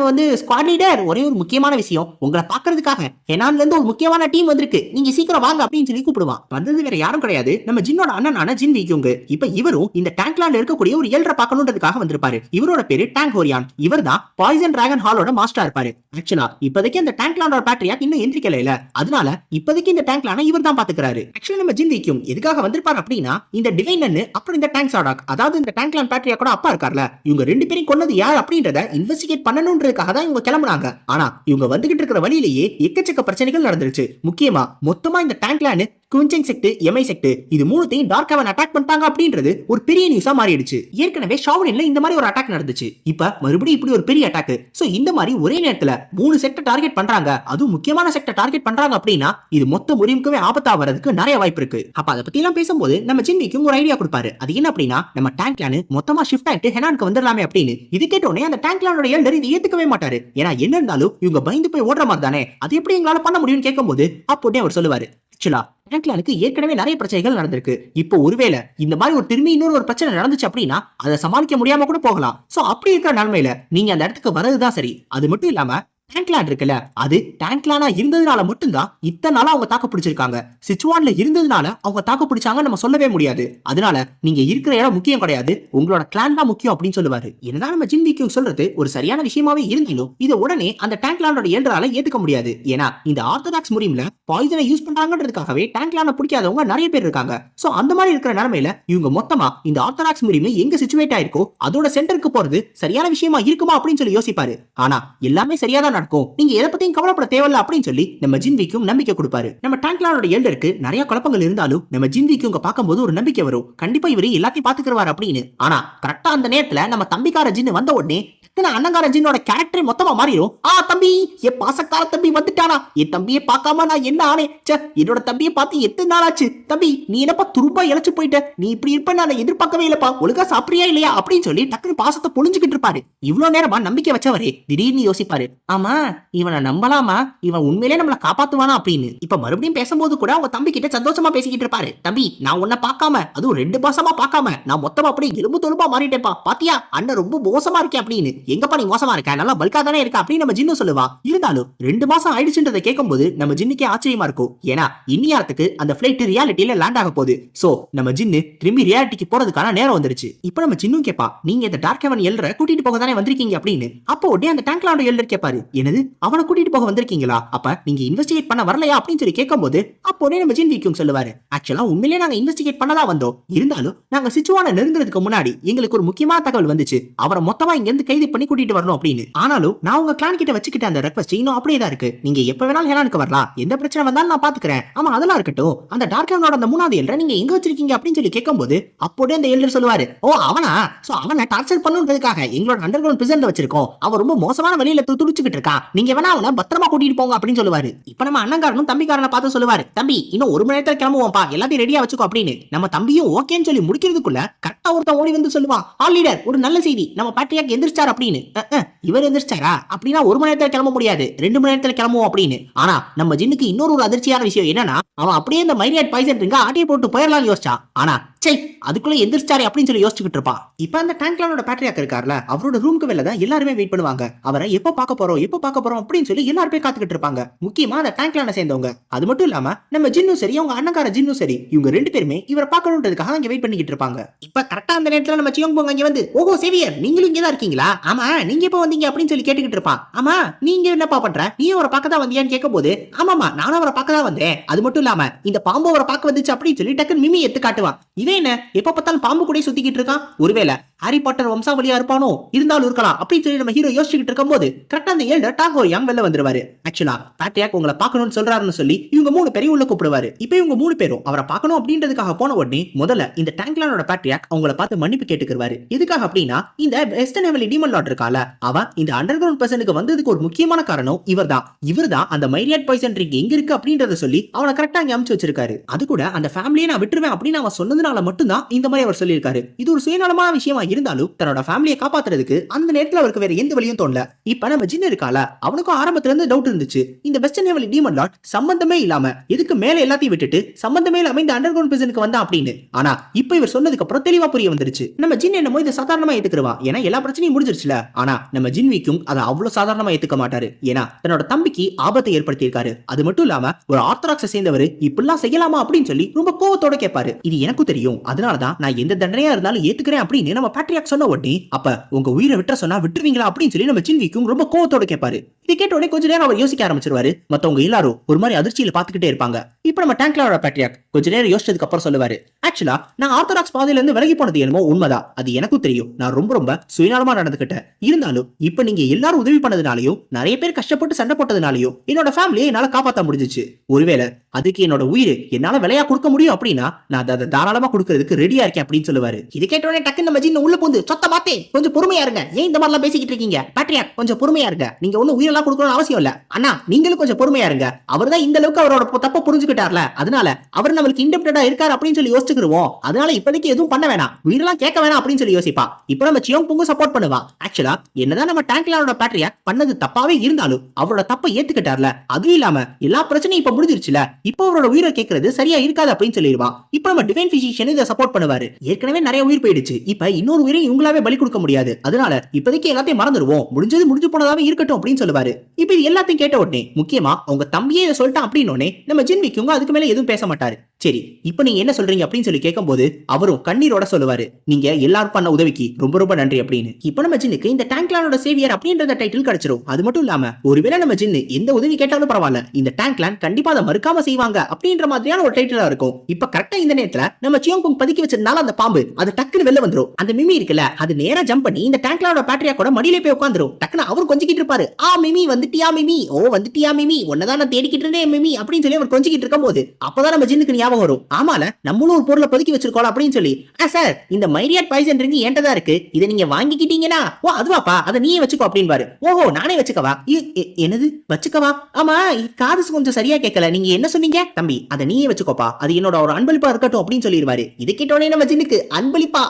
வந்து ஸ்குவாட் லீடர், ஒரே ஒரு முக்கியமான விஷயம், உங்களை பாக்குறதுக்காக ஹெனான்ல இருந்து ஒரு முக்கியமான டீம் வந்திருக்கு, நீங்க சீக்கிரம் வாங்க அப்படின்னு சொல்லி கூப்பிடுவான். வந்தது வேற யாரும் கிடையாது, நம்ம ஜின்னோட அண்ணனான ஜின் வீக்யூங். இப்ப இவரும் இந்த டேங்க்லாண்ட்ல இருக்கக்கூடிய ஒரு ஏழ்ற பார்க்கணுன்றதுக்காக வந்திருப்பாரு. இவரோட பேரு டேங்க் ஹோரியான். இவர் தான் பாய்சன் டிராகன் ஹாலோட மாஸ்டரா இருப்பாரு. ஆக்சுவலா இப்போதைக்கு அந்த டேங்க்லாண்டோட பேட்டரியாக் இன்னும் எந்திரிக்கல இல்ல, அதனால இப்போதைக்கு இந்த டேங்க்லான இவர் தான் பாத்துக்கிறாரு. ஆக்சுவலா நம்ம ஜின் வீக்யூங் எதுக்காக வந்திருப்பாரு அப்படின்னா, இந்த டிவைன் அப்புறம் இந்த டேங்க் சாடாக், அதாவது இந்த டேங்க்லாண்ட் பேட்டரியாக்கோட அப்பா இருக்கார்ல, இவங்க 2 பேரும் கொன்னது யார் அப்படின்றத இன்வெஸ்டிகேட் பண்ணணும்ன்றதுக்காக தான் இவங்க கிளம்புனாங்க. ஆனா இவங்க வந்துகிட்டு இருக்கிற வழியிலேயே எக்கச்சக்க பிரச்சனைகள் நடந்துருச்சு. முக்கியமா மொத்தமா இந்த டேங்க்லாண்ட், குவிஞ்சிங் செக்ட், எம்ஐ செக்ட், இது மூணுத்தையும் டார்க் ஹெவன் அட்டாக் பண்ணிட்டாங்க அப்படின்றது ஒரு பெரிய நியூஸா மாறிடுச்சு. ஏற்கனவே ஷாவ்னின்ல இந்த மாதிரி ஒரு அட்டாக் நடந்துச்சு. இப்ப மறுபடியும் இப்படி ஒரு பெரிய அட்டாக். சோ இந்த மாதிரி ஒரே நேரத்துல 3 செக்ட டார்கெட் பண்றாங்க, அதுவும் முக்கியமான செக்ட டார்கெட் பண்றாங்க அப்படின்னா இது மொத்த முறிவுக்குமே ஆபத்தா வரதுக்கு நிறைய வாய்ப்பு இருக்கு. அப்ப அதை பத்தி எல்லாம் பேசும்போது நம்ம ஜின்னிக்கும் ஒரு ஐடியா கொடுப்பாரு. அது என்ன அப்படின்னா, நம்ம டேங்க்லான் மொத்தமா ஷிஃப்ட் ஆயிட்டு ஹெனானுக்கு வந்துடலாமே அப்படின்னு. இது கேட்டோடனே அந்த டேங்க்லானோட எல்டர் இதை ஏத்துக்கவே மாட்டாரு. ஏன்னா என்ன இருந்தாலும் இவங்க பயந்து போய் ஓடுற மாதிரி தானே, அது எப்படி எங்களால பண்ண முடியும்னு கேட்கும்போது அப்போதே அவர் சொல்லுவாரு, ஆக்சுவலா டேங்க்லானுக்கு ஏற்கனவே நிறைய பிரச்சனைகள் நடந்திருக்கு. இப்போ ஒருவேளை இந்த மாதிரி ஒரு திரும்பி இன்னொரு பிரச்சனை நடந்துச்சு அப்படின்னா அதை சமாளிக்க முடியாம கூட போகலாம். சோ அப்படி இருக்கிற நிலைமையில நீங்க அந்த இடத்துக்கு வரதுதான் சரி. அது மட்டும் இல்லாம டேங்க்லாண்ட் இருக்குல்ல, அது டேங்க்லானா இருந்ததுனால மட்டும்தான் இத்தனை நாளா அவங்க தாக்கு பிடிச்சிருக்காங்க. சிச்சுவான்ல இருந்ததுனால அவங்க தாக்கு பிடிச்சாங்க நம்ம சொல்லவே முடியாது. அதனால நீங்க இருக்கிற இடம் முக்கியம் கிடையாது, உங்களோட கிளான் தான் முக்கியம் அப்படின்னு சொல்லுவாரு. என்னதான் நம்ம ஜின் விக்யூங் சொல்றது ஒரு சரியான விஷயமாவே இருந்தாலும் இதை உடனே அந்த டேங்க்லானோட எல்டரால ஏத்துக்க முடியாது. ஏன்னா இந்த ஆர்த்தடாக்ஸ் முறையில பாய்சனை யூஸ் பண்றாங்கன்றதுக்காகவே டேங்க்லான பிடிக்காதவங்க நிறைய பேர் இருக்காங்க. சோ அந்த மாதிரி இருக்கிற நிலைமையில இவங்க மொத்தமா இந்த ஆர்த்தடாக்ஸ் முறைமை எங்க சிச்சுவேட் ஆயிருக்கோ அதோட சென்டருக்கு போறது சரியான விஷயமா இருக்குமா அப்படின்னு சொல்லி யோசிப்பாரு. ஆனா எல்லாமே சரியாதான் நடக்கும், நீங்க எதை பத்தியும் கவலைப்பட தேவையில்ல அப்படின்னு சொல்லி நம்ம ஜின் விக்யூங் நம்பிக்கை கொடுப்பாரு. நம்ம டேங்க்லானோட எல்டருக்கு நிறைய குழப்பங்கள் இருந்தாலும் நம்ம ஜின் விக்யூங்க பார்க்கும்போது ஒரு நம்பிக்கை வரும், கண்டிப்பா இவரு எல்லாத்தையும் பாத்துக்கிறாரு அப்படின்னு. ஆனா கரெக்டா அந்த நேரத்துல நம்ம தம்பிக்கார ஜின் வந்த உடனே அண்ணங்கார ஜின்னோட கேரக்டரே மொத்தமா மாறிடும். தம்பி என் பாசக்கார தம்பி வந்துட்டானா, என் தம்பியை பார்க்காம நான் என்ன ஆனே, என்னோட தம்பியை பார்த்து எத்தனை நாள் ஆச்சு, தம்பி நீ என்னப்பா துருப்பா இழைச்சு போயிட்ட, நீ இப்படி இருப்ப நான் எதிர்பார்க்கவே இல்லப்பா, ஒழுங்கா சாப்பிடுறியா இல்லையா அப்படின்னு சொல்லி டக்குனு பாசத்தை புரிஞ்சுக்கிட்டு இருப்பாரு. இவ்வளவு நேரமா நம்பிக்கை வச்சவரே திடீர்னு யோசிப்பாரு, ஆமா இவனை நம்பலாமா, இவன் உண்மையிலே நம்மளை காப்பாத்துவானா அப்படின்னு. இப்ப மறுபடியும் பேசும்போது கூட அவங்க தம்பி கிட்ட சந்தோஷமா பேசிக்கிட்டு இருப்பாரு. தம்பி நான் உன்னை பார்க்காம, அதுவும் 2 மாசமா பார்க்காம நான் மொத்தமா அப்படியே எலும்பு தொலும்பா மாறிட்டேப்பா, பாத்தியா அண்ணன் ரொம்ப மோசமா இருக்கேன் அப்படின்னு. எங்கப்பா நீ மோசமா இருக்க, நல்லா பல்கா தானே இருக்க அப்படின்னு நம்ம ஜின்னு சொல்லுவா. இருந்தாலும் 2 மாசம் ஆயிடுச்சுன்றதை கேட்கும்போது நம்ம ஜின்னுக்கே ஆச்சரியமா இருக்கும். ஏன்னா இன்னியாரத்துக்கு அந்த பிளைட் ரியாலிட்டியில லேண்ட் ஆக போகுது. சோ நம்ம ஜின்னு திரும்பி ரியாலிட்டிக்கு போறதுக்கான நேரம் வந்துருச்சு. இப்போ நம்ம ஜின்னு கேப்பா, நீங்க இந்த டார்க் ஹெவன் எல்டரை கூட்டிட்டு போக தானே வந்திருக்கீங்க அப்படின்னு. அப்போ உடனே அந்த டேங்க்லாண்ட் எல்டர் கேட்பாரு, என்னது அவனை கூட்டிட்டு போக வந்திருக்கீங்களா, அப்ப நீங்க இன்வெஸ்டிகேட் பண்ண வரலையா அப்படின்னு சொல்லி கேட்கும்போது அப்போ உடனே நம்ம ஜின் விக்யூங் சொல்லுவாரு, ஆக்சுவலா உண்மையிலேயே நாங்க இன்வெஸ்டிகேட் பண்ணதா வந்தோம், இருந்தாலும் நாங்க சிச்சுவானை நெருங்குறதுக்கு முன்னாடி எங்களுக்கு ஒரு முக்கியமான தகவல் வந்துச்சு, அவரை மொத்தமா இங்க இருந்து கைது பண்ணி கூட்டிட்டு வரணும் அப்படின்னு. ஆனாலும் நான் உங்க கிளான் கிட்ட வச்சுக்கிட்ட அந்த ரெக்வெஸ்ட் இன்னும் அப்படியே தான் இருக்கு, நீங்க எப்ப வேணாலும் ஹெலானுக்கு வரலாம், எந்த பிரச்சனை வந்தாலும் நான் பாத்துக்கிறேன். ஆமா அதெல்லாம் இருக்கட்டும், அந்த டார்க் ஹெவனோட அந்த 3வது எல்டரை நீங்க எங்க வச்சிருக்கீங்க அப்படின்னு சொல்லி கேட்கும்போது அப்போதே அந்த எல்டர் சொல்லுவாரு, ஓ அவனா, சோ அவனை டார்ச்சர் பண்ணுன்றதுக்காக எங்களோட அண்டர் கிரவுண்ட் பிரிசன்ல வச்சிருக்கோம், அவன் ரொம்ப மோசமான வழியில துடிச்சுக்கிட்டு இருக்கான், நீங்க வேணா அவனை பத்திரமா கூட்டிட்டு போங்க அப்படின்னு சொல்லுவாரு. இப்ப நம்ம அண்ணங்காரனும் தம்பிக்காரனை பார்த்து சொல்லுவாரு, தம்பி இன்னும் 1 மணி நேரத்துல கிளம்புவோம்ப்பா, எல்லாத்தையும் ரெடியா வச்சுக்கோ அப்படின்னு. நம்ம தம்பியும் ஓகேன்னு சொல்லி முடிக்கிறதுக்குள்ள கரெக்டா ஒருத்தன் ஓடி வந்து சொல்லுவான், ஆல் லீடர் ஒரு நல்ல செய்தி, நம்ம பேட்ரியாக் எந்திரிச்சார் அப்படின்னு. இவர் எந்திரிச்சாரா அப்படின்னா 1 மணி நேரத்துல கிளம்ப முடியாது, 2 மணி நேரத்துல கிளம்புவோம் அப்படின்னு. ஆனா நம்ம ஜின்னுக்கு இன்னொரு அதிர்ச்சியான விஷயம் என்னன்னா, அவன் அப்படியே இந்த மைரியாட் பாய்சன் ரிங்க ஆட்டியை போட்டு போயிடலாம்னு யோசிச்சான். ஆனா அதுக்குள்ள எந்திரிச்சாரு அப்படின்னு சொல்லி யோசிச்சுக்கிட்டு இருப்பான். இப்ப அந்த டேங்க்லானோட பேட்ரியாக் இருக்கார்ல, அவரோட ரூமுக்கு வெளில தான் எல்லாருமே வெயிட் பண்ணுவாங்க. அவரை எப்ப பார்க்க போறோம் அப்படின்னு சொல்லி எல்லாருமே காத்துக்கிட்டு இருப்பாங்க, முக்கியமா அந்த டேங்க்லான சேர்ந்தவங்க. அது மட்டும் இல்லாம நம்ம ஜின்னும் சரி அவங்க அண்ணங்கார ஜின்னும் சரி, இவங்க 2 பேருமே இவரை பார்க்கணுன்றதுக்காக இங்க வெயிட் பண்ணிக்கிட்டு இருப்பாங்க. இப்ப கரெக்டா அந்த நேரத்துல நம்ம சியோங் போங்க இங்க வந்து, ஓஹோ சேவியர் நீங்களும் இங்க தான் இருக்கீங்களா, ஆமா நீங்க எப்ப வந்தீங்க அப்படின்னு சொல்லி கேட்டுக்கிட்டு இருப்பான். ஆமா நீங்க என்னப்பா பண்ற, நீ அவரை பார்க்க தான் வந்தியான்னு கேட்கும் போது, ஆமாமா நானும் அவரை பார்க்க தான் வந்தேன், அது மட்டும் இல்லாம இந்த பாம்பு அவரை பார்க்க வந்துச்சு அப்படின்னு சொல்லி டக்குன்னு மிமி எடுத்து காட்டுவான். இவன் என்ன எப்ப பார்த்தாலும் பாம்பு கூட சுத்திக்கிட்டு இருக்கான், ஒருவேளை ஹாரி பாட்டர் வம்சாவளியா இருப்பானோ, இருந்தாலும் இருக்கலாம் அப்படின்னு சொல்லி நம்ம ஹீரோ யோசிச்சுக்கிட்டு இருக்கும்போது கரெக்டா அந்த எல்டர் டாங்கோ யாங் வெளில வந்துருவாரு. ஆக்சுவலா பேட்ரியாக் உங்களை பார்க்கணும்னு சொல்றாருன்னு சொல்லி இவங்க 3 பேரையும் உள்ள கூப்பிடுவாரு. இப்போ இவங்க 3 பேரும் அவரை பார்க்கணும் அப்படின்றதுக்காக போன உடனே முதல்ல இந்த டேங்க்லானோட பேட்ரியாக் அவங்கள பார்த்து மன்னிப்பு கேட்டுக்குவாரு. எதுக்காக அப்படின்னா இந்த வெஸ்டர்ன் ஹெவன்லி டீமன் லார்ட் இருக்கால, அவன் இந்த அண்டர் கிரவுண்ட் பர்சனுக்கு வந்ததுக்கு ஒரு முக்கியமான காரணம் இவர்தான் அந்த மைரியாட் பாய்சன் ரிங் எங்க இருக்கு அப்படின்றத சொல்லி அவனை கரெக்டா அங்க அனுப்பிச்சு வச்சிருக்காரு. அது கூட அந்த ஃபேமிலியை நான் விட்டுருவேன் அப்படின்னு அவன் சொன்னதுனால மட்டும்தான் இந்த மாதிரி அவர் சொல்லியிருக்காரு. இது ஒரு சுயநலமான விஷயமா இருந்தாலும் தன்னோட ஃபேமிலியை காப்பாத்துறதுக்கு அந்த நேரத்துல அவருக்கு வேற எந்த வழியும் தோணல. இப்ப நம்ம ஜின் இருக்கால, அவனுக்கும் ஆரம்பத்துல இருந்து டவுட் இருந்துச்சு, இந்த வெஸ்டர்ன் ஹெவன்லி டீமன் லார்ட் சம்பந்தமே இல்லாம எதுக்கு மேல எல்லாத்தையும் விட்டுட்டு சம்பந்தமே இல்லாம இந்த அண்டர் கிரவுண்ட் பிரிசனுக்கு வந்தான் அப்படின்னு. ஆனா இப்ப இவர் சொன்னதுக்கு அப்புறம் தெளிவா புரிய வந்துருச்சு. நம்ம ஜின் என்னமோ இதை சாதாரணமா ஏத்துக்குவான், ஏன்னா எல்லா பிரச்சனையும் முடிஞ்சிருச்சுல. ஆனா நம்ம ஜின் விக்கும் அதை அவ்வளவு சாதாரணமா ஏத்துக்க மாட்டாரு, ஏன்னா தன்னோட தம்பிக்கு ஆபத்தை ஏற்படுத்தியிருக்காரு. அது மட்டும் இல்லாம ஒரு ஆர்த்தடாக்ஸை சேர்ந்தவர் இப்படிலாம் செய்யலாமா அப்படின்னு சொல்லி ரொம்ப கோவத்தோட கேட்பாரு. இது எனக்கும் தெரியும், அதனாலதான் நான் எந்த தண்டனையா இருந்தாலும் ஏத்துக்கிறேன் அப்படின்னு நம்ம பேட்ரியாக் சொன்ன உடனே, அப்ப உங்க உயிரை விட்டுற சொன்னா விட்டுருவீங்களா அப்படின்னு சொல்லி நம்ம ஜின் விக்கும் ரொம்ப கோவத்தோட கேட்பாரு. இது கேட்ட உடனே கொஞ்ச நேரம் அவர் யோசிக்க ஆரம்பிச்சிருவாரு. மத்தவங்க எல்லாரும் ஒரு மாதிரி அதிர்ச்சியில பாத்துக்கிட்டே இருப்பாங்க. இப்ப நம்ம டேங்க்லானோட பேட்ரியாக் கொஞ்ச நேரம் யோசிச்சதுக்கு அப்புறம் சொல்லுவாரு, ஆக்சுவலா நான் ஆர்த்தடாக்ஸ் பாதையில இருந்து விலகி போனது என்னமோ உண்மைதான், அது எனக்கும் தெரியும், நான் ரொம்ப சுயநலமா நடந்துக்கிட்டேன். இருந்தாலும் இப்ப நீங்க எல்லாரும் உதவி பண்ணதுனாலையும் நிறைய பேர் கஷ்டப்பட்டு சண்டை போட்டதுனாலையும் என்னோட ஃபேமிலியை என்னால காப்பாற்ற முடிஞ்சிச்சு. ஒருவேளை அதுக்கு என்னோட உயிர் என்னால விலையா கொடுக்க முடியும் அப்படின்னா நான் அதை தாராளமா கொடுக்கறதுக்கு ரெடியா இருக்கேன் அப்படின்னு சொல்லுவாரு. இது கேட்டோடனே டக்குன்னு நம்ம ஜின் உள்ள போந்து, சொத்த பாத்தே கொஞ்சம் பொறுமையா இருங்க, ஏன் இந்த மாதிரிலாம் பேசிக்கிட்டு இருக்கீங்க, பேட்ரியாக் கொஞ்சம் பொறுமையா இருங்க, நீங்க ஒன்னும் உயிரெல்லாம் கொடுக்கணும்னு அவசியம் இல்ல, அண்ணா நீங்களும் கொஞ்சம் பொறுமையா இருங்க, அவர் தான் இந்த அளவுக்கு அவரோட தப்ப புரிஞ்சுக்கிட்டார்ல, அதனால அவர் நம்மளுக்கு இன்டெப்டடா இருக்காரு அப்படின்னு சொல்லி யோசிச்சுக்கிருவோம், அதனால இப்போதைக்கு எதுவும் பண்ண வேணாம், உயிரெல்லாம் கேட்க வேணாம் அப்படின்னு சொல்லி யோசிப்பா. இப்போ நம்ம சியோங் புங்கு சப்போர்ட் பண்ணுவா. ஆக்சுவலா என்னதான் நம்ம டேங்க்லானோட பேட்ரியாக் பண்ணது தப்பாவே இருந்தாலும் அவரோட தப்பை ஏத்துக்கிட்டார்ல, அதுவும் இல்லாம எல்லா பிரச்சனையும் இப்ப முடிஞ்சிருச்சுல, இப்போ அவரோட உயிரை கேட்கறது சரியா இருக்காது அப்படின்னு சொல்லிடுவான். இப்போ நம்ம டிவைன் பிசிஷியன் இதை சப்போர்ட் பண்ணுவாரு. ஏற்கனவே நிறைய உயிர் போயிடுச்சு, இப்ப இன்னொரு இன்னொரு உயிரை இவங்களாவே பலி கொடுக்க முடியாது. அதனால இப்போதைக்கு எல்லாத்தையும் மறந்துடுவோம், முடிஞ்சது முடிஞ்சு போனதாவே இருக்கட்டும் அப்படின்னு சொல்லுவாரு. இப்ப இது எல்லாத்தையும் கேட்ட உடனே முக்கியமா அவங்க தம்பியே இதை சொல்லிட்டான் அப்படின்னு நம்ம ஜின்விக்குங்க அதுக்கு மேல எதுவும் பேச மாட்டாரு. சரி, இப்ப நீங்க என்ன சொல்றீங்க அப்படின்னு சொல்லி கேட்கும்போது அவரும் கண்ணீரோட சொல்லுவாரு, நீங்க எல்லாரும் பண்ண உதவிக்கு ரொம்ப ரொம்ப நன்றி அப்படின்னு. இப்ப நம்ம ஜின்னுக்கு இந்த டேங்க்லானோட சேவியர் அப்படின்ற டைட்டில் கிடைச்சிரும். அது மட்டும் இல்லாம ஒருவேளை நம்ம ஜின்னு எந்த உதவி கேட்டாலும் பரவாயில்ல, இந்த டேங்க்லான் கண்டிப்பா அதை மறுக்காம செய்வாங்க அப்படின்ற மாதிரியான ஒரு டைட்டிலா இருக்கும். இப்ப கரெக்டா இந்த நேரத்துல நம்ம சியோங் பதுக்கி வச்சிருந்தாலும் அந்த பாம்பு அது டக்குன்னு வெளில வந்துரும். அந்த மிமி இருக்குல்ல, அது நேரா ஜம்ப் பண்ணி இந்த டேங்க்லானோட பேட்டரியாக்கோட மடியிலே போய் உட்காந்துரும். டக்குன்னு அவர் கொஞ்சிக்கிட்டு இருப்பாரு, ஆ மிமி வந்துட்டியா மிமி, ஓ வந்துட்டியா மிமி, ஒன்னதான் நான் தேடிக்கிட்டு இருந்தேன் மிமி அப்படின்னு சொல்லி அவர் கொஞ்சிக்கிட்டு இருக்கும் போது அப்பதான் நம்ம ஜின்னுக்கு ஞாபகம் வரும், ஆமால நம்மளும் ஒரு பொருளை பதுக்கி வச்சிருக்கோம் அப்படின்னு சொல்லி. சார், இந்த மைரியாட் பாய்சன் ரிங் என்கிட்ட இருக்கு, இதை நீங்க வாங்கிக்கிட்டீங்கன்னா, ஓ அதுவாப்பா, அதை நீயே வச்சுக்கோ அப்படின்பாரு. ஓஹோ நானே வச்சுக்கவா, என்னது வச்சுக்கவா, ஆமா காது கொஞ்சம் சரியா கேட்கல, நீங்க என்ன சொன்னீங்க தம்பி, அதை நீயே வச்சுக்கோப்பா, அது என்னோட ஒரு அன்பளிப்பா இருக்கட்டும் அப்படின்னு சொல்லிடுவாரு. இதை கேட்டோடனே நம்ம ஜின்னுக்கு அன்பளிப்பா,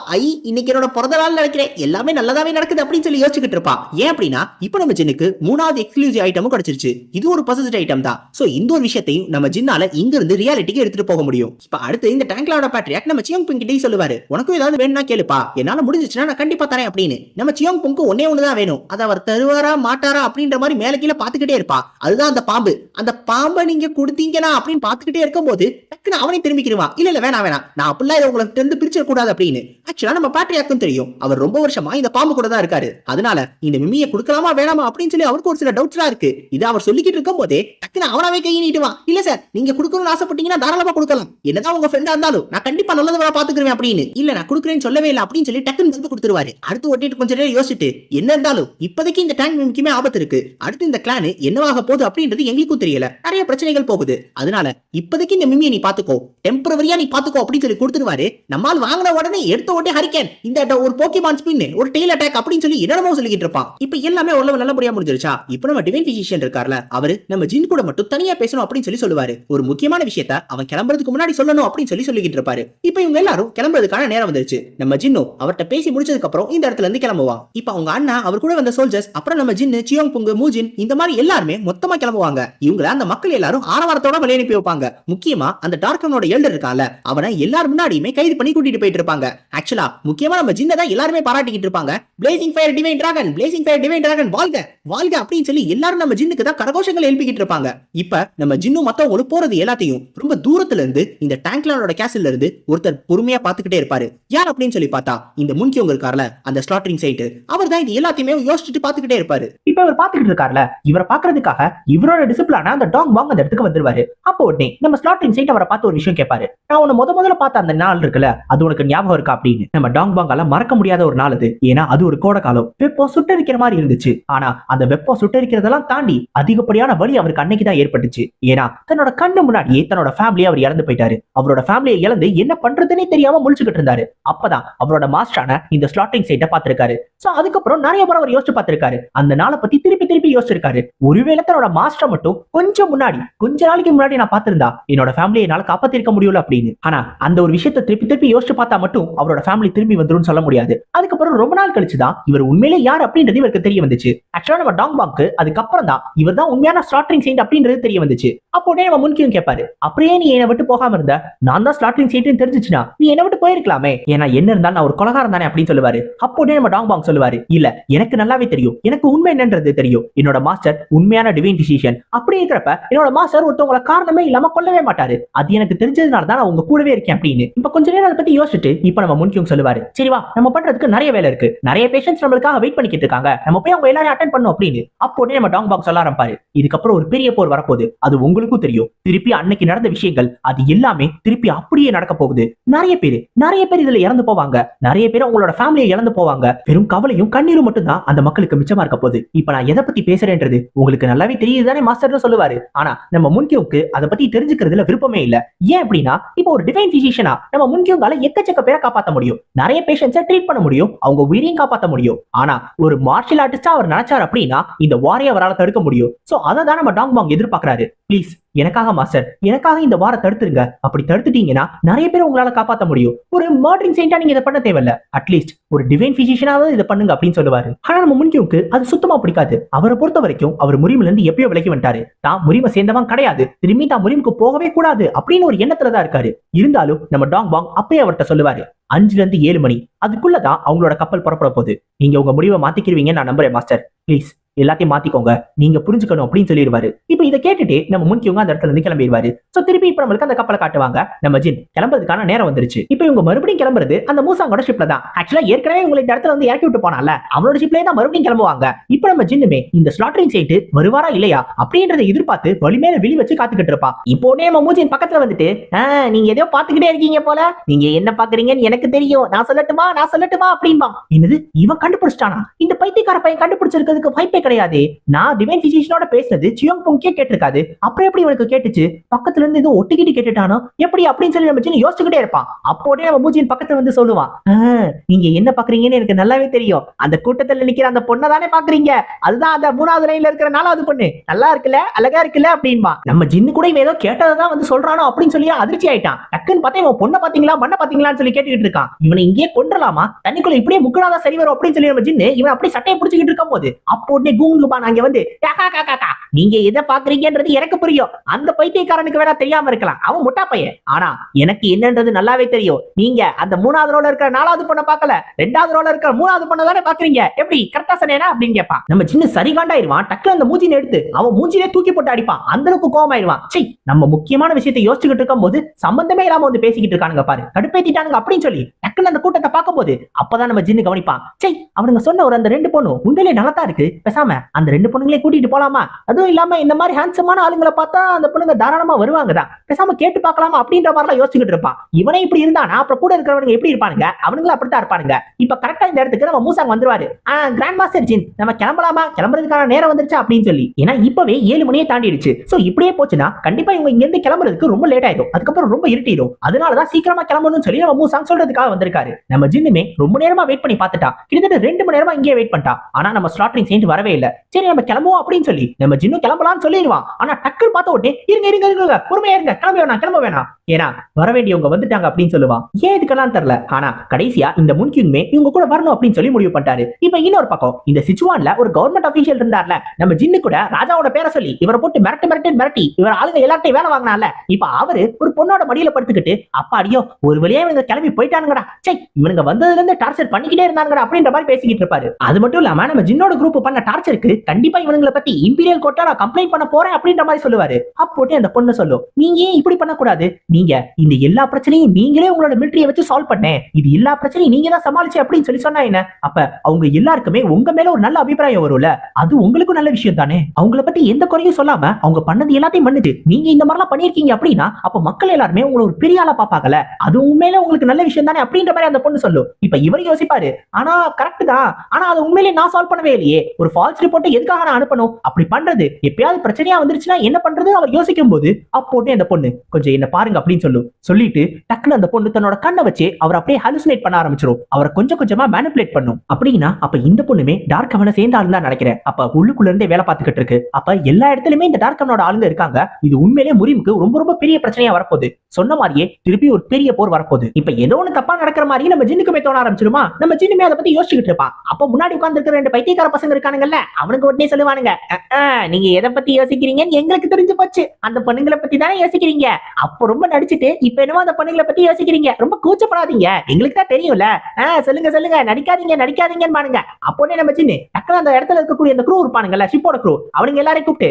இன்னைக்கு என்னோட பிறந்த நாள் நினைக்கிறேன், எல்லாமே நல்லதாவே நடக்குது அப்படின்னு சொல்லி யோசிச்சுக்கிட்டு இருப்பா. ஏன் அப்படின்னா இப்ப நம்ம ஜின்னுக்கு 3வது எக்ஸ்க்ளூசிவ் ஐட்டமும் கிடைச்சிருச்சு. இது ஒரு பர்சஸ்ட் ஐட்டம் தான். சோ இந்த ஒரு விஷயத்தையும் நம்ம ஜின்னால இங்க இருந்து ரியாலிட்டிக்கு எடுத்துட்டு போக முடியும். இப்ப அடுத்து இந்த டேங்க்லானோட பேட்டரியாக் நம்ம சியோங் பிங் கிட்டே சொல்லுவாரு, உனக்கும் ஏதாவது வேணும்னா கேளுப்பா, என்னால முடிஞ்சிச்சுன்னா நான் கண்டிப்பா தரேன் அப்படின்னு. நம்ம சியோங் பிங்க்கு ஒன்னே ஒண்ணுதான் வேணும், அதை அவர் தருவாரா மாட்டாரா அப்படின்ற மாதிரி மேல கீழே பாத்துக்கிட்டே இருப்பா. அதுதான் அந்த பாம்பு. அந்த பாம்பை நீங்க கொடுத்தீங்கன்னா அப்படின்னு பாத்துக்கிட்டே இருக்கும்போது டக்குன்னு அவனை திரும்பிக்கிடுவான், இல்ல இல்ல வேணாம் வேணாம், நான் அப்படிலாம் இதை உங்களுக்கு இருந்து பிரிச்சிட கூடாது அப்படின்னு. ஆக்சுவலா நம்ம பேட்டரியாக்கும் தெரியும், அவர் ரொம்ப வருஷமா இந்த பாம்பு கூட தான் இருக்காரு. அதனால இந்த மிமியை கொடுக்கலாமா வேணாமா அப்படின்னு சொல்லி அவருக்கு ஒரு சில டவுட்ஸ்லாம் இருக்கு. இது அவர் சொல்லிக்கிட்டு இருக்கும் போதே டக்குன்னு அவனாவே கை நீட்டுவான், இல்ல சார் நீங்க கொடுக்கணும்னு ஆசைப்பட்டீங்கன்னா தாராளமா கொடுக்கலாம், என்னதான் உங்க ஃப்ரெண்டா இருந்தாலும் நான் கண்டிப்பா நல்லதா பாத்துக்கிறேன் அப்படின்னு. இல்ல நான் கொடுக்குறேன்னு சொல்லவே இல்லை அப்படின்னு சொல்லி டக்குன்னு வந்து கொடுத்துருவாரு. அடுத்து ஒட்டிட்டு கொஞ்சம் நேரம் யோசிச்சுட்டு, என்ன இருந்தாலும் இப்போதைக்கு இந்த டேங்க் மிமிக்குமே ஆபத்து இருக்கு, அடுத்து இந்த கிளான் என்னவாக போகுது அப்படின்றது எங்களுக்கும் தெரியல, நிறைய பிரச்சனைகள் போகுது, அதனால இப்போதைக்கு இந்த மிமியை நீ பாத்துக்கோ, டெம்பரவரியா நீ பாத்துக்கோ அப்படின்னு சொல்லி கொடுத்துருவாரு. நம்மால் வாங்கின உடனே எடுத்த உடனே ஹரிகேன், இந்த ஒரு போக்கிமான் ஸ்பின், ஒரு டெய்ல் அட்டாக் அப்படின்னு சொல்லி என்னமோ சொல்லிக்கிட்டு இருப்பான். இப்ப எல்லாமே ஓரளவு நல்லபடியா முடிஞ்சிருச்சா. இப்ப நம்ம டிவைன் பிசிஷியன் இருக்கார்ல, அவரு நம்ம ஜின் கூட மட்டும் தனியா பேசணும் அப்படின்னு சொல்லி சொல்லுவாரு. ஒரு முக்கியமான விஷயத்த அவன் கிளம்புறதுக்கு முன்னாடி சொல்லணும் அப்படின்னு சொல்லி சொல்லிக்கிட்டு இருப்பாரு. இப்ப இவங்க எல்லாரும் கிளம்புறதுக்கான நேரம் வந்துருச்சு. நம்ம ஜின்னு அவர்கிட்ட பேசி முடிச்சதுக்கு அப்புறம் இந்த இடத்துல இருந்து கிளம்புவான். இப்ப அவங்க அண்ணா, அவர் கூட வந்த சோல்ஜர்ஸ், அப்புறம் நம்ம ஜின்னு, சியோங் புங்கு, மூஜின், இந்த மாதிரி எல்லாருமே மொத்தமா கிளம்புவாங்க. இவங்கள அந்த மக்கள் எல்லாரும் ஆரவாரத்தோட வழி அனுப்பி வைப்பாங்க. முக்கியமா அந்த டார்க்கனோட எல்டர் இருக்கால, அவனை எல்லாரும் முன்னாடியுமே கைது பண்ணி கூட்டிட்டு போயிட்டு இருப்பாங்க. ஆக்சுவலா முக்கியமா நம்ம ஜின்னை தான் எல்லாருமே பாராட்டிக்கிட்டு இருப்பாங்க. Placing fire divine dragon, placing fire divine dragon, வாழ்க வாழ்க அப்படின்னு சொல்லி எல்லாரும் நம்ம ஜின்னுக்கு தான் கரகோஷங்கள் எழுப்பிக்கிட்டு இருப்பாங்க. இப்ப நம்ம ஜின்னு மத்தவங்களும் போறது எல்லாத்தையும் ரொம்ப தூரத்துல இருந்து இந்த டேங்க்லானோட கேசல்ல இருந்து ஒருத்தர் பொறுமையா பாத்துக்கிட்டே இருப்பாரு. யார் அப்படின்னு சொல்லி பார்த்தா இந்த முன்கியோங்க இருக்கார்ல, அந்த ஸ்லாட்டரிங் சைட், அவர் தான் இது எல்லாத்தையுமே யோசிச்சுட்டு பாத்துக்கிட்டே இருப்பாரு. இப்ப அவர் பாத்துக்கிட்டு இருக்காருல, இவரை பாக்குறதுக்காக இவரோட டிசிப்ளான அந்த டாங் பாங் அந்த இடத்துக்கு வந்துருவாரு. அப்போ உடனே நம்ம ஸ்லாட்டரிங் சைட் அவரை பார்த்து ஒரு விஷயம் கேட்பாரு, நான் உன்னை முதல்ல பார்த்த அந்த நாள் இருக்குல்ல, அது உனக்கு ஞாபகம் இருக்கா அப்படின்னு. நம்ம டாங் பாங்கால மறக்க முடியாத ஒரு நாள் அது. ஏன்னா அது ஒரு கோடை காலம், வெப்பம் சுட்டரிக்கிற மாதிரி இருந்துச்சு. ஆனா அந்த வெப்பம் சுட்டரிக்கிறதெல்லாம் தாண்டி அதிகப்படியான வலி அவருக்கு அன்னைக்கு தான் ஏற்பட்டுச்சு. ஏன்னா தன்னோட கண்ணு முன்னாடியே தன்னோட ஃபேமிலியை அவர் இழந்து போயிட்டாரு. அவரோட ஃபேமிலியை இழந்து என்ன பண்றதுன்னே தெரியாம முழிச்சுக்கிட்டு இருந்தாரு. அப்பதான் அவரோட மாஸ்டரான இந்த ஸ்லாட்டரிங் சைட்டை பார்த்திருக்காரு. சோ அதுக்கப்புறம் நிறைய பேர் அவர் யோசிச்சு பார்த்திருக்காரு. அந்த நாளை பத்தி திருப்பி திருப்பி யோசிச்சிருக்காரு. ஒருவேளை தன்னோட மாஸ்டர் மட்டும் கொஞ்ச நாளைக்கு முன்னாடி நான் பார்த்திருந்தா என்னோட ஃபேமிலியை என்னால காப்பாத்திருக்க முடியல அப்படின்னு. ஆனா அந்த ஒரு விஷயத்தை திருப்பி திருப்பி யோசிச்சு பார்த்தா மட்டும் அவரோட ஃபேமிலி திரும்பி வந்துரும் சொல்ல முடியாது. அதுக்கப்புறம் ரொம்ப நாள் கழிச்சுதான் இவர் உண்மையிலே யார் அப்படின்றது இவருக்கு தெரிய வந்துச்சு. ஆக்சுவலா நம்ம டாங் பாங்க்கு அதுக்கப்புறம் தான் இவர் தான் உண்மையான ஸ்லாட்டரிங் சைட் அப்படின்றது தெரிய வந்துச்சு. அப்போ நம்ம முன்கியும் கேட்பாரு, அப்படியே நீ என்னை விட்டு போகாம இருந்த, நான் தான் ஸ்லாட்டரிங் சைட்னு தெரிஞ்சிச்சுன்னா நீ என்னை விட்டு போயிருக்கலாமே, ஏன்னா என்ன இருந்தாலும் நான் ஒரு கொலகாரம் தானே அப்படின்னு சொல்லுவாரு. அப்போ நம்ம டாங் பாங் சொல்லுவாரு, இல்ல எனக்கு நல்லாவே தெரியும், எனக்கு உண்மை என்னன்றது தெரியும், என்னோட மாஸ்டர் உண்மையான டிவைன் டிசிஷன். அப்படி இருக்கிறப்ப என்னோட மாஸ்டர் ஒருத்தவங்களை காரணமே இல்லாம கொல்லவே மாட்டாரு, அது எனக்கு தெரிஞ்சதுனால தான் நான் உங்க கூடவே இருக்கேன் அப்படின்னு. இப்ப கொஞ்ச நேரம் அதை பத்தி யோசிச்சுட்டு இப்ப நம்ம முன்கியும் சொல்லுவாரு, சரிவா நம்ம பண்றதுக்கு நிறைய வேலை இருக்கு, நிறைய பேஷன்ஸ் நம்மளுக்காக வெயிட் பண்ணிக்கிட்டு இருக்காங்க, நம்ம போய் அவங்க எல்லாரும் அட்டென்ட் பண்ணோம் அப்படின்னு. அப்போ நம்ம டாங் பாங் சொல்ல ஆரம்பிப்பாரு, இதுக்கப்புறம் ஒரு பெரிய போர் வரப்போகுது, அது உங்களுக்கும் தெரியும், திருப்பி அன்னைக்கு நடந்த விஷயங்கள் அது எல்லாமே திருப்பி அப்படியே நடக்க போகுது, நிறைய பேர் இதுல இறந்து போவாங்க, நிறைய பேர் அவங்களோட ஃபேமிலியை இழந்து போவாங்க, வெறும் கவலையும் கண்ணீரும் மட்டும் தான் அந்த மக்களுக்கு மிச்சமா இருக்க போகுது. இப்ப நான் எதை பத்தி பேசுறேன்றது உங்களுக்கு நல்லாவே தெரியுதுதானே மாஸ்டர்னு சொல்லுவாரு. ஆனா நம்ம முன்கியோக்கு அதை பத்தி தெரிஞ்சுக்கிறதுல விருப்பமே இல்ல. ஏன் அப்படின்னா இப்போ ஒரு டிவைன் பிசிஷியனா நம்ம முன்கியோங்கால எக்கச்சக்க பேரை காப்பாற்ற முடியும், நிறைய பேஷண்ட்ஸை ட்ரீட் பண்ண முடியும், அவங்க உயிரையும் காப்பாற்ற முடியும். ஆனா ஒரு மார்ஷியல் ஆர்டிஸ்டா அவர் நினைச்சார் அப்படின்னா இந்த வாரை அவரால் தடுக்க முடியும். சோ அதை தான் நம்ம டாங் பாங் எதிர்பார்க்கிறாரு. ப்ளீஸ் எனக்காக மாஸ்டர், எனக்காக இந்த வார தடுத்துருங்க. அப்படி தடுத்துட்டீங்கன்னா நிறைய பேர் உங்களால காப்பாற்ற முடியும். ஒரு மர்டரிங் செயின்டா நீங்க இதை பண்ண தேவையில்ல, அட்லீஸ்ட் ஒரு டிவைன் பிசிஷியனாவது இதை பண்ணுங்க அப்படின்னு சொல்லுவாரு. ஆனா நம்ம முன்கியூக்கு அது சுத்தமா பிடிக்காது. அவரை பொறுத்த வரைக்கும் அவர் முரிமில இருந்து எப்பயோ விலகி வந்துட்டாரு. தான் முரிமை சேர்ந்தவன் கிடையாது, திரும்பி தான் முரிமுக்கு போகவே கூடாது அப்படின்னு ஒரு எண்ணத்துலதான் இருக்காரு. இருந்தாலும் நம்ம டாங் பாங் அப்பயே அவர்கிட்ட சொல்லுவாரு, 5 to 7 மணி அதுக்குள்ளதான் அவங்களோட கப்பல் புறப்பட போகுது. நீங்க உங்க முடிவை மாத்திக்கிருவீங்க நான் நம்புறேன் மாஸ்டர், ப்ளீஸ் எல்லாத்தையும் மாத்திக்கோங்க, நீங்க புரிஞ்சுக்கணும் அப்படின்னு சொல்லிடுவாரு. இப்ப இதை கேட்டுட்டு நம்ம முன்கியூங்க அந்த இடத்துல இருந்து கிளம்பிடுவாரு. சோ திருப்பி இப்ப நம்மளுக்கு அந்த கப்பலை காட்டுவாங்க. நம்ம ஜின் கிளம்புறதுக்கான நேரம் வந்துருச்சு. இப்ப இவங்க மறுபடியும் கிளம்புறது அந்த மூசாங்கோட ஷிப்ல தான். ஆக்சுவலா ஏற்கனவே உங்களை இந்த இடத்துல வந்து இறக்கி விட்டு போனால, அவரோட ஷிப்லயே தான் மறுபடியும் கிளம்புவாங்க. இப்ப நம்ம ஜின்னுமே இந்த ஸ்லாட்டரிங் சைட்டு வருவாரா இல்லையா அப்படின்றத எதிர்பார்த்து வலிமேல விழி வச்சு காத்துக்கிட்டு இருப்பான். இப்போ நம்ம மூஜின் பக்கத்துல வந்துட்டு, நீங்க ஏதோ பாத்துக்கிட்டே இருக்கீங்க போல, நீங்க என்ன பாக்குறீங்கன்னு எனக்கு தெரியும், நான் சொல்லட்டுமா அப்படின்பா. என்னது இவன் கண்டுபிடிச்சிட்டானா? இந்த பைத்தியக்கார பையன் கண்டுபிடிச்சிருக்கிறதுக்கு வாய்ப்பே கிடையாது. நான் டிவைன் பிசிஷியனோட பேசுனது சியோங் பொங்கே கேட்டிருக்காது, அப்புறம் எப்படி இவனுக்கு கேட்டுச்சு? பக்கத்துல இருந்து ஏதோ ஒட்டிக்கிட்டு கேட்டுட்டானோ எப்படி அப்படின்னு சொல்லி நம்ம ஜின் யோசிச்சுக்கிட்டே இருப்பான். அப்போதே நம்ம மூஜின் பக்கத்துல வந்து சொல்லுவான், நீங்க என்ன பாக்குறீங்கன்னு எனக்கு நல்லாவே தெரியும், அந்த கூட்டத்துல நிக்கிற அந்த பொண்ணை தானே பாக்குறீங்க, அதுதான் அந்த 3வது லைன்ல இருக்கிற 4வது பொண்ணு, நல்லா இருக்குல்ல, அழகா இருக்குல்ல அப்படின்பா. நம்ம ஜின்னு கூட இவன் ஏதோ கேட்டதான் வந்து சொல்றானோ அப்படின்னு சொல்லி அதிர்ச்சி ஆயிட்டான். டக்குன்னு பார்த்தா இவன் பொண்ணை பாத்தீங்களா மண்ணை பாத்தீங்களான்னு சொல்லி கேட்டுக்கிட்டு இருக்கான். இவனை இங்கே கொன்றலாமா, தண்ணிக்குள்ள இப்படியே முக்கடாதான் சரி வரும் அப்படின்னு சொல்லி நம்ம ஜின்னு இவன் அப்படியே சட்டையை பிடிச்சிக்கிட்டு இருக்கும் போது அப்போதே கூங்குபா நாங்க வந்து, நீங்க எதை பாக்குறீங்கன்றது எனக்கு புரியும், அந்த பைத்தியக்காரனுக்கு வேணா தெரியாம இருக்கலாம், அவன் முட்டா பையன், ஆனா எனக்கு என்னன்றது நல்லாவே தெரியும். நீங்க அந்த 3வது ரோல இருக்கிற 4வது பொண்ணை பார்க்கல, 2வது ரோல இருக்கிற 3வது பொண்ணை தானே பாக்குறீங்க, எப்படி கரெக்டா சொன்னேனா அப்படின்னு கேட்பான். நம்ம சின்ன சரிகாண்டாயிருவான். டக்கு அந்த மூஞ்சினை எடுத்து அவன் மூஞ்சிலே தூக்கி போட்டு அடிப்பான். அந்த அளவுக்கு கோவமாயிருவான். சரி, நம்ம முக்கியமான விஷயத்தை யோசிச்சுக்கிட்டு இருக்கும் போது சம்பந்தமே இல்லாம வந்து பேசிக்கிட்டு இருக்கானுங்க பாரு, கடுப்பேத்திட்டானுங்க அப்படின்னு சொல்லி டக்குன்னு அந்த கூட்டத்தை பார்க்கும் போது அப்பதான் நம்ம ஜின்னு கவனிப்பான். சரி, அவனுங்க சொன்ன ஒரு அந்த 2 பொண்ணும் உண்மையிலே நல்லா இருக்கு, பேசாம அந்த 2 பொண்ணுங்களே கூட்டிட்டு போலாமா, அதுவும் இல்லாம இந்த மாதிரி ஹேண்ட்ஸமான ஆளுங்களை பார்த்தா அந்த பொண்ணுங்க தாராளமா வருவாங்க தான், பேசாம கேட்டு பார்க்கலாமா அப்படின்ற மாதிரி எல்லாம் யோசிச்சுக்கிட்டு இருப்பான். இவனே இப்படி இருந்தானா அப்புறம் கூட இருக்கிறவங்க எப்படி இருப்பானுங்க, அவனுங்களும் அப்படித்தான் இருப்பானுங்க. இப்ப கரெக்டா இந்த இடத்துக்கு நம்ம மூசாங் வந்துருவாரு. கிராண்ட் மாஸ்டர் ஜின், நம்ம கிளம்பலாமா, கிளம்புறதுக்கான நேரம் வந்துருச்சு அப்படின்னு சொல்லி. ஏன்னா இப்பவே 7 மணியே தாண்டிடுச்சு. சோ இப்படியே போச்சுன்னா கண்டிப்பா இவங்க இங்க இருந்து கிளம்புறதுக்கு ரொம்ப லேட் ஆயிடும், அதுக்கப்புறம் ரொம்ப இருட்டிடும். அதனாலதான் சீக்கிரமா கிளம்பணும்னு சொல்லி நம்ம மூசாங் சொல்றதுக்காக வந்திருக்காரு. நம்ம ஜின்னுமே ரொம்ப நேரமா வெயிட் பண்ணி பார்த்துட்டா, கிட்டத்தட்ட 2 மணி நேரமா இங்கே வெயிட் பண்ணிட்டா. ஆனா நம்ம ஸ்லாட்டரிங் செயின்ட் வரவே இல்ல. சரி நம்ம கிளம்புவோம் அப்படின்னு சொல்லி நம்ம ஜின்னு கிளம்பலாம்னு சொல்லிடுவான். ஆனா டக்குன்னு பார்த்த உடனே இருங்க பொறுமையா இருங்க, கிளம்ப வேணாம் ஏன்னா வர வேண்டியவங்க வந்துட்டாங்க அப்படின்னு சொல்லுவான். ஏன் இதுக்கெல்லாம் தெரியல. ஆனா கடைசியா இந்த முன்கியுமே இவங்க கூட வரணும் அப்படின்னு சொல்லி முடிவு பண்ணிட்டாரு. இப்ப இன்னொரு பக்கம் இந்த சிச்சுவான்ல ஒரு கவர்மெண்ட் அபிஷியல் இருந்தார்ல, நம்ம ஜின்னு கூட ராஜாவோட பேரை சொல்லி இவரை போட்டு மிரட்டி இவர் ஆளுங்க எல்லாத்தையும் வேலை வாங்கினால, இப்ப அவரு ஒரு பொண்ணோட மடியில படுத்துக்கிட்டு அப்பாடியோ ஒரு வழியா இவங்க கிளம்பி போயிட்டானுங்கடா, சரி இவனுங்க வந்ததுல இருந்து டார்ச்சர் பண்ணிக்கிட்டே இருந்தாங்கடா அப்படின்ற மாதிரி பேசிக்கிட்டு இருப்பாரு. அது மட்டும் இல்லாம நம்ம ஜின்னோட குரூப் பண்ண டார்ச்சருக்கு கண்டிப்பா இவங்களை பத்தி இம்பீரியல் கோர்ட்ல நான் கம்ப்ளைண்ட் பண்ண போறேன் அப்படின்ற மாதிரி சொல்லுவாரு. அப்போட்டே அந்த பொண்ணு சொல்லும், நீங்க ஏன் இப்படி பண்ணக்கூடாது, நீங்க இந்த எல்லா பிரச்சனையும் நீங்களே உங்களோட மிலிட்டரியை வச்சு சால்வ் பண்ணேன், இது எல்லா பிரச்சனையும் நீங்க தான் சமாளிச்சு அப்படின்னு சொல்லி சொன்னா என்ன, அப்ப அவங்க எல்லாருக்குமே உங்க மேல ஒரு நல்ல அபிப்பிராயம் வரும்ல, அது உங்களுக்கும் நல்ல விஷயம் தானே. அவங்கள பத்தி எந்த குறையும் சொல்லாம அவங்க பண்ணது எல்லாத்தையும் பண்ணிட்டு நீங்க இந்த மாதிரிலாம் பண்ணிருக்கீங்க அப்படின்னா அப்ப மக்கள் எல்லாருமே உங்களை ஒரு பெரிய ஆளா பாப்பாங்கல, அது உண்மையில உங்களுக்கு நல்ல விஷயம் தானே அப்படின்ற மாதிரி அந்த பொண்ணு சொல்லும். இப்ப இவர் யோசிப்பாரு, ஆனா கரெக்ட் தான், ஆனா அது உண்மையிலே நான் சால்வ் பண்ணவே இல்லையே, ஒரு ஃபால்ஸ் ரிப்போர்ட் எதுக்காக நான் அனுப்பணும், அப்படி பண்றது எப்பயாவது பிரச்சனையா வந்துருச்சுன்னா என்ன பண்றது அவர் யோசிக்கும் போது அப்போட்டே அந்த பொண்ணு கொஞ்சம் என்ன பாருங்க அப்படின்னு சொல்லிட்டு டக்குனு அந்த பொண்ணு தன்னோட கண்ணை வச்சு அவர் அப்படியே ஹலுசினேட் பண்ண ஆரம்பிச்சிடும், அவரை கொஞ்சம் கொஞ்சமா மேனிபுலேட் பண்ணும். அப்படின்னா அப்ப இந்த பொண்ணுமே டார்க் அவனை சேர்ந்த ஆளு தான் நினைக்கிறேன். அப்ப உள்ளுக்குள்ள இருந்தே வேலை பார்த்துக்கிட்டு இருக்கு. அப்ப எல்லா இடத்துலயுமே இந்த டார்க் அவனோட ஆளுங்க இருக்காங்க. இது உண்மையிலே முரிமுக்கு ரொம்ப ரொம்ப பெரிய பிரச்சனையா வரப்போகுது. சொன்ன மாதிரியே திருப்பி ஒரு பெரிய போர் வரப்போகுது. இப்ப ஏதோ ஒண்ணு தப்பா நடக்கிற மாதிரி நம்ம ஜின்னுக்குமே தோண ஆரம்பிச்சிருமா. நம்ம ஜின்னுமே அதை பத்தி யோசிச்சுக்கிட்டு இருப்பான். அப்ப முன்னாடி உட்கார்ந்து இருக்கிற 2 பைத்தியக்கார பசங்க இருக்கானுங்கல்ல, அவனுக்கு உடனே சொல்லுவானுங்க, நீங்க எதை பத்தி யோசிக்கிறீங்கன்னு எங்களுக்கு தெரிஞ்சு போச்சு, அந்த பொண்ணுங்களை பத்தி தானே யோசிக்கிறீங்க, அப்ப ரொம்ப நடிச்சுட்டு இப்ப என்னமோ அந்த பொண்ணுங்களை பத்தி யோசிக்கிறீங்க, ரொம்ப கூச்சப்படாதீங்க, எங்களுக்கு தான் தெரியும்ல, சொல்லுங்க நடிக்காதீங்கன்னு பாருங்க. அப்போனே நம்ம சின்ன டக்குனு அந்த இடத்துல இருக்கக்கூடிய அந்த க்ரூ இருப்பானுங்கல்ல, ஷிப்போட க்ரூ, அவனுங்க எல்லாரையும் கூப்பிட்டு,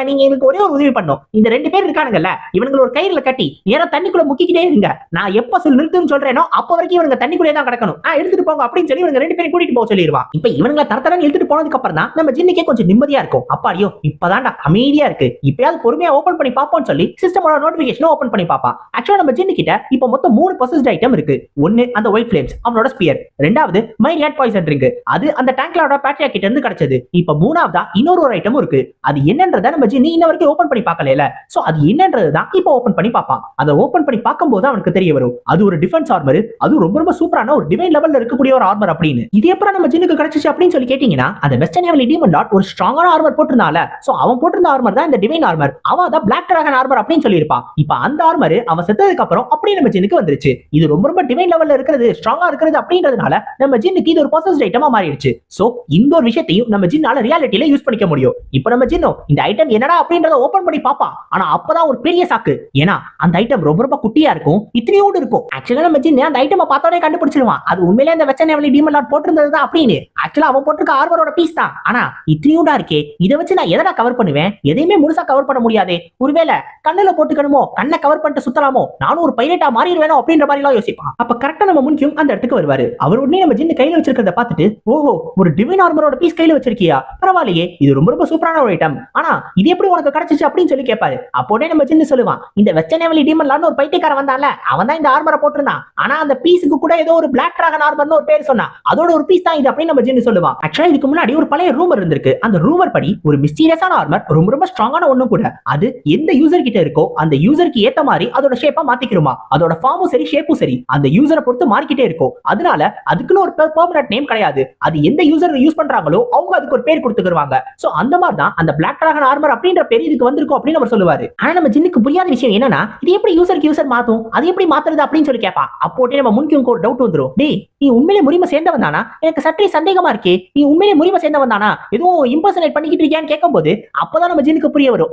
நீங்க எங்களுக்கு ஒரே ஒரு உதவி பண்ணும், இந்த 2 பேர் இருக்கானுங்கல்ல இவனுங்களை ஒரு கயிறுல கட்டி நேரா தண்ணிக்குள்ள முக்கிக்கிட்டே இருங்க, நான் எப்ப நிறுத்துன்னு சொல்றேனோ அப்ப வரைக்கும் இவங்க தண்ணிக்குள்ளே தான் கிடக்கணும், எடுத்துட்டு போங்க அப்படின்னு சொல்லி இவங்க 2 பேரும் கூட்டிட்டு போக சொல்லிடுவான். இப்ப இவங்களை தரத்தரன்னு எடுத்துட்டு போனதுக்கு அப்புறம் தான் நம்ம ஜின்னுக்கே கொஞ்சம் நிம்மதியா இருக்கும். அப்பாடியோ இப்பதான்டா அமைதியா இருக்கு, இப்பயாவது பொறுமையா ஓபன் பண்ணி பாப்போம்னு சொல்லி சிஸ்டமோட நோட்டிபிகேஷன் ஓபன் பண்ணி பாப்பா. ஆக்சுவலா நம்ம ஜின்னு கிட்ட இப்ப மொத்தம் 3 பர்சஸ்ட் ஐட்டம் இருக்கு. ஒன்னு அந்த ஒயிட் ஃபிளேம்ஸ் அவனோட ஸ்பியர், ரெண்டாவது மை ரியாட் பாய்சன் ட்ரிங்க், அது அந்த டேங்க்லோட பேட்ரியா கிட்ட இருந்து கிடைச்சது. இப்ப மூணாவதா இன்னொரு ஒரு ஐட்டமும் இருக்கு. அது என்னன்றத நம்ம ஜின்னு இன்ன வரைக்கும் ஓபன் பண்ணி பார்க்கல. சோ அது என்னன்றது தான் இப்ப ஓபன் பண்ணி பாப்பான். அதை ஓபன் பண்ணி பார்க்கும்போது அவனுக்கு தெரிய வரும், அது ஒரு டிஃபென்ஸ் ஆர்மர், அது ரொம்ப ரொம்ப சூப்பரான ஒரு டிவைன் லெவல்ல இருக்கக்கூடிய ஒரு ஆர்மர் அப்படின்னு. இது எப்பறம் நம்ம ஜின்னுக்கு கிடைச்சிச்சு அப்படின்னு சொல்லி கேட்டீங்கன்னா, அந்த வெஸ்டர்ன் நேவல் டீமன் லார்ட் ஒரு ஸ்ட்ராங்கான ஆர்மர் போட்டிருந்தால, சோ அவன் போட்டிருந்த ஆர்மர் தான் இந்த டிவைன் ஆர்மர். அவன் தான் பிளாக் டிராகன் ஆர்மர் அப்படின்னு சொல்லியிருப்பான். இப்ப அந்த ஆர்மர் அவன் செத்ததுக்கு அப்புறம் அப்படியே நம்ம ஜின்னுக்கு வந்துருச்சு. இது ரொம்ப ரொம்ப டிவைன் லெவல்ல இருக்கிறது, ஸ்ட்ராங்கா இருக்கிறது அப்படின்றதுனால நம்ம ஜின்னுக்கு இது ஒரு பொசஸ்ட் ஐட்டமா மாறிடுச்சு. சோ இந்த ஒரு விஷயத்தையும் நம்ம ஜின்னால ரியாலிட்டியில யூஸ் பண்ணிக்க முடியும். இப்ப நம்ம ஜின்னோ இந்த ஐட்டம் என்னடா அப்படின்றத ஓபன் பண்ணி பாப்பா. ஆனா அப்பதான் ஒரு பெரிய சாக்கு. ஏன்னா அந்த ஐட்டம் ரொம்ப ரொம்ப குட்டியா இருக்கும், இத்தனையோடு இருக்கும். ஆக்சுவலா நம்ம ஜின்னு அந்த ஐட்டமை பார்த்தோடே கண்டுபிடிச்சிருவான் அது உண்மையிலே அந்த வெச்சன் ஹெவன்லி டீமன் லார்ட் போட்டிருந்தது தான் அப்படின்னு. ஆக்சுவலா அவன் போட்டிருக்க ஆர்மரோட பீஸ் தான். ஆனா இத்தனையோடா இருக்கே, இதை வச்சு நான் எதனா கவர் பண்ணுவேன்? எதையுமே முழுசா கவர் பண்ண முடியாதே. ஒருவேளை கண்ணுல போட்டுக்கணுமோ, கண்ணை கவர் பண்ணிட்டு சுத்தலாமோ, நானும் ஒரு பைரட்டா மாறிடுவேனோ அப்படின்ற மாதிரி எல்லாம் யோசிப்பான். அப்ப கரெக்டா நம்ம முன்கியும் அந்த இடத்துக்கு வருவாரு. அவர் உடனே நம்ம ஜின்னு கையில வச்சிருக்கிறத பார்த்துட்டு, ஓஹோ ஒரு டிவைன் ஆர்மரோட பீஸ் கையில வச்சிருக்கியா, பரவாயில்லையே, இது ரொம்ப ரொம்ப சூப்பரான ஒரு ஐட்டம், ஆனா இது எப்படி உனக்கு கிடைச்சிச்சு அப்படின்னு சொல்லி கேட்பாரு. அப்போதே நம்ம ஜின்னு சொல்லுவான், இந்த வெச்சன் ஹெவன்லி டீமன் லார்ட்னு ஒரு பைத்தியக்காரன் வந்தான்ல, அவன் தான் இந்த ஆர்மரை போட்டிருந்தான். ஆனா அந்த பீஸுக்கு கூட ஏதோ ஒரு பிளாக் டிராகன் ஆர்மர்னு ஒரு பேர் சொன்னா, அதோட ஒரு பீஸ் தான் இது அப்படின்னு நம்ம ஜின்னு சொல்லுவான். ஆக்சுவலா இதுக்கு முன்னாடி ஒரு பழைய ரூமர் இருந்திருக்கு. அந்த ரூமர் படி ஒரு மிஸ்டீரியஸான ஆர்மர் ரொம்ப ரொம்ப ஸ்ட்ராங்கான ஒண்ணு கூட, அது எந்த யூசர் கிட்ட இருக்கோ அந்த யூசருக்கு ஏத்த மாதிரி அதோட ஷேப்பா மாத்திக்கிறோமா, அதோட ஃபார்மும் சரி ஷேப்பும் சரி அந்த யூசரை பொறுத்து மாறிக்கிட்டே இருக்கும். அதனால அதுக்குன்னு ஒரு பெர்மனன்ட் நேம் கிடையாது. அது எந்த யூசர் யூஸ் பண்றாங்களோ அவங்க அதுக்கு ஒரு பேர் கொடுத்துக்குவாங்க. சோ அந்த மாதிரி தான் அந்த பிளாக் டிராகன் ஆர்மர் அப்படின்ற பேர் இதுக்கு வந்திருக்கும் அப்படின்னு அவர் சொல்லுவாரு. ஆனா நம்ம ஜின்னுக்கு புரியாத விஷயம் என்னன்னா, இது எப்படி யூசருக்கு யூசர் மாத்தும், அது எப்படி மாத்துறது அப்படின்னு சொல்லி கேட்பான். அப்போட்டே நம்ம முன்கியும் ஒரு டவுட் வந்துரும். டேய் நீ உண்மையிலே முறிமை சேர்ந்தவன் தானா, எனக்கு சற்றே சந்தேகமா இருக்கே, நீ உண்மையிலே முறிமை சேர்ந்தவன் தானா, எதுவும் இம்பர்சனேட் பண்ணிக்கிட்டு இருக்கியான்னு கேட்கும்போது அப்பதான் நம்ம ஜின்னுக்கு புரிய வரும்.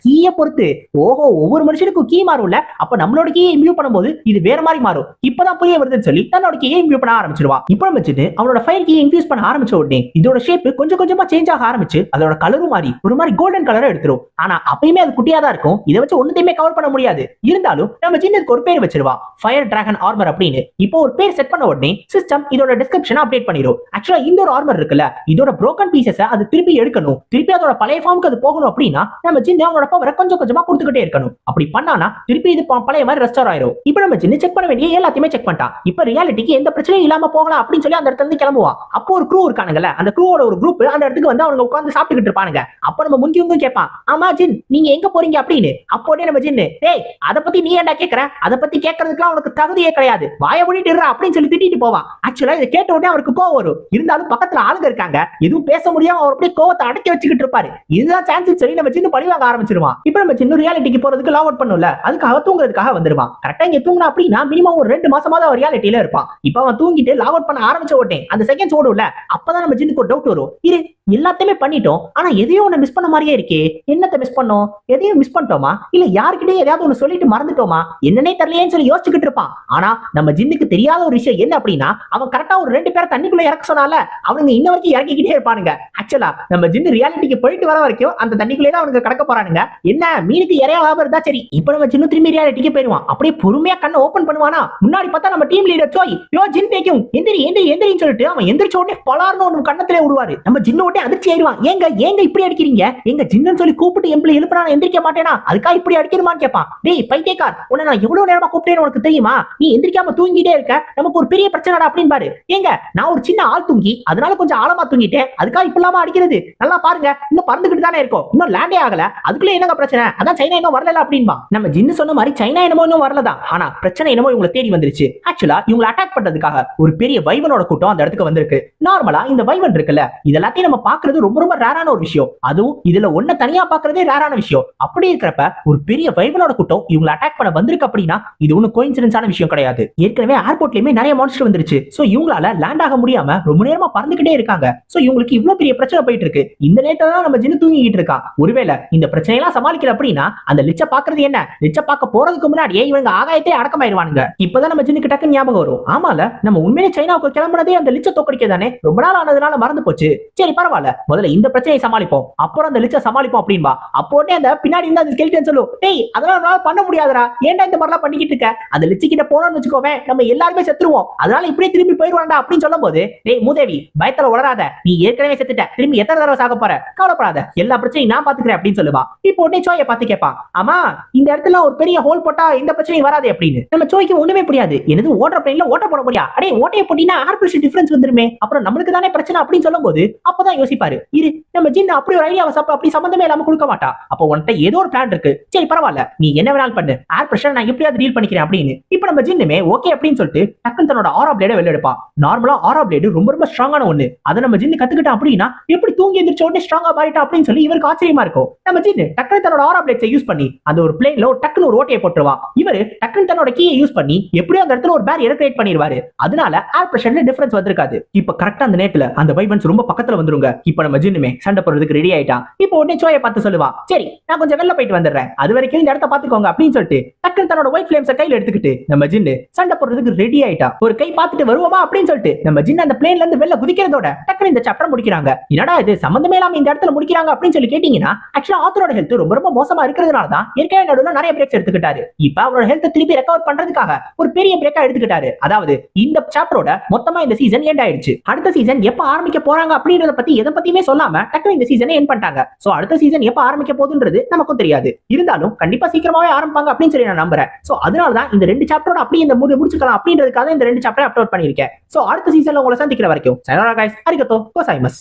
கீய பொறுத்து ஓஹோ ஒவ்வொரு மனுஷனுக்கும் கீ மாறும்ல, அப்ப நம்மளோட கீயை இம்ப்யூ பண்ணும்போது இது வேற மாதிரி மாறும், இப்பதான் புரிய வருதுன்னு சொல்லி தன்னோட கீயை இம்ப்யூ பண்ண ஆரம்பிச்சிருவான். இப்ப நம்ம ஜின்னு அவனோட ஃபயர் கீயை இன்ஃபியூஸ் பண்ண ஆரம்பிச்ச உடனே இதோட ஷேப் கொஞ்சம் கொஞ்சமா சேஞ்ச் ஆக ஆரம்பிச்சு அதோட கலரும் மாறி ஒரு மாதிரி கோல்டன் கலரை எடுத்துரும். ஆனா அப்பயுமே அது குட்டியா தான் இருக்கும், இதை வச்சு ஒண்ணுத்தையுமே கவர் பண்ண முடியாது. இருந்தாலும் நம்ம ஜின்னுக்கு ஒரு பேர் வச்சிருவான், ஃபயர் டிராகன் ஆர்மர் அப்படின்னு. இப்போ ஒரு பேர் செட் பண்ண உடனே சிஸ்டம் இதோட டிஸ்கிரிப்ஷனை அப்டேட் பண்ணிரும். ஆக்சுவலா இந்த ஒரு ஆர்மர் இருக்குல்ல, இதோட broken pieces அது திருப்பி எடுக்கணும், திருப்பி அதோட பழைய ஃபார்முக்கு அது போகணும் அப்படின்னா நம்ம ஜின்னு அவனோட பவரை கொஞ்சம் கொஞ்சமா கொடுத்துக்கிட்டே இருக்கணும். அப்படி பண்ணானா திருப்பி இது பழைய மாதிரி ரெஸ்டோர் ஆயிரும். இப்போ நம்ம ஜின்னு செக் பண்ண வேண்டிய எல்லாத்தையுமே செக் பண்ணிட்டான். இப்போ ரியாலிட்டிக்கு எந்த பிரச்சனையும் இல்லாம போகலாம் அப்படின்னு சொல்லி அந்த இடத்துல இருந்து கிளம்புவான். அப்போ ஒரு க்ரூ இருக்கானுங்கல்ல, அந்த க்ரூவோட ஒரு குரூப் அந்த இடத்துக்கு வந்து அவங்க உட்கார்ந்து சாப்பிட்டுக்கிட்டு இருப்பானுங்க. அப்போ நம்ம முன்கியும் கேட்பான், ஆமா ஜின் நீங்க எங்க போறீங்க அப்படின்னு. அப்போதே நம்ம ஜின்னு, டேய் அத பத்தி நீ ஏன்டா கேக்குற, அத பத்தி கேட்கறதுக்குலாம் உனக்கு தகுதியே கிடையாது, வாய மூடிட்டு இருடா அப்படின்னு சொல்லி திட்டிட்டு போவான். ஆக்சுவலா இதை கேட்ட உடனே அவருக்கு கோவம் வரும். இருந்தாலும் பக்கத்துல ஆளுங்க இருக்காங்க, எதுவும் பேச முடியாம அவர் அப்படியே கோவத்தை அடக்கி வச்சுக்கிட்டு இருப்பாரு. இதுதான் சான்ஸ் சொல்லி நம்ம சின்ன பழிவாங்க ஆரம்பிச்சிருவான். இப்போ நம்ம சின்ன ரியாலிட்டிக்கு போறதுக்கு லாக் அவுட் பண்ணும்ல, அதுக்காக தூங்குறதுக்காக வந்துருவான். கரெக்டா இங்க தூங்கினா அப்படின்னா மினிமம் ஒரு 2 மாசமாவது அவர் ரியாலிட்டியில இருப்பான். இப்போ அவன் தூங்கிட்டு லாக் அவுட் பண்ண ஆரம்பிச்ச உடனே அந்த செகண்ட்ஸ் ஓடும்ல, அப்பதான் நம்ம ஜின்னுக்கு ஒரு டவுட் வரும். இரு எல்லாத்தையுமே பண்ணிட்டோம், ஆனா எதையோ ஒண்ணு மிஸ் பண்ண மாதிரியே இருக்கே, என்னத்தை மிஸ் பண்ணோம், எதையும் மிஸ் பண்ணிட்டோமா, இல்ல யாருக்கிட்டே ஏதாவது ஒண்ணு சொல்லிட்டு மறந்துட்டோமா, என்னன்னே தெரியலையேன்னு சொல்லி யோசிச்சுக்கிட்டு இருப்பான். ஆனா நம்ம ஜின்னுக்கு தெரியாத ஒரு விஷயம் என்ன அப்படின்னா, அவன் கரெக்டா ஒரு 2 பேரை தண்ணிக்குள்ள இறக்க சொன்னால அவனுங்க இன்ன வரைக்கும் இறக்கிக்கிட்டே இருப்பானுங்க. ஆக்சுவலா நம்ம ஜின்னு ரியாலிட்டிக்கு போயிட்டு வர வரைக்கும் அந்த தண்ணிக்குள்ளே தான் அவனுக்கு கடக்க போறானுங்க. என்ன மீனுக்கு இறையாவாம இருந்தா சரி. இப்போ நம்ம ஜின்னு திரும்பி ரியாலிட்டிக்கு போயிடுவான். அப்படியே பொறுமையா கண்ணை ஓபன் பண்ணுவானா, முன்னாடி பார்த்தா நம்ம டீம் லீடர் சோய் யோ ஜின் பேக்கும் எந்திரி எந்திரி எந்திரின்னு சொல்லிட்டு அவன் எந்திரிச்ச உடனே பலார்னு ஒன்று கண்ணத்திலே விடுவாரு. நம்ம ஜின்னு உடனே அதிர்ச்சி ஆயிடுவான். ஏங்க ஏங்க இப்படி அடிக்கிறீங்க, எங்க ஜின்னு சொல்லி கூப்பிட்டு எம்பளி எழுப்புறா எந்திரிக்க மாட்டேனா, அதுக்கா இப்படி அடிக்கணுமான்னு கேட்பான். டேய் பைத்தியக்கார், உன்னை நான் எவ்வளவு நேரமா கூப்பிட்டேன்னு உனக்கு தெரியுமா, நீ எந்திரிக்காம தூங்கிட்டே இருக்க, நமக்கு ஒரு பெரிய பிரச்சனை அப்படின்னு பாரு. ஏங்க நான் ஒரு சின்ன ஆள் தூங்கி அதனால கொஞ்சம் ஆழமா தூங்கிட்டேன், அதுக்காக இப்ப இல்லாம அடிக்கிறது, நல்லா பாருங்க இன்னும் பறந்துகிட்டு தானே இருக்கும், இன்னும் லேண்டே ஆகல, அதுக்குள்ள என்னங்க பிரச்சனை, அதான் சைனா இன்னும் வரல அப்படின்பா. நம்ம ஜின்னு சொன்ன மாதிரி சைனா என்னமோ இன்னும் வரலதான், ஆனா பிரச்சனை என்னமோ இவங்களை தேடி வந்துருச்சு. ஆக்சுவலா இவங்களை அட்டாக் பண்றதுக்காக ஒரு பெரிய வைவனோட கூட்டம் அந்த இடத்துக்கு வந்திருக்கு. நார்மலா இந்த வைவன் இருக்குல்ல, இதெல்லாத்தையும் நம்ம பாக்குறது ரொம்ப ரொம்ப ரேரான ஒரு விஷயம், அதுவும் இதுல ஒன்ன தனியா பாக்குறதே ரேரான விஷயம். அப்படி இருக்கிறப்ப ஒரு பெரிய வைவனோட கூட்டம் இவங்களை அட்டாக் பண்ண வந்திருக்கு அப்படின்னா இது ஒன்னும் கோயின்சிடன்ஸான விஷயம் கிடையாது. ஏற்கனவே ஏர்போர்ட்லயுமே நிறைய மான்ஸ்டர் வந்துருச்சு. சோ இவங்களால லேண்ட் ஆக முடியாம ரொம்ப நேரமா பறந்துகிட்டே இருக்காங்க. சோ இவங்களுக்கு இவ்வளவு பெரிய பிரச்சனை போயிட்டு இருக்கு. இந்த நேரத்துல தான் நம்ம ஜின்னு தூங்கிட்டு இருக்கான். ஒருவேளை இந்த பிரச்சனையெல்லாம் சமாளிக்கல அப்படின்னா அந்த லிச்ச பாக்குறது என்ன, லிச்ச பார்க்க போறதுக்கு முன்னாடியே இவங்க ஆகாயத்தை அடக்கமாயிருவானுங்க. இப்பதான் நம்ம ஜின்னுக்கு டக்கு ஞாபகம் வரும். ஆமால நம்ம உண்மையிலே சைனாவுக்கு கிளம்புனதே அந்த லிச்ச தோக்கடிக்க தானே, ரொம்ப நாள் ஆனதுனால மறந்து போச்சு. சரி பரவாயில்ல, முதல்ல இந்த பிரச்சனையை சமாளிப்போம், அப்புறம் அந்த லிச்ச சமாளிப்போம் அப்படின்பா. அப்போதே அந்த பின்னாடி இருந்தா அது ஸ்கெலிட்டன் சொல்லும், டேய் அதெல்லாம் பண்ண முடியாதுடா, ஏன்டா இந்த மாதிரிலாம் பண்ணிக்கிட்டு இருக்க, அந்த லிச்ச கிட்ட போனோம்னு வச்சுக்கோவே நம்ம எல்லாருமே செத்துருவோம், அதனால இப்படியே திரும்பி போயிடுவான்டா அப்படின்னு சொல்லும் போது, டேய் மூதேவி பயத்துல உளராத, நீ ஏற்கனவே செத்துட்ட, திரும்பி எத்தனை தடவை சாக போற, கவலைப்படாத, எல்லா பிரச்சனையும் நான் பாத்துக்கிறேன் அப்படின்னு சொல்லுவா. இப்போ உடனே சோயை பார்த்து கேட்பான், ஆமா இந்த இடத்துல ஒரு பெரிய ஹோல் போட்டா இந்த பிரச்சனையும் வராது அப்படின்னு. நம்ம சோய்க்கு ஒண்ணுமே புரியாது. என்னது ஓட்டர் பிளேன்ல ஓட்ட போட முடியா, அடே ஓட்டையை போட்டினா ஏர் பிரஷர் டிஃபரன்ஸ் வந்துருமே, அப்புறம் நம்மளுக்கு தானே பிரச்சனை அப்படின்னு சொல்லும் போது அப்பதான் யோசிப்பாரு. இரு, நம்ம ஜின் அப்படி ஒரு ஐடியாவை அப்படி சம்பந்தமே இல்லாம கொடுக்க மாட்டா. அப்போ உன்கிட்ட ஏதோ ஒரு பிளான் இருக்கு. சரி பரவாயில்ல, நீ என்ன வேணாலும் பண்ணு, ஏர் பிரஷர் நான் எப்படியாவது டீல் பண்ணிக்கிறேன் அப்படின்னு. இப்போ நம்ம ஜின்னுமே ஓகே அப்படின்னு சொல்லிட்டு டக்குன்னு தன்னோட ஆரா பிளேட வெளில எடுப்பான். நார்மலா ஆரா பிளேடு ரொம்ப ரொம்ப ஸ்ட்ராங்கான ஒண்ணு. அதை நம்ம ஜின்னு கத்துக்கிட்டான் அப்படின்னா எப்படி தூங்கி எந்திரிச்ச உடனே ஸ்ட்ராங்கா மாறிட்டா அப்படின்னு சொல்லி இவருக்கு ஆச்சரியமா இருக்கும். நம்ம ஜின்னு டக்குன்னு தன்னோட ஆரா பிளேட்ஸை யூஸ் பண்ணி அந்த ஒரு பிளேன்ல டக்குன்னு ஒரு ஓட்டையை போட்டுருவான். இவரு டக்குன்னு தன்னோட கீயை யூஸ் பண்ணி எப்படியோ அந்த இடத்துல ஒரு பேரியர் கிரியேட் பண்ணிடுவாரு. அதனால ஏர் பிரஷர்ல டிஃபரன்ஸ் வந்திருக்காது. இப்ப கரெக்டா அந்த நேரத்துல அந்த வைபன்ஸ் ரொம்ப பக்கத்துல வந்துருங்க. இப்ப நம்ம ஜின்னுமே சண்டை போடுறதுக்கு ரெடி ஆயிட்டான். இப்போ உடனே சோயை பார்த்து சொல்லுவான், சரி நான் கொஞ்சம் வெளில போயிட்டு வந்துடுறேன், அது வரைக்கும் இந்த இடத்த பாத்துக்கோங்க அப்படின்னு சொல்லிட்டு டக்குன்னு தன்னோட ஒயிட் ஃபிளேம்ஸை கையில எடுத்துக்கிட்டு நம்ம ஜின்னு சண்டை போடுறதுக்கு ரெடி ஆயிட்டா. ஒரு கை பார்த்துட்டு வருவோமா அப்படின்னு சொல்லிட்டு நம்ம ஜின் அந்த பிளேன்ல இருந்து வெளில குதிக்கிறதோட டக்குன்னு இந்த சாப்டர் முடிக்கிறாங்க. என்னடா இது சம்பந்தமே இல்லாம இந்த இடத்துல முடிக்கிறாங்க அப்படின்னு சொல்லி கேட்டீங்கன்னா, ஆக்சுவலா ஆத்தரோட ஹெல்த் ரொம்ப ரொம்ப மோசமா இருக்கிறதுனால தான் ஏற்கனவே நடுவுல நிறைய பிரேக்ஸ் எடுத்துக்கிட்டாரு. இப்ப அவரோட ஹெல்த் திருப்பி ரெக்கவர் பண்றதுக்காக ஒரு பெரிய பிரேக்கா எடுத்துக்கிட்டாரு. அதாவது இந்த சாப்டரோட மொத்தமா இந்த சீசன் எண்ட் ஆயிடுச்சு. அடுத்த சீசன் எப்ப ஆரம்பிக்க போறாங்க அப்படின்றத பத்தி எதை பத்தியுமே சொல்லாம டக்குனு இந்த சீசனை எண்ட் பண்ணிட்டாங்க. சோ அடுத்த சீசன் எப்ப ஆரம்பிக்க போகுதுன்றது நமக்கும் தெரியாது. இருந்தாலும் கண்டிப்பா சீக்கிரமாவே ஆரம்பிப்பாங்க அப்படின்னு சொல்லி நான் நம்புறேன். சோ அதனால தான் இந்த 2 சாப்டரோட அப்படியே இந்த முடிச்சுக்கலாம் அப்படின்றதுக்காக இந்த 2 சாப்டர் அப்லோட் பண்ணிருக்கேன். சோ அடுத்த சீசன்ல உங்களை சந்திக்கிற வரைக்கும் sayonara guys, arigato gozaimasu.